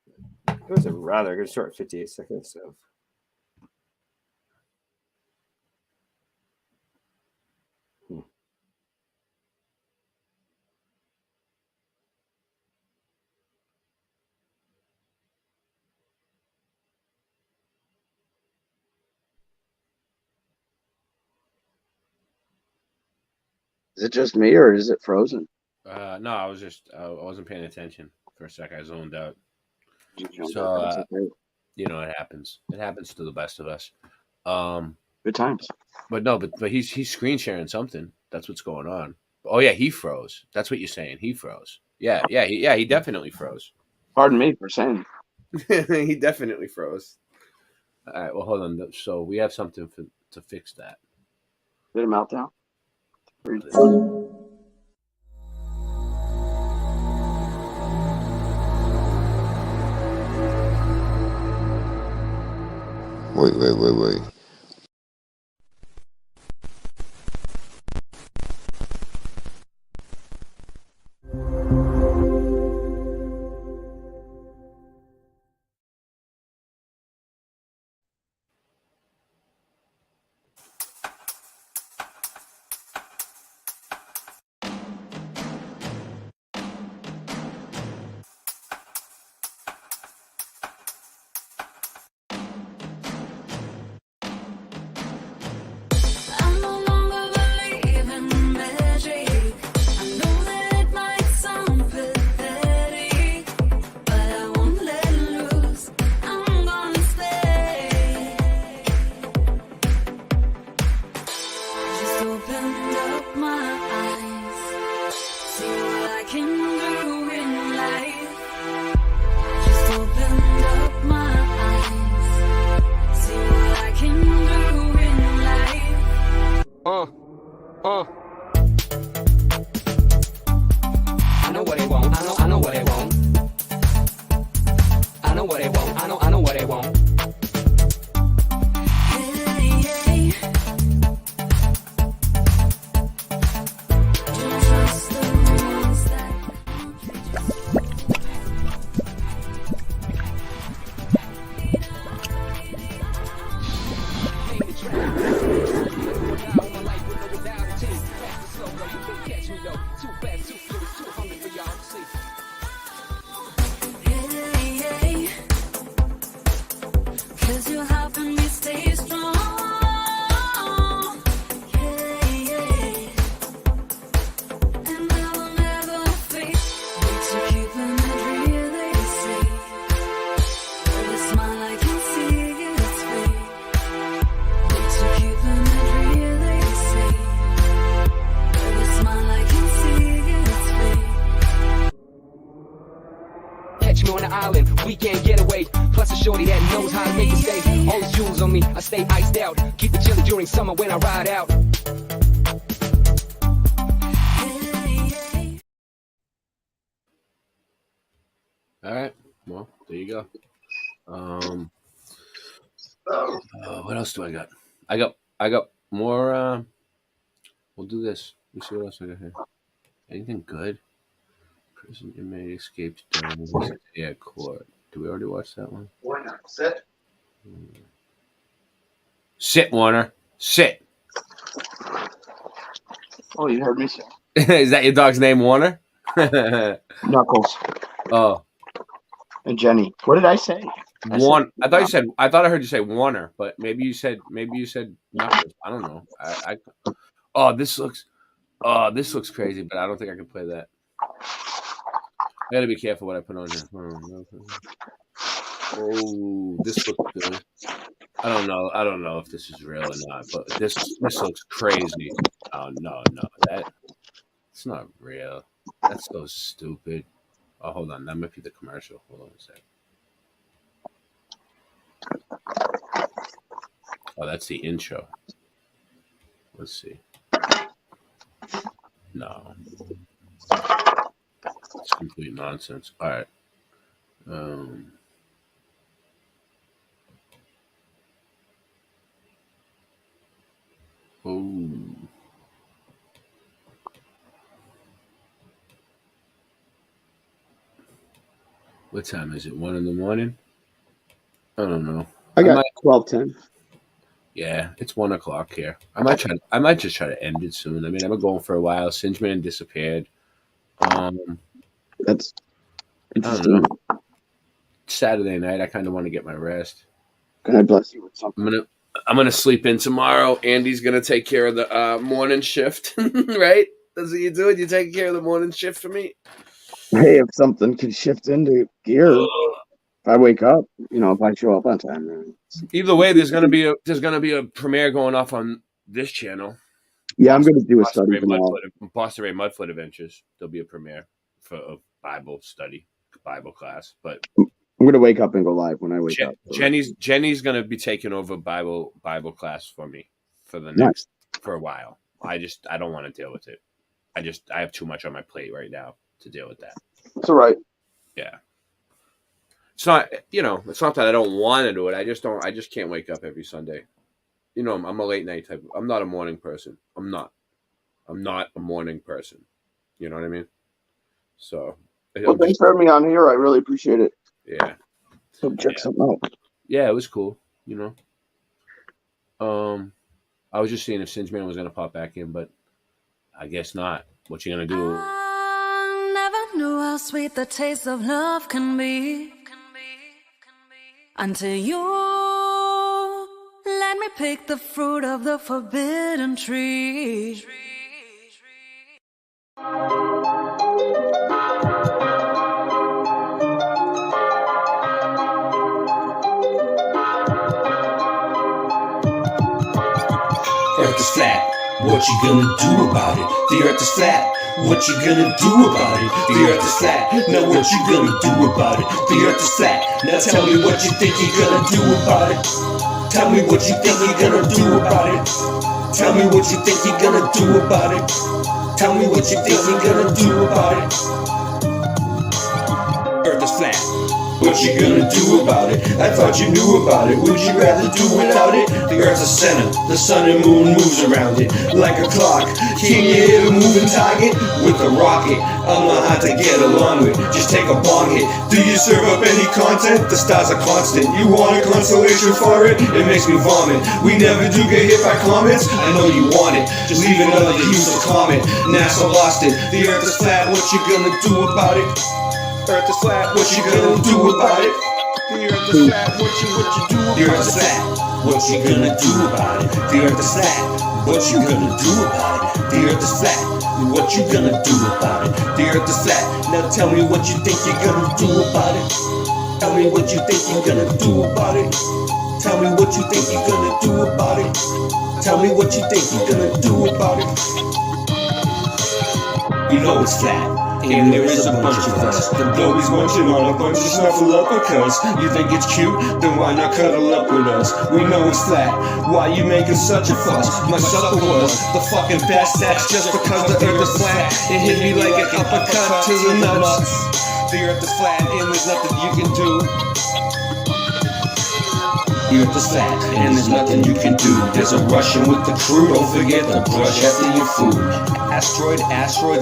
It was a rather good short 58 seconds. So.
Is it just me or is it frozen?
No, I wasn't paying attention for a sec. I zoned out.
So,
it happens. It happens to the best of us.
Good times.
But no, but he's screen sharing something. That's what's going on. Oh yeah, he froze. That's what you're saying. He froze. Yeah, he definitely froze.
Pardon me for saying.
He definitely froze. All right, well, hold on. So we have something to fix that.
Did a meltdown?
Wait.
I know what they want. I know what they want. I know what they want. I know what they want.
Weekend getaway, plus a shorty that knows how to make it stay. All the jewels on me, I stay iced out. Keep it chilly during summer when I ride out.
All right, well, there you go. What else do I got? I got more. We'll do this. Let's see what else I got here. Anything good? Prison inmate escapes during his day at court. Did we already watch that one?
Why not? Set.
Sit, Warner. Sit.
Oh, you heard me say.
Is that your dog's name, Warner?
Knuckles.
Oh.
And Jenny. What did I say?
I thought I heard you say Warner, but maybe you said Knuckles. I don't know. This looks crazy, but I don't think I can play that. I gotta be careful what I put on here. Oh, this looks good. I don't know if this is real or not, but this looks crazy. Oh no, it's not real. That's so stupid. Oh, hold on, that might be the commercial. Hold on a second. Oh, that's the intro. Let's see. No. It's complete nonsense. All right. What time is it? 1 in the morning? I don't know.
I got 12:10.
Yeah, it's 1 o'clock here. I might just try to end it soon. I mean, I've been going for a while. Singeman disappeared.
That's
interesting. I don't know. Saturday night, I kind of want to get my rest.
God bless you with something.
I'm gonna sleep in tomorrow. Andy's gonna take care of the morning shift, right? That's what you do. You take care of the morning shift for me.
Hey, if something could shift into gear, if I wake up, if I show up on time, then
either way, there's gonna be a premiere going off on this channel.
Yeah, I'm gonna do a study
Boston Ray Mudfoot Adventures. There'll be a premiere for a Bible study, Bible class. But
I'm gonna wake up and go live when I wake up.
Jenny's gonna be taking over Bible class for me for a while. I don't want to deal with it. I have too much on my plate right now to deal with that.
It's all right.
Yeah. It's not, it's not that I don't want to do it. I just can't wake up every Sunday. I'm a late night type. I'm not a morning person. I'm not a morning person. You know what I mean? So.
Thanks for having me on here. I really appreciate it.
Yeah.
So check something out.
Yeah, it was cool. I was just seeing if Singeman was gonna pop back in, but I guess not. What you gonna do?
I never knew how sweet the taste of love can be. Until you let me pick the fruit of the forbidden tree.
Earth is flat, what you gonna do about it? The earth is flat, what you gonna do about it? The earth is flat, now what you gonna do about it? The earth is flat, now tell me what you think you're gonna do about it. Tell me what you think you're gonna do about it. Tell me what you think you're gonna do about it. Tell me what you think you're gonna do about it. Earth is flat. What you gonna do about it? I thought you knew about it. Would you rather do without it? The earth's a center, the sun and moon moves around it like a clock. Can you hit a moving target with a rocket? I'm not hard to get along with, just take a bong hit. Do you serve up any content? The stars are constant. You want a consolation for it? It makes me vomit. We never do get hit by comments. I know you want it, just leave another useless comment. NASA lost it. The earth is flat, what you gonna do about it? Earth is flat, what you gonna do about it? The earth is flat, what you do about it? The earth is flat, what you gonna do about it? The earth is flat, what you gonna do about it? The earth is flat, what you gonna do about it? The earth is flat, now tell me what you think you're gonna do about it. Tell me what you think you're gonna do about it. Tell me what you think you're gonna do about it. Tell me what you think you're gonna do about it. You know it's flat. And there is a bunch of us. The glow is munching on a bunch of snuffleupagus. You think it's cute? Then why not cuddle up with us? We know it's flat. Why you making such a fuss? My supper was the fucking best. That's just because the earth is flat. It hit me like an uppercut to the nuts. The earth is flat and there's nothing you can do. The earth is flat, and there's nothing you can do. There's a Russian with the crew, don't forget to brush after your food. Asteroids,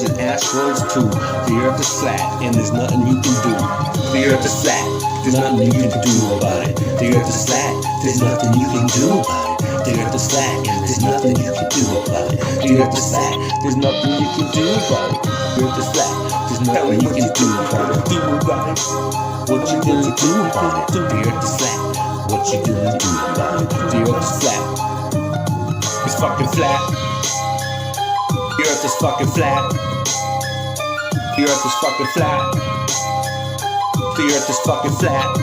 and asteroids too. The earth is flat, and there's nothing you can do. The earth is flat, there's nothing you can do about it. The earth is flat, there's nothing you can do about it. The earth is flat, and there's nothing you can do about it. The earth is flat, there's nothing you can do about it. The earth is flat, there's nothing you can do about it. What you gonna do about it? The earth is flat. What you gonna do about it? The earth is flat. It's fucking flat. The earth is fucking flat. The earth is fucking flat. The earth is fucking flat.